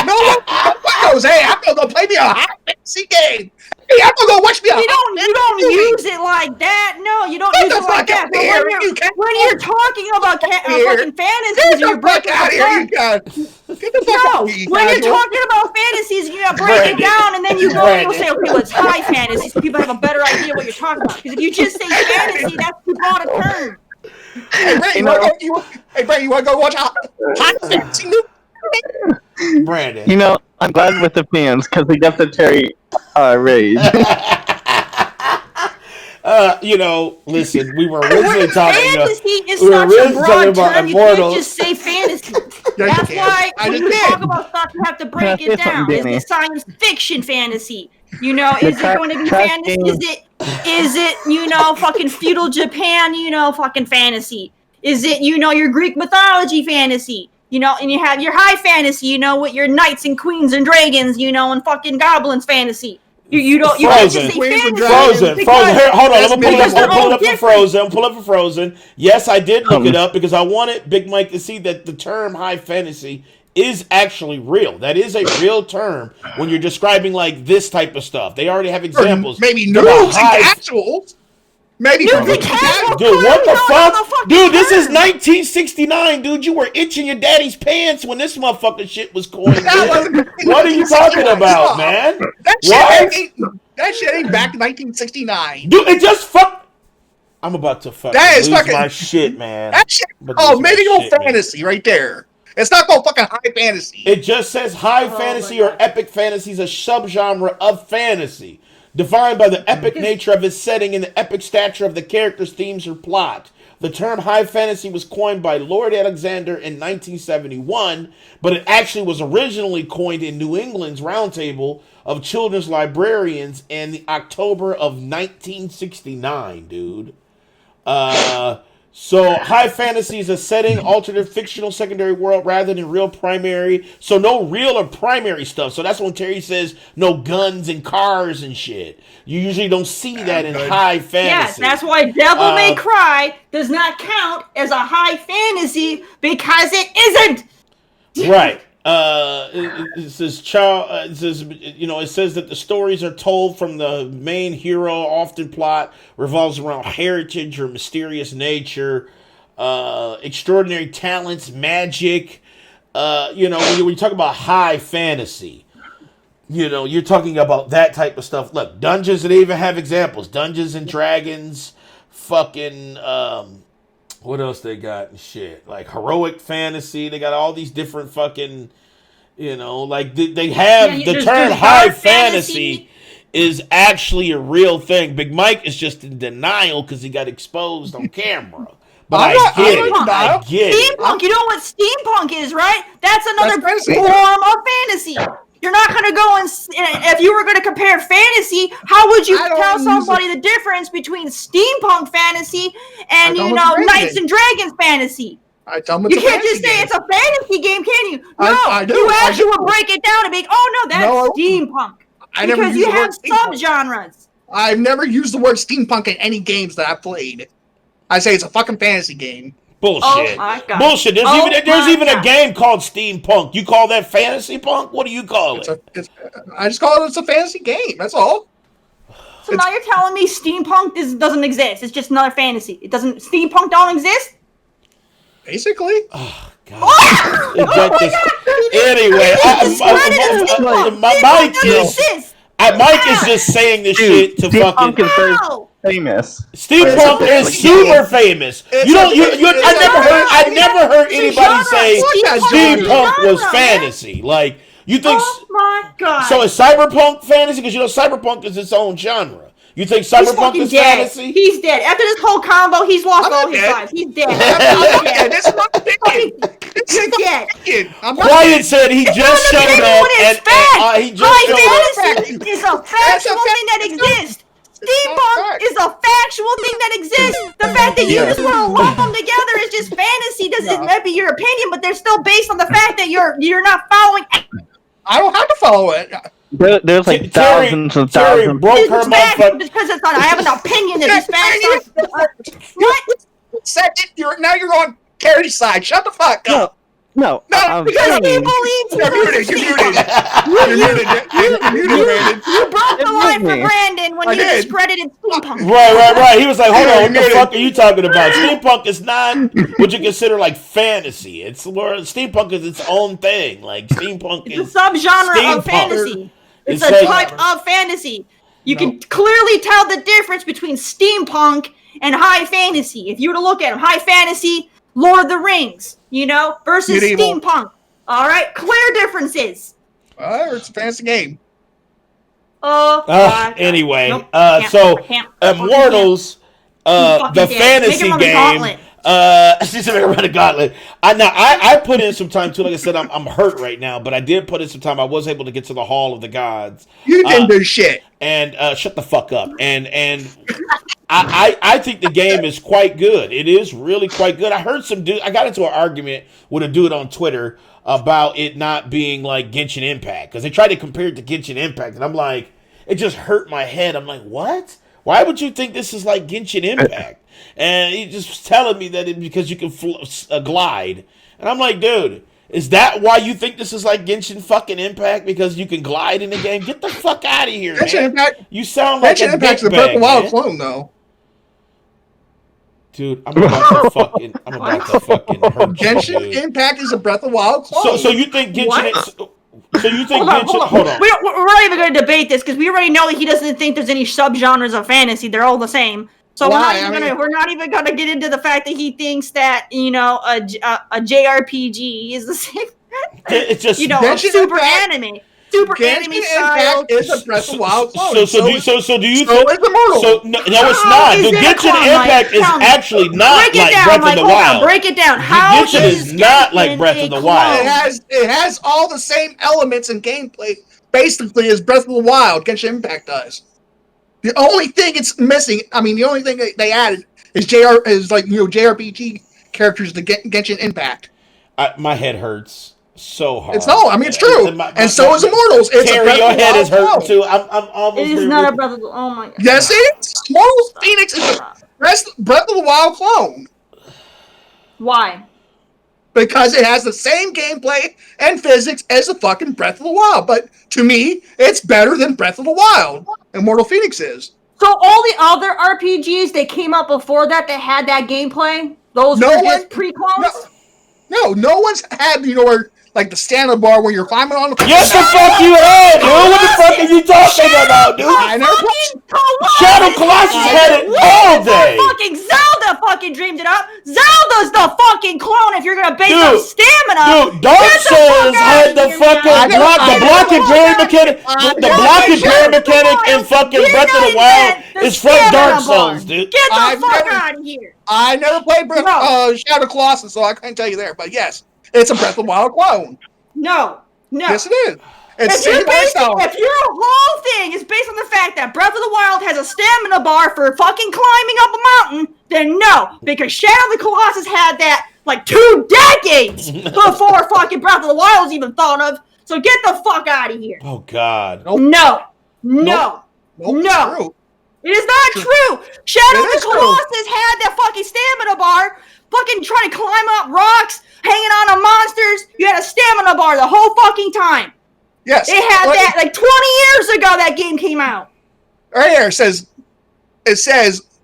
no one goes, hey, I'm gonna go play me a high fantasy game. Hey, I'm gonna go watch me a You don't use it like that. No, you don't Get use the it like fuck that. out But here, when you you're, can't- when you're talking about Here. fucking fantasies, Get and you're the fuck breaking out it of here, down. you guys. Get the fuck No, out of here, you when you're casual. talking about fantasies, you gotta break it Brandon. down, and then you go and you'll Brandon. say, okay, well, it's high fantasy, so people have a better idea what you're talking about. Because if you just say fantasy, that's too broad a term. Hey, Brett, you wanna go watch a high fantasy movie? Brandon. I'm glad with the fans because they got the Terry rage. Listen, we were originally talking about. Fantasy is we were such a originally talking broad about term, you Immortals. can't just say fantasy. Yes, That's you can. why I when just you did. talk about stuff, you have to break Say it down. something, Is Danny. it science fiction fantasy? Is it going to be trash fantasy? game. Is it fucking feudal Japan, fucking fantasy? Is it, your Greek mythology fantasy? And you have your high fantasy, with your knights and queens and dragons, and fucking goblins fantasy. You can't just say Queens and fantasy. dragons. Frozen. Here, hold on. That's I'm gonna because pull they're all it up for different. Frozen. I'm pull it up for Frozen. Yes, I did look it up because I wanted Big Mike to see that the term high fantasy is actually real. That is a real term when you're describing like this type of stuff. They already have examples. Maybe about noobs and high- casuals. Maybe Noobs from and casuals. Dude, what the No, no, no, fuck? fucking Dude, this is term. 1969, dude. You were itching your daddy's pants when this motherfucking shit was coined. That wasn't- What are you talking about, man? That shit ain't back in 1969. Dude, it just fuck. I'm about to fucking That is lose fucking- my shit, man. That shit. But Oh, lose my medieval shit, man. fantasy right there. It's not called fucking high fantasy. It just says high Oh fantasy my or God. epic fantasy is a subgenre of fantasy, defined by the epic nature of its setting and the epic stature of the characters, themes, or plot. The term high fantasy was coined by Lord Alexander in 1971, but it actually was originally coined in New England's Roundtable of Children's Librarians in the October of 1969, dude. So high fantasy is a setting, alternate fictional secondary world rather than real primary. So no real or primary stuff. So that's when Terry says no guns and cars and shit. You usually don't see that in high fantasy. Yes, that's why Devil May Cry does not count as a high fantasy because it isn't. Right. It says it says that the stories are told from the main hero. Often plot revolves around heritage or mysterious nature, extraordinary talents, magic. When you talk about high fantasy, you're talking about that type of stuff. Look, Dungeons, they even have examples. Dungeons and Dragons, fucking what else they got and shit? Like heroic fantasy. They got all these different fucking, like they have the term high fantasy is actually a real thing. Big Mike is just in denial because he got exposed on camera. But I get it. Steampunk, you know what steampunk is, right? That's another form of fantasy. You're not going to go and, if you were going to compare fantasy, how would you tell somebody the difference between steampunk fantasy and, Knights and Dragons fantasy? I tell them you can't just say it's a fantasy game, can you? No, you actually would break it down and be, that's steampunk. Because you have subgenres. I've never used the word steampunk in any games that I've played. I say it's a fucking fantasy game. Bullshit. Oh my God. Bullshit. There's even a game called Steampunk. You call that fantasy punk? What do you call it? I just call it a fantasy game. That's all. So now you're telling me steampunk doesn't exist. It's just another fantasy. Steampunk don't exist? Basically. Oh, God. Anyway, Mike is just saying this shit to fucking... famous. Steampunk is super famous. I never heard anybody say steampunk was fantasy. Like, you think... Oh, my God. So is cyberpunk fantasy? Because cyberpunk is its own genre. You think cyberpunk is fantasy? He's dead. After this whole combo, he's lost all his lives. He's dead. You're dead. Quiet said he just showed up and he just showed up. Fantasy is a factual thing that exists. Steampunk is a factual thing that exists. The fact that you just want to lump them together is just fantasy. It might be your opinion, but they're still based on the fact that you're not following. I don't have to follow it. There's like thousands and Terry thousands. broke her motherfucker. Because I have an opinion that these facts What? Now you're on Carrie's side. Shut the fuck up. No, because he believes you're muted. You're muted, Brandon. You broke the line for Brandon when you discredited steampunk. Right. He was like, hold on, what the fuck are you talking about? Steampunk is not what you consider like fantasy. Steampunk is its own thing. Like steampunk is a subgenre of fantasy. It's a type of fantasy. You can clearly tell the difference between steampunk and high fantasy. If you were to look at them, high fantasy, Lord of the Rings, versus medieval. Steampunk. All right, clear differences. It's a fantasy game. Anyway, nope, Immortals, the fantasy game. She's a run a gauntlet. I put in some time too. Like I said, I'm hurt right now, but I did put in some time. I was able to get to the Hall of the Gods. You didn't do shit. And shut the fuck up. And I think the game is quite good. It is really quite good. I heard some dude. I got into an argument with a dude on Twitter about it not being like Genshin Impact because they tried to compare it to Genshin Impact, and I'm like, it just hurt my head. I'm like, what? Why would you think this is like Genshin Impact? And he just was telling me that because you can glide. And I'm like, dude, is that why you think this is like Genshin fucking Impact? Because you can glide in the game? Get the fuck out of here, Genshin man. Impact, you sound like Genshin a Impact's the dickbag, Breath of the Wild man. clone, though. Dude, I'm about to fucking hurt Genshin you, dude. Impact is a Breath of the Wild clone. So you think Genshin... So you think hold on. We're not even going to debate this because we already know that he doesn't think there's any subgenres of fantasy. They're all the same. So we're not even going to get into the fact that he thinks that a JRPG is the same. It's just a super anime. Super anime style is a Breath of the Wild clone. So do you think? So no, it's not. The Genshin Impact is actually not like Breath of the Wild. Break it down. How Genshin is not like Breath of the Wild. It has all the same elements and gameplay basically as Breath of the Wild. Genshin Impact does. The only thing it's missing, the only thing they added is like JRPG characters to Genshin Impact. My head hurts so hard. It's true. And so is Immortals. It's Terry, a your Breath of the head Wild is hurting clone. too. I'm almost. It is not a Breath of the. Oh my god. Yes, it is. Immortals Phoenix is a Breath of the Wild clone Why? because it has the same gameplay and physics as the fucking Breath of the Wild. But to me, it's better than Breath of the Wild. Immortal Phoenix is. So all the other RPGs that came out before that had that gameplay, those were just pre-clones? No one's had, where, like, the standard bar where you're climbing on the... Yes, the fuck you had, dude. What the fuck are you talking about, dude? I know. Shadow Colossus had it all day. Fucking Zelda fucking dreamed it up. Zelda's the fucking clone if you're gonna base on stamina. Dude, Dark Souls had the fucking block and parry mechanic. The block and parry mechanic in fucking Breath of the Wild is from Dark Souls, dude. Get the fuck out of here. I never played Shadow Colossus, so I can't tell you there. But yes, it's a Breath of the Wild clone. No. Yes, it is. If your whole thing is based on the fact that Breath of the Wild has a stamina bar for fucking climbing up a mountain, then no. Because Shadow of the Colossus had that like 2 decades before fucking Breath of the Wild was even thought of. So get the fuck out of here. Oh, God. Nope. No. True. It is not true. Shadow of the Colossus had that fucking stamina bar, fucking trying to climb up rocks, hanging on to monsters. You had a stamina bar the whole fucking time. Yes. It had that like 20 years ago that game came out. Right here it says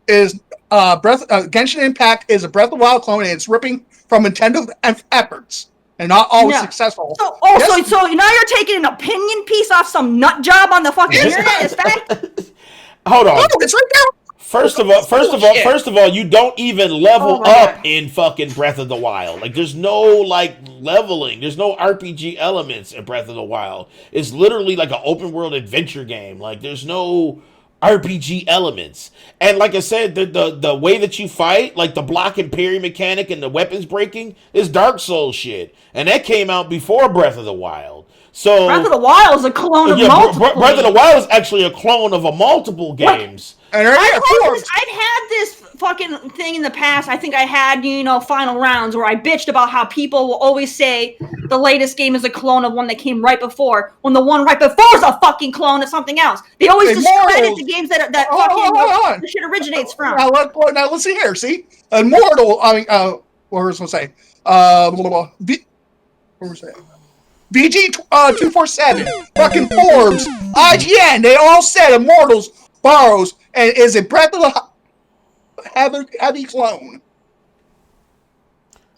Genshin Impact is a Breath of the Wild clone and it's ripping from Nintendo efforts and not always successful. So now you're taking an opinion piece off some nut job on the fucking internet, is that? Hold on. No, it's right there. First of all, you don't even level up in fucking Breath of the Wild. Like, there's no like leveling. There's no RPG elements in Breath of the Wild. It's literally like an open world adventure game. Like, there's no RPG elements. And like I said, the way that you fight, like the block and parry mechanic and the weapons breaking, is Dark Souls shit, and that came out before Breath of the Wild. So Breath of the Wild is a clone of multiple. Breath of the Wild is actually a clone of a multiple games. And I've had this fucking thing in the past. I think I had, Final Rounds where I bitched about how people will always say the latest game is a clone of one that came right before, when the one right before is a fucking clone of something else. They always discredit the games that fucking shit originates from. Now let's see here. See, Immortal. What was I say? What was that? VG247, fucking Forbes, IGN, they all said Immortals borrows and is a Breath of the heavy clone.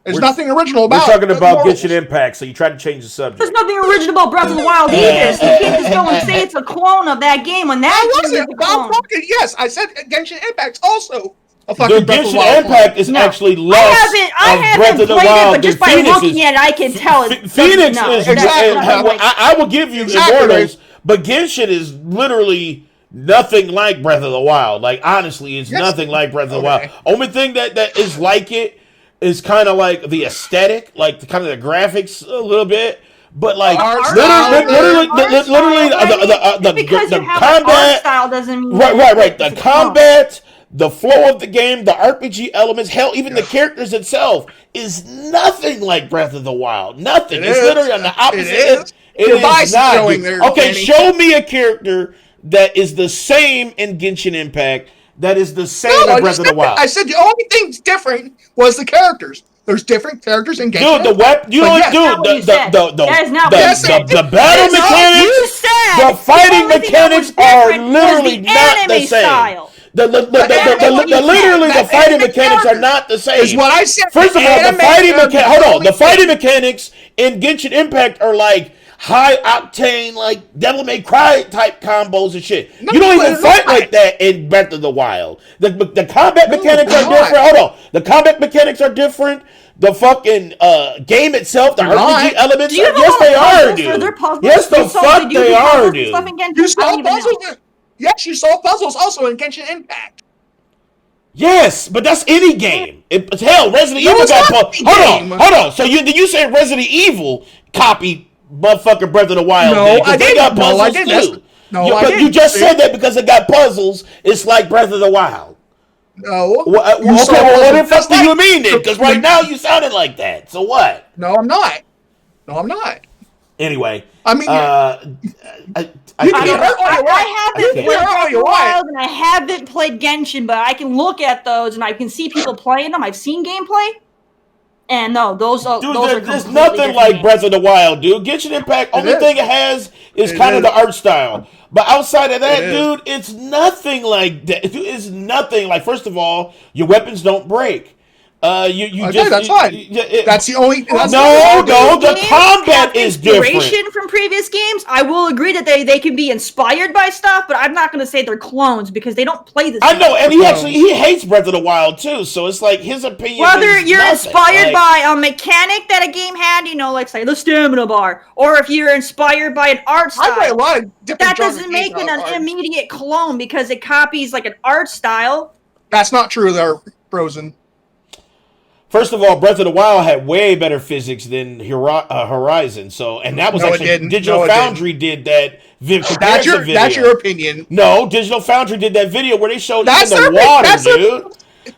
There's nothing original about it. We're talking about Genshin Impact, so you tried to change the subject. There's nothing original about Breath of the Wild either, so you can't just go and say it's a clone of that game when that game is a clone. Yes, I said Genshin Impact's also a fucking Dude, Breath of the Genshin Wild Impact is actually less of Breath of the Wild but just by looking at it, I can tell it. Phoenix is. I will give you Immortals, but Genshin is literally nothing like Breath of the Wild. Like, honestly, it's nothing like Breath of the Wild. Only thing that is like it is kind of like the aesthetic, like the kind of the graphics a little bit. But like literally the combat style doesn't mean right. The combat, the flow of the game, the RPG elements, hell, even the characters itself is nothing like Breath of the Wild. Nothing. It's literally on the opposite. It is not. Okay, show me a character that is the same in Genshin Impact. That is the same in Breath of the Wild. I said the only thing different was the characters. There's different characters in Genshin. Dude, the battle mechanics, the fighting mechanics are literally not the same. Literally, the fighting mechanics are not the same. Is what I said. First of all, the fighting mechanics in Genshin Impact are like high octane, like Devil May Cry type combos and shit. You don't even fight like that in Breath of the Wild. The combat mechanics are different. Hold on, the combat mechanics are different. The fucking game itself, the RPG elements, yes they are, dude. Yes, the fuck they are, dude. You saw puzzles. Yes, you saw puzzles also in Genshin Impact. Yes, but that's any game. Hell, Resident Evil got puzzles. Hold on. So you say Resident Evil copied motherfucking Breath of the Wild? No, I didn't. They got puzzles too. But you just said that because it got puzzles. It's like Breath of the Wild. No. Well, You saw okay, well, what it the fuck do like- you mean then? Because right now you sounded like that. So what? No, I'm not. No, I'm not. Anyway, I mean, I you can't. can hurt all you want. I haven't Okay. played You're all Breath of you the want. Wild and I haven't played Genshin, but I can look at those and I can see people playing them. I've seen gameplay, and no, those are Dude, those are there's completely nothing different like games. Breath of the Wild, dude. Genshin Impact, only is. thing it has is It kind of is. the art style. But outside of that, It is. dude, it's nothing like that. It's nothing like. First of all, your weapons don't break. You Okay, just that's fine. That's the only. That's no, the the Games combat have is inspiration different. from previous games. I will agree that they can be inspired by stuff, but I'm not going to say they're clones because they don't play the I same. know, and he hates Breath of the Wild too. So it's like his opinion. Whether means you're nothing. inspired Like, by a mechanic that a game had, like say the stamina bar, or if you're inspired by an art I play a style, lot of different. that genres doesn't of make games it an now, Art. immediate clone because it copies like an art style. That's not true. They're Frozen. First of all, Breath of the Wild had way better physics than Horizon. So, and that was No, it actually didn't. Digital No, it Foundry did that That's comparison video. your opinion. No, Digital Foundry did that video where they showed That's even the their- water, that's their- dude.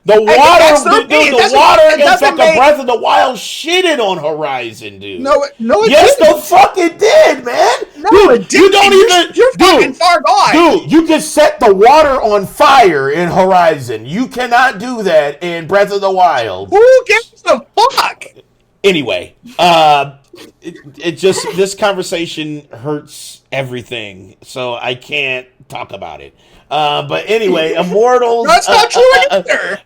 The that's water, their dude, opinion. the Doesn't- water it in doesn't fucking make- Breath of the Wild shitted on Horizon, dude. No, it Yes, didn't. the fuck it did, man. No, dude, it didn't. you don't even. You're fucking dude, far gone. dude, you can set the water on fire in Horizon. You cannot do that in Breath of the Wild. Who gives a fuck? Anyway, it just this conversation hurts everything, so I can't talk about it. But anyway, Immortals. That's not true either.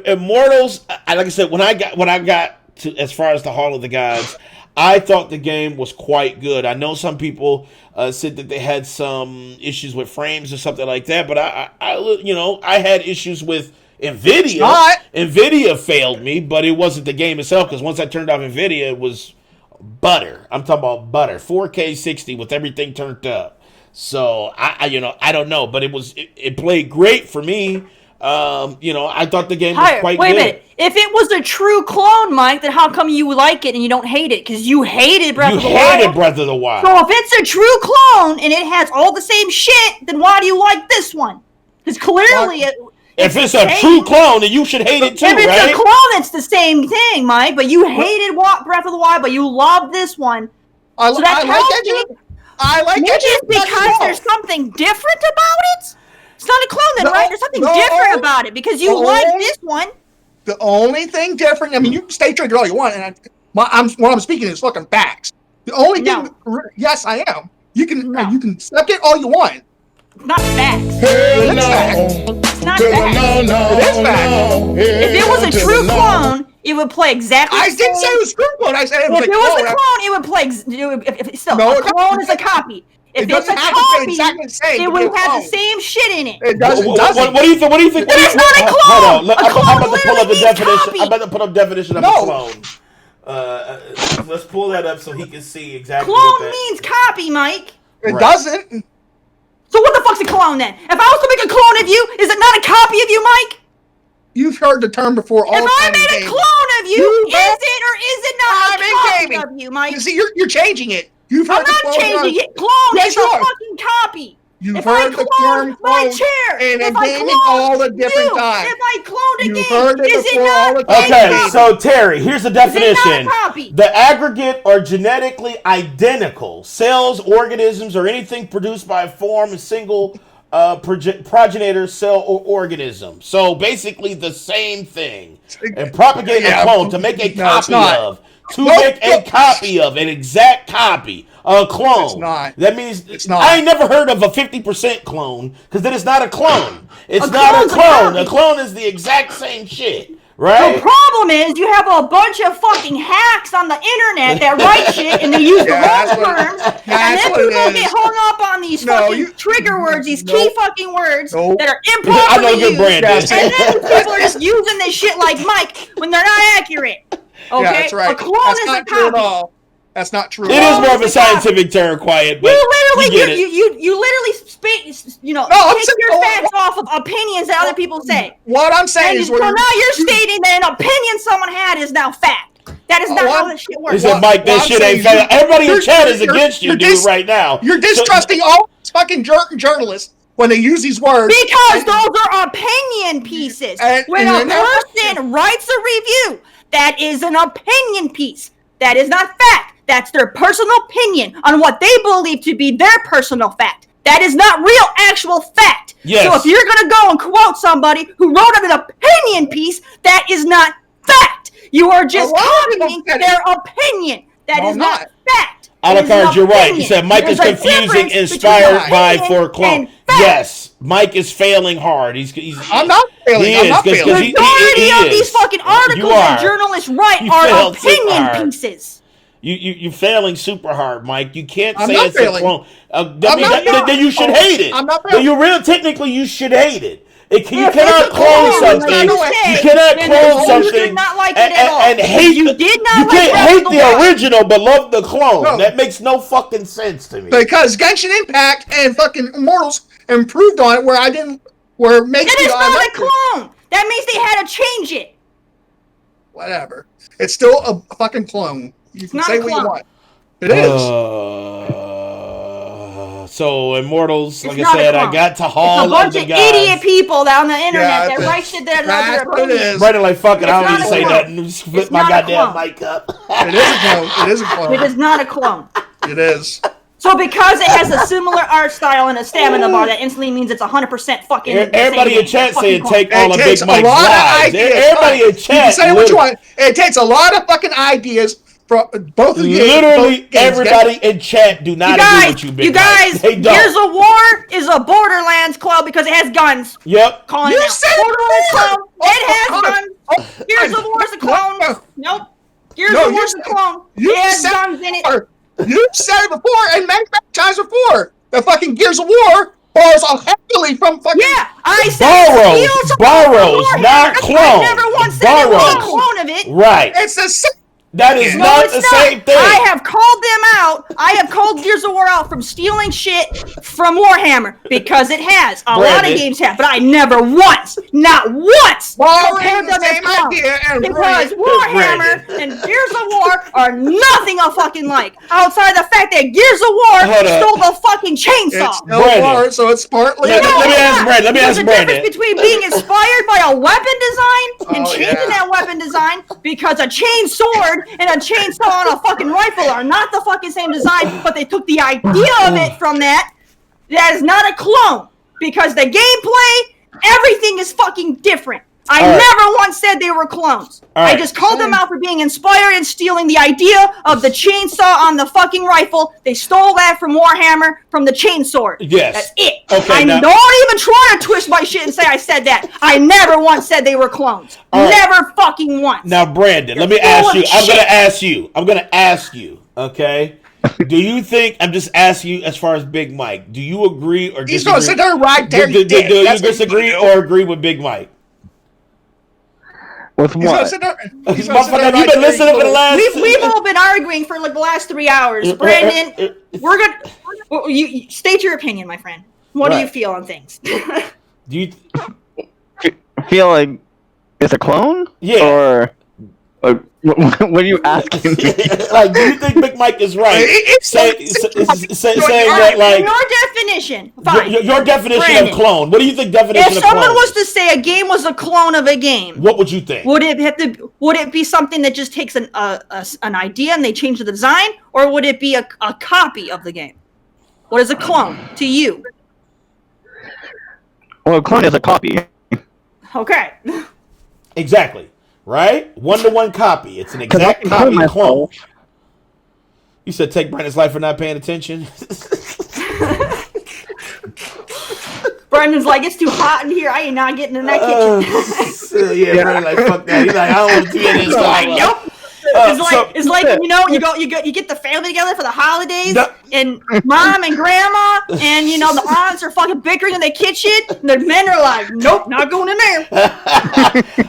Immortals. Like I said, when I got to as far as the Hall of the Gods, I thought the game was quite good. I know some people said that they had some issues with frames or something like that, but I had issues with NVIDIA. NVIDIA failed me, but it wasn't the game itself, because once I turned off NVIDIA, it was butter. I'm talking about butter. 4K 60 with everything turned up. So I don't know, but it played great for me. I thought the game was quite Wait good. a minute. If it was a true clone, Mike, then how come you like it and you don't hate it? Because you hated Breath of the Wild. You hated Breath of the Wild. So if it's a true clone and it has all the same shit, then why do you like this one? Because clearly if it's a true clone, then you should hate it too, if it's right? a clone, it's the same thing, Mike. But you hated Breath of the Wild, but you love this one. I So that like tells it. me I like maybe it. it's because there's something different about it. It's not a clone, then, No, right? There's something no. different about it because you No. like this one. The only thing different. I mean, you can stay triggered all you want, and what I'm speaking is fucking facts. The only thing. Yes, I am. You can suck it all you want. It's not facts. It is facts. It's not facts. It is facts. If it was a true clone, it would play exactly the I same. didn't say it was true clone. I said it was If a it was a clone. clone, it would play. Still, No, a it clone doesn't. is a copy. If It it's a doesn't have to be copy, exactly the same it to would be a have clone. the same shit in it. It doesn't. What do you think? What do you think? Then it's not a clone. Hold on. A I'm clone about to pull up the literally means definition. copy. I'm about to put up definition of No. a clone. Let's pull that up so he can see exactly Clone what that means copy, Mike. It Right. doesn't. So what the fuck's a clone then? If I was to make a clone of you, is it not a copy of you, Mike? You've heard the term before all If the I time in made a gaming. clone of you, You is bet- it or is it not I'm in a copy gaming. of you, Mike? You see, you're changing it. You've I'm heard the not clone changing term. it. Clone Yes, is you a are. fucking copy. You've If I heard the cloned term my clone chair, in if a I gaming cloned all the different you, times. if I cloned a You've game, heard it is it before all not the a time. Okay, copy? so Terry, here's the Is it not a definition. copy? The aggregate or genetically identical cells, organisms, or anything produced by a form of single progenitor cell or organism. So basically the same thing. And propagate Yeah. a clone to make a No, it's copy not. of. To Nope. make a copy of, an exact copy. A clone. It's not. That means It's not. I ain't never heard of a 50% clone, because then it's not a clone. It's A not a clone's a clone. copy. A clone is the exact same shit. The Right? problem is you have a bunch of fucking hacks on the internet that write shit and they use the Yeah, that's wrong what- terms, and that's then what it people is. get hung up on these No, fucking you- trigger words, these key Nope. fucking words Nope. that are I improperly know good used, brand Yes. is. and then people are just using this shit like Mike when they're not accurate. Okay, Yeah, that's right. a clone That's is a not true at copy. all. That's not true. It at is all. more of a scientific term, quiet, but You literally, get it. you literally speak, No, I'm take saying- your facts off of opinions that other people say. What I'm saying And is, so now you're stating that an opinion someone had is now fact. That is not Oh, how I'm- this shit He works. said, Mike, that I'm shit saying ain't fact. Everybody in you're- chat is you're- against you, you're dude, right now. You're So- distrusting all these fucking journalists when they use these words. Because those are opinion pieces. When a person writes a review, that is an opinion piece. That is not fact. That's their personal opinion on what they believe to be their personal fact. That is not real, actual fact. Yes. So if you're going to go and quote somebody who wrote an opinion piece, that is not fact. You are just copying their opinion. That is not fact. Alucard, you're right. You said Mike is confusing inspired by for clone. Yes, Mike is failing hard. He's I'm not failing. I'm not failing. The majority of these fucking articles that journalists write are opinion pieces. You're failing super hard, Mike. You can't say it's a clone. Then you should hate it. I'm not failing. Technically, you should hate it. You cannot clone something. You cannot clone something and hate. You can't hate the original but love the clone. No. That makes no fucking sense to me. Because Genshin Impact and fucking Immortals improved on it where I didn't. Where makes it is not a clone. That means they had to change it. Whatever. It's still a fucking clone. You can say what you want. It is. So Immortals, like I said, I got to haul a bunch of idiot people down the internet that write shit that that's what it is. Brandon, like, fuck it, I don't need to say nothing. Just flip my goddamn mic up. It is a clone. It is a clone. It is not a clone. It is. So because it has a similar art style and a stamina bar, that instantly means it's 100% fucking. Everybody in chat saying take all of Big Mike's lives. Everybody in chat. You can say what you want. It takes a lot of fucking ideas. Both of you, literally everybody in chat do not agree with you, Big You guys, Mike. Gears of War is a Borderlands clone because it has guns. Yep. Calling you said Borderlands clone. It has guns. Gears of War is a clone. Nope. Gears of War is a clone. It has guns in it. You said it before, and many times before. The fucking Gears of War borrows heavily from fucking. Yeah, I said borrows, not clone. I never once said it was a clone of it. Right. It's the same. That is not the same thing. I have called them out. I have called Gears of War out from stealing shit from Warhammer because it has. A lot of games have, but I never once, not once, compared them as clones. Because Warhammer and Gears of War are nothing fucking outside the fact that Gears of War stole the fucking chainsaw. It's no war, so it's partly. Let me ask Brandon. There's a difference between being inspired by a weapon design and changing that weapon design because a chain sword and a chainsaw on a fucking rifle are not the fucking same design, but they took the idea of it from that. That is not a clone because the gameplay, everything is fucking different. I never once said they were clones. I just called them out for being inspired and stealing the idea of the chainsaw on the fucking rifle. They stole that from Warhammer, from the chainsword. Yes. That's it. Okay, don't even try to twist my shit and say I said that. I never once said they were clones. Never fucking once. Now, Brandon, let me ask you. I'm going to ask you, okay? Do you think, I'm just asking you as far as Big Mike, do you agree or disagree? He's going to sit there right there. Do you disagree or agree with Big Mike? With what? Have you been listening for the last? We've all been arguing for the last 3 hours. Brandon, we're gonna. You state your opinion, my friend. What do you feel on things? Do you feel like it's a clone? Yeah. Or what are you asking me? Do you think Big Mike is right? Saying that, your definition. Fine. Your definition Brandon, of clone. What do you think definition of clone? If someone was to say a game was a clone of a game, what would you think? Would it be something that just takes an idea and they change the design, or would it be a copy of the game? What is a clone to you? Well, a clone is a copy. Okay. Exactly. Right? 1-to-1 copy. It's an exact copy clone. You said take Brandon's life for not paying attention. Brandon's like, it's too hot in here. I ain't not getting in that kitchen. Brandon like, fuck that. He's like, I don't want to be in this. Nope. It's like you get the family together for the holidays, and mom and grandma and the aunts are fucking bickering in the kitchen. And the men are like, nope, not going in there.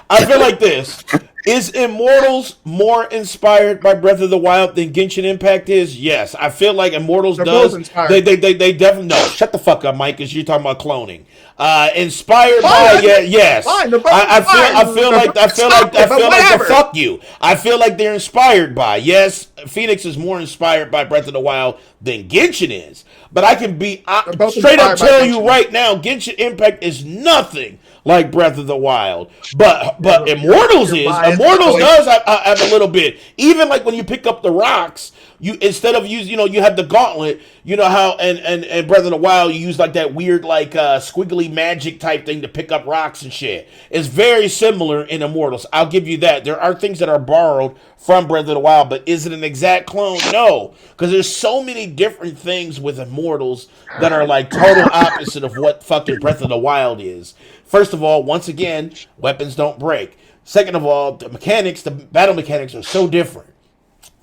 I feel like this. Is Immortals more inspired by Breath of the Wild than Genshin Impact is? Yes, I feel like Immortals They're does. both inspired. They definitely no. Shut the fuck up, Mike, because you're talking about cloning. Inspired Fine, by yes. fine, they're both I feel inspired. like fuck you. I feel like they're inspired by yes. Phoenix is more inspired by Breath of the Wild than Genshin is. But I can be both straight up inspired by tell you Genshin. right now, Genshin Impact is nothing like Breath of the Wild. But Immortals You're is. biased, Immortals really. does have a little bit. Even like when you pick up the rocks, you instead of using, you have the gauntlet. You know how and Breath of the Wild, you use like that weird like squiggly magic type thing to pick up rocks and shit. It's very similar in Immortals. I'll give you that. There are things that are borrowed from Breath of the Wild, but is it an exact clone? No, because there's so many different things with Immortals that are like total opposite of what fucking Breath of the Wild is. First of all, once again, weapons don't break. Second of all, the battle mechanics are so different.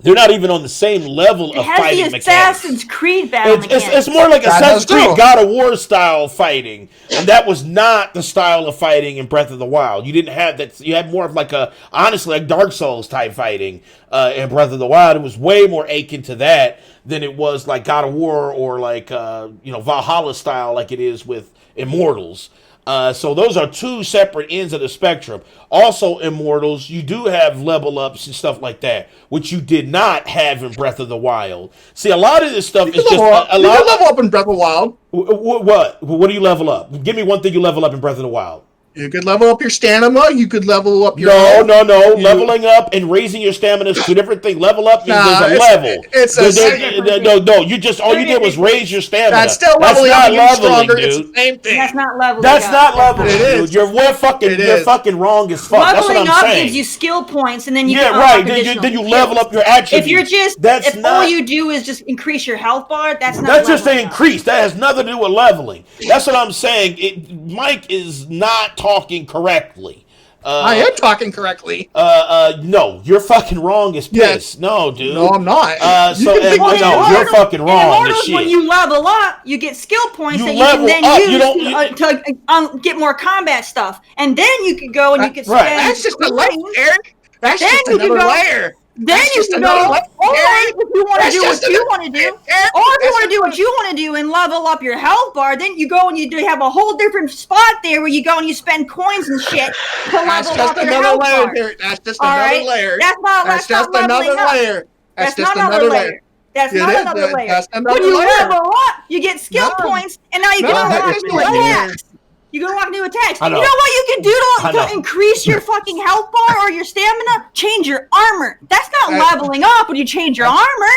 They're not even on the same level of It has fighting the mechanics. Assassin's Creed battle mechanics. It's more like That Assassin's is true. Creed God of War style fighting, and that was not the style of fighting in Breath of the Wild. You didn't have that. You had more of like honestly, like Dark Souls type fighting in Breath of the Wild. It was way more akin to that than it was like God of War or like Valhalla style, like it is with Immortals. So those are two separate ends of the spectrum. Also, Immortals, you do have level ups and stuff like that, which you did not have in Breath of the Wild. See, a lot of this stuff is just You can level up in Breath of the Wild. What? What do you level up? Give me one thing you level up in Breath of the Wild. You could level up your stamina. You could level up your No. health. Leveling up and raising your stamina is two different things. Level up means Nah, there's a level. it's a second- No. You just all you did was raise your stamina. That's still leveling not up and getting leveling, stronger. dude. It's the same thing. That's not leveling That's up. not leveling, It dude. is. You're is. fucking wrong as fuck. That's what Leveling I'm up saying. gives you skill points, and then you Yeah, can right. unlock additional Then you level skills. up your attributes. If you're just, if all you do is just increase your health bar, that's not. That's just an leveling up. increase. That has nothing to do with leveling. That's what I'm saying. Mike is not talking correctly. I am talking correctly. No, you're fucking wrong as piss. Yes. No, dude. No, I'm not. You're fucking wrong as Immortals, shit. when you level up, you get skill points You that you can level then up, use you don't- to get more combat stuff, and then you could go and you could Right. spend. That's just a layer, Eric. That's Then just you can another go- layer. Then That's you just can another go, layer, or Eric. if you want to That's do just what you another- want to do, Eric, or if you that's want to do what you want to do and level up your health bar, then you go and you do have a whole different spot there where you go and you spend coins and shit to That's level just up your another health layer, bar. Eric. That's just All another right? layer. That's not just leveling another up. layer. That's just not another layer. That's It not is, another layer. that's another When you layer. level up, you get skill No. points, and now you No, can that unlock is new the layer. attacks. You can unlock new attacks. I You know know. what you can do I know. to increase your fucking health bar or your stamina? Change your armor. That's not That- leveling up when you change your armor.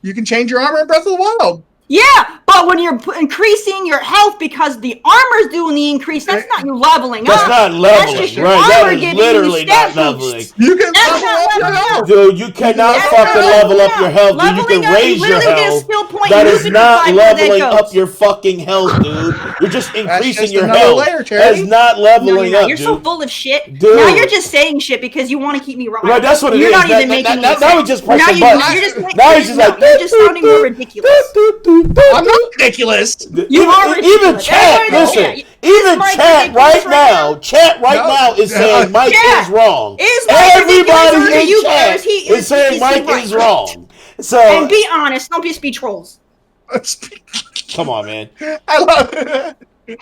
You can change your armor in Breath of the Wild. Yeah, but when you're increasing your health because the armor's doing the increase, that's not you leveling That's up. not leveling, That's just your right? armor That is giving literally you not stat leveling. boosts. You can That's level not up your leveling health. up. Dude, you cannot That's fucking not level up leveling your up. health, dude. You Leveling can up, raise you your literally get a health. skill point That and you is can not decide where that leveling goes. up your fucking health, dude. You're just increasing just your another health. layer, Terry. That's not No, leveling you're not. up, You're dude. so full of shit. Dude. Now you're just saying shit because you want to keep me wrong. Right, that's what it you're is. not even Now- making now- any now sense. we just now pressing you, buttons. you're just Now you're he's just no, like, you're just sounding more ridiculous. I'm not ridiculous. You are Even ridiculous. chat, Everybody knows listen. that. Even Mike chat ridiculous right right now, now? chat right No. now is saying Mike Yeah. is wrong. Is Mike ridiculous or Everybody do in you- or chat is he- is saying is he Mike right? is wrong. So And be honest. Don't just be trolls. come on, man. I love it.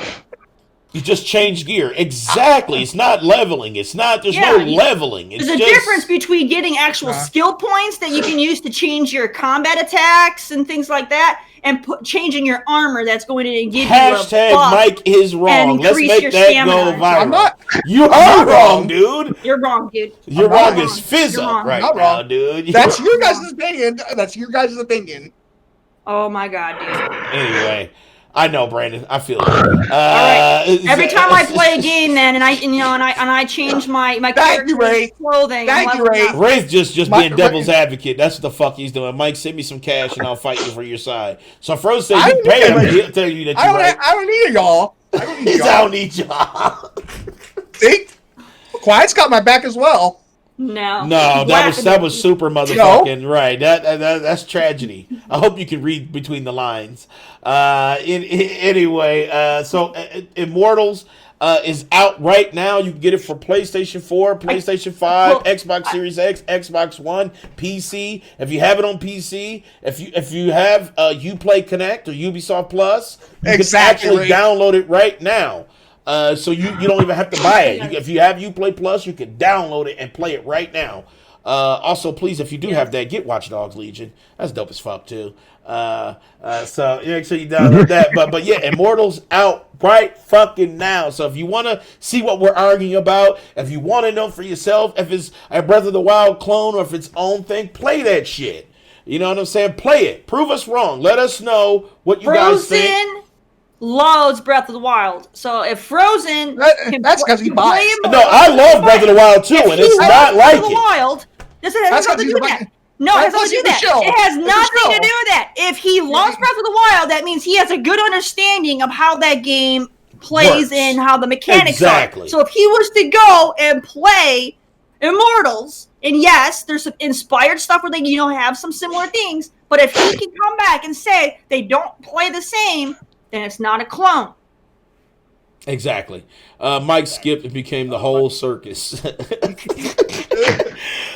You just changed gear. Exactly. It's not leveling. It's not. There's no Yeah, leveling. It's There's a just difference between getting actual skill points that you can use to change your combat attacks and things like that, and changing your armor that's going to give you a hashtag buff. Mike is wrong. and Let's increase make your that stamina. go viral. I'm not. You are not wrong, wrong. dude. You're wrong, dude. You're I'm wrong not as wrong. fizz You're up wrong. right Not now, wrong. dude. That's your guys' opinion. That's your guys' opinion. Oh my god, dude. Anyway, I know, Brandon. I feel you. right. Every time I play a game, then and I change my Thank character's you, Ray. clothing. Thank I'm you, leveling Ray. up. Wraith just My- being devil's advocate. That's what the fuck he's doing. Mike, send me some cash and I'll fight you for your side. So if Rose says I you don't pay need him, that. he'll tell you that I you're don't. right. I don't need y'all. I don't need He's I y'all. don't need y'all. See, Quiet's got my back as well. No. No, that was super motherfucking right. That's tragedy. I hope you can read between the lines. Anyway, so Immortals. is out right now. You can get it for PlayStation 4, PlayStation 5, Xbox Series X, Xbox One, PC. If you have it on PC, if you have Uplay Connect or Ubisoft Plus, you can actually download it right now. So you don't even have to buy it. If you have Uplay Plus, you can download it and play it right now. Also, please, if you do have that, get Watch Dogs Legion. That's dope as fuck too. So make sure you download that. But yeah, Immortals out right fucking now. So if you want to see what we're arguing about, if you want to know for yourself if it's a Breath of the Wild clone or if it's own thing, play that shit. You know what I'm saying? Play it. Prove us wrong. Let us know what you guys think. Loves Breath of the Wild. So if Frozen, that's because he buys. No, I love Breath of the Wild too, and it's not like it. Wild, does it have nothing to do with that? No, it has nothing to do with that. It has nothing to do with that. If he loves Breath of the Wild, that means he has a good understanding of how that game plays and how the mechanics are. So if he was to go and play Immortals, and yes, there's some inspired stuff where they have some similar things, but if he can come back and say they don't play the same, then it's not a clone. Exactly. Mike skipped and became the whole circus.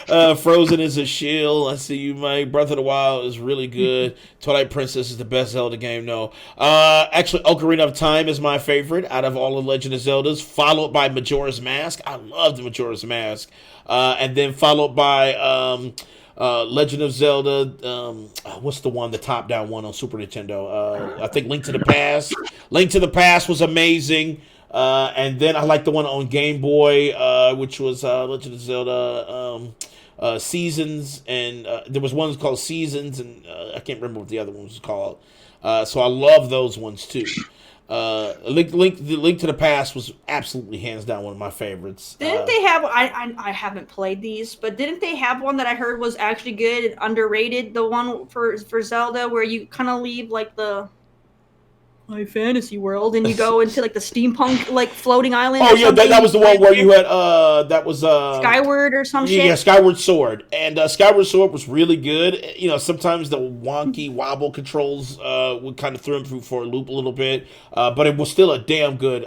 Frozen is a shield. I see you, Mike. Breath of the Wild is really good. Twilight Princess is the best Zelda game. No. Actually, Ocarina of Time is my favorite out of all the Legend of Zeldas, followed by Majora's Mask. I love the Majora's Mask. And then followed by Legend of Zelda, what's the one, the top-down one on Super Nintendo? I think Link to the Past. Link to the Past was amazing. And then I like the one on Game Boy, which was Legend of Zelda Seasons. And there was one called Seasons, and I can't remember what the other one was called. So I love those ones, too. Link to the Past was absolutely hands down one of my favorites. Didn't they have? I haven't played these, but didn't they have one that I heard was actually good and underrated? The one for Zelda where you kind of leave like the fantasy world and you go into like the steampunk like floating island. Oh yeah, that was the one where you had that was Skyward or some shit. Yeah, Skyward Sword, and Skyward Sword was really good. Sometimes the wonky wobble controls would kind of throw him for a loop a little bit, but it was still a damn good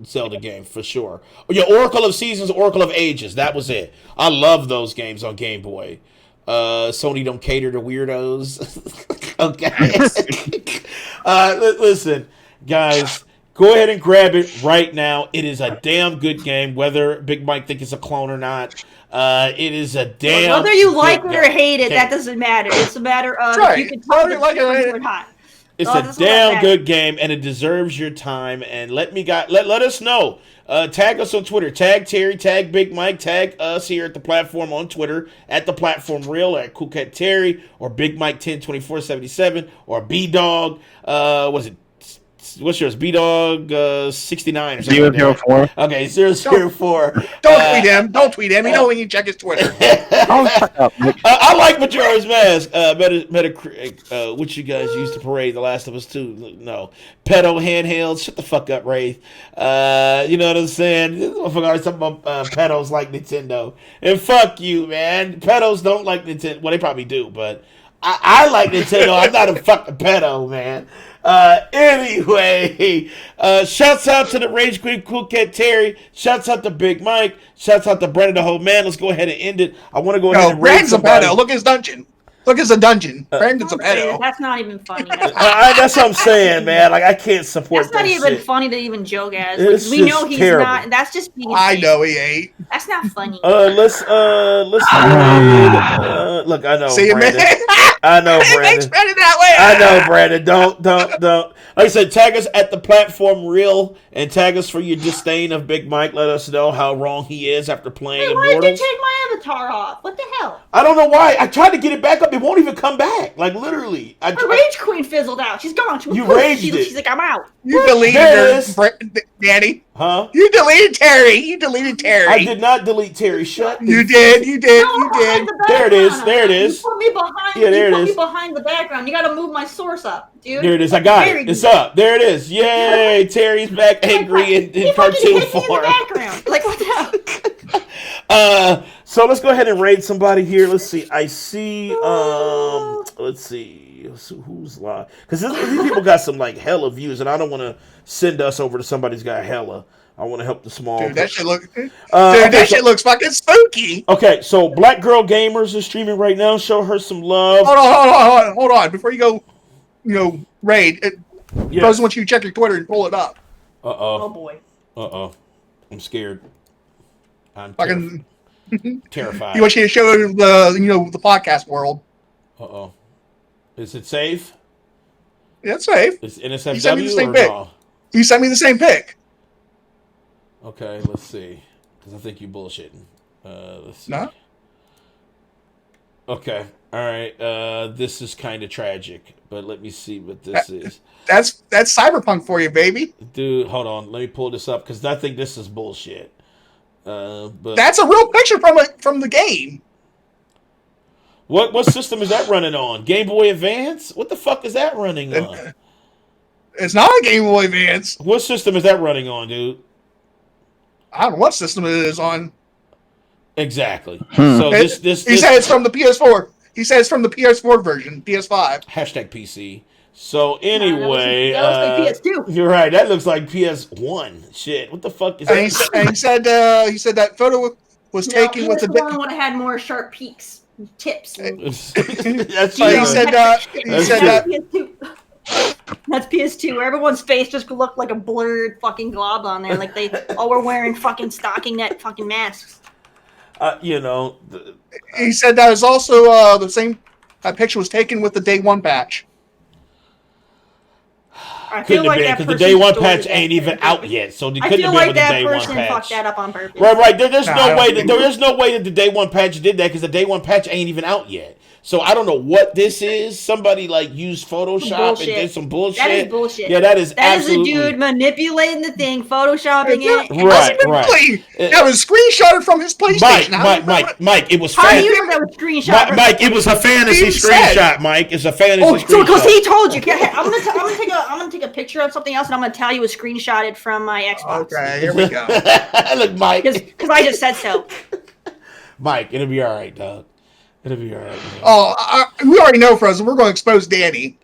Zelda game for sure. Oh, yeah, Oracle of Seasons, Oracle of Ages, that was it. I love those games on Game Boy. Sony don't cater to weirdos. Okay. Listen, guys, go ahead and grab it right now. It is a damn good game, whether Big Mike think it's a clone or not. It is a damn whether you like it or hate it, that doesn't matter. It's a matter of if you can tell it or not. It's a damn good game, and it deserves your time. And let us know. Tag us on Twitter. Tag Terry. Tag Big Mike. Tag us here at the platform on Twitter at the platform real at Cool Cat Terry or Big Mike 102477 or B Dog. What is it? What's yours? B Dog 69 or something. 004. Okay, 004. Don't tweet him. Don't tweet him. You know when you check his Twitter. I like Majora's Mask. Which you guys used to parade The Last of Us 2. No. Pedo handhelds. Shut the fuck up, Wraith. You know what I'm saying? This motherfucker always talking about pedos like Nintendo. And fuck you, man. Pedos don't like Nintendo. Well, they probably do, but I like Nintendo. I'm not a fucking pedo, man. Anyway, shouts out to the Rage Queen Cool Cat Terry. Shouts out to Big Mike. Shouts out to Brandon the whole man. Let's go ahead and end it. I want to go ahead and Brandon's a pedo. Look at his dungeon. Look, it's a dungeon. Brandon's a pedo. That's not even funny. That's what I'm saying, man. Like I can't support that. That's not even shit. funny to even joke as. We know he's terrible. not. That's just being. I know he ain't. That's not funny. Let's look. I know. See you, man. I know, Brandon. It makes Brandon that way. I know, Brandon. Don't. Like I said, tag us at the platform real and tag us for your disdain of Big Mike. Let us know how wrong he is after playing Why did Immortals. you take my avatar off? What the hell? I don't know why. I tried to get it back up. It won't even come back. Like literally. Her Rage Queen fizzled out. She's gone. You raged it. She's like, I'm out. You deleted her, Danny. Huh? You deleted Terry. You deleted Terry. I did not delete Terry. Shut. You did. You did. No, You did. There it is. There it is. You put me behind. Yeah, there it is. You put me behind the background. You got to move my source up, dude. There it is. I got it. It's up. There it is. Yay! Terry's back angry in cartoon form. Like what the hell? So let's go ahead and raid somebody here. Let's see. I see. Let's see. Who's live? Because these people got some like hella views, and I don't want to send us over to somebody who's got hella. I want to help the small. Dude, that shit okay, shit looks fucking spooky. Okay, so Black Girl Gamers is streaming right now. Show her some love. Hold on. Before you go, raid. Yes. Bros wants you to check your Twitter and pull it up. Oh boy. I'm scared. I'm Fucking terrified. He wants you to show the podcast world. Is it safe? Yeah, it's safe. Is He sent me the NSFW same or pic. no? He sent me the same pic. Okay, let's see. Because I think you bullshitting. Let's see. No. Okay. All right. This is kind of tragic, but let me see what this is. That's cyberpunk for you, baby. Dude, hold on. Let me pull this up because I think this is bullshit. But that's a real picture from the game. What system is that running on? Game Boy Advance? What the fuck is that running on? It's not a Game Boy Advance. What system is that running on, dude? I don't know what system it is on. Exactly. So he said it's from the PS4. He says from the PS4 version, PS5. Hashtag PC. So anyway, that looks like PS2. You're right. That looks like PS1. Shit. What the fuck is that? And he said that photo was taken with the one would have had more sharp peaks, tips. That's true. He said that. That's PS2, where everyone's face just looked like a blurred fucking glob on there, like they all were wearing fucking stocking net fucking masks. He said that was also the same. That picture was taken with the Day One patch. I feel like that because the Day One patch ain't even out yet, so they couldn't have been with the Day One patch. I feel like that person fucked that up on purpose. Right. There's no way that the Day One patch did that because the Day One patch ain't even out yet. So I don't know what this is. Somebody used Photoshop and did some bullshit. That is bullshit. Yeah, that is absolutely. That is a dude manipulating the thing, photoshopping it. Right. That was screenshotted from his PlayStation. Mike, it was. How do you know that was screenshot? Mike, it was a fantasy screenshot. Mike, it's a fantasy screenshot. Because he told you. I'm gonna take a picture of something else, and I'm gonna tell you it was screenshotted from my Xbox. Okay, here we go. Look, Mike. Because I just said so. Mike, it'll be all right, dog. It'll be all right. Man. Oh, we already know, Frozen. We're going to expose Danny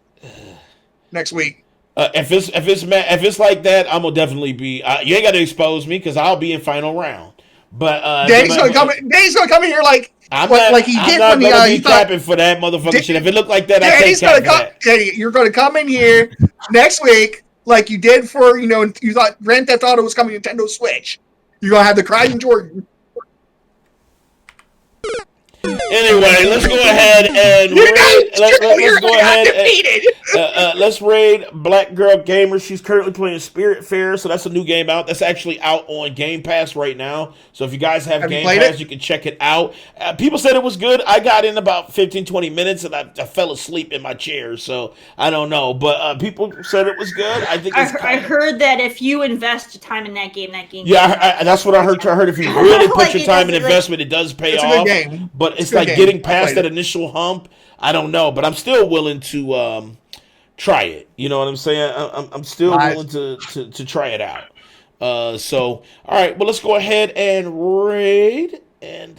next week. If it's like that, I'm gonna definitely be. You ain't got to expose me because I'll be in final round. But Danny's gonna come in here like I'm he I'm did not when gonna be capping for that motherfucking shit. If it looked like that, Danny's I can't cap for that. Danny, you're going to come in here next week like you did for you thought Grand Theft Auto was coming to Nintendo Switch. You're gonna have the Crying Jordan. Anyway, let's go ahead and let's raid Black Girl Gamer. She's currently playing Spirit Fair, so that's a new game out. That's actually out on Game Pass right now. So if you guys have Game Pass, you can check it out. People said it was good. I got in about 15-20 minutes and I fell asleep in my chair, so I don't know. But people said it was good. I think I heard that if you invest time in that game. Yeah, that's what I heard. I heard if you really put your time and investment, it does pay off. A good game. But it's like getting past that initial hump. I don't know, but I'm still willing to try it. You know what I'm saying? I'm still willing to try it out. So, all right, well, let's go ahead and raid. And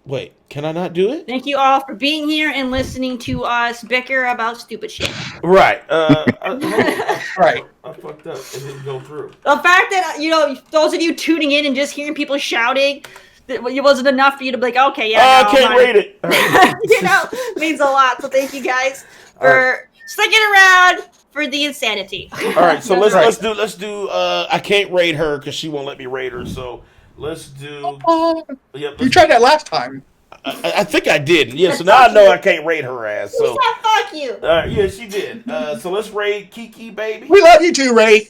wait, can I not do it? Thank you all for being here and listening to us bicker about stupid shit. Right. Right. I fucked up. It didn't go through. The fact that those of you tuning in and just hearing people shouting. It wasn't enough for you to be like, okay, yeah. I can't rate it. Right. Means a lot. So thank you guys for sticking around for the insanity. All right, so let's do. I can't rate her because she won't let me rate her. So let's do. You tried that last time. I think I did. Yeah. So now I know I can't rate her ass. So fuck you. Yeah, she did. So let's rate Kiki, baby. We love you too, Ray.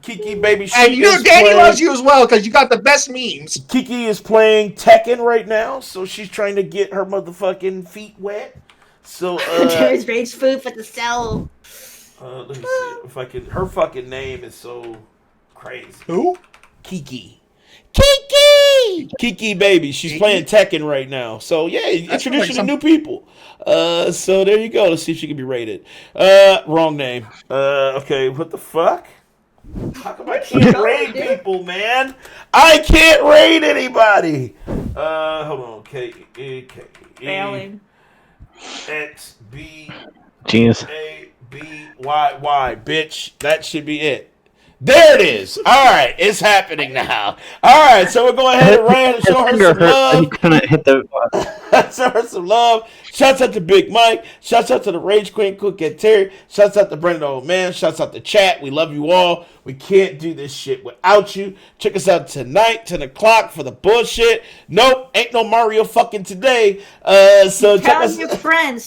Kiki, baby, and Danny loves you as well because you got the best memes. Kiki is playing Tekken right now, so she's trying to get her motherfucking feet wet. So there's rage food for the cell. Let me see if I can. Her fucking name is so crazy. Who? Kiki, baby. She's playing Tekken right now. So yeah, introducing to new people. So there you go. Let's see if she can be rated. Wrong name. Okay, what the fuck? How come I can't raid people, man? I can't raid anybody. Hold on. Failing. XB Jeez. ABYY, bitch. That should be it. There it is. All right, it's happening now. All right, so we're going ahead and show her Finger some hurt that he love. couldn't hit the. Show her some love. Shouts out to Big Mike. Shouts out to the Rage Queen, Cook and Terry. Shouts out to Brandon Old Man. Shouts out to chat. We love you all. We can't do this shit without you. Check us out tonight, 10 o'clock for the bullshit. Nope, ain't no Mario fucking today. So check us.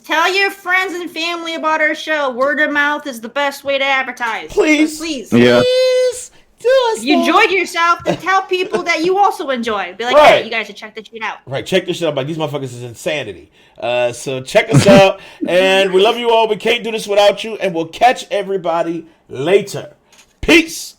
Tell your friends and family about our show. Word of mouth is the best way to advertise. Please. Please. Yeah. Please. Do us If you that. enjoyed yourself, then tell people that you also enjoy. Be like, Right. hey, you guys should check this shit out. Right, check this shit out. Like, these motherfuckers is insanity. So check us out. And we love you all. We can't do this without you. And we'll catch everybody later. Peace.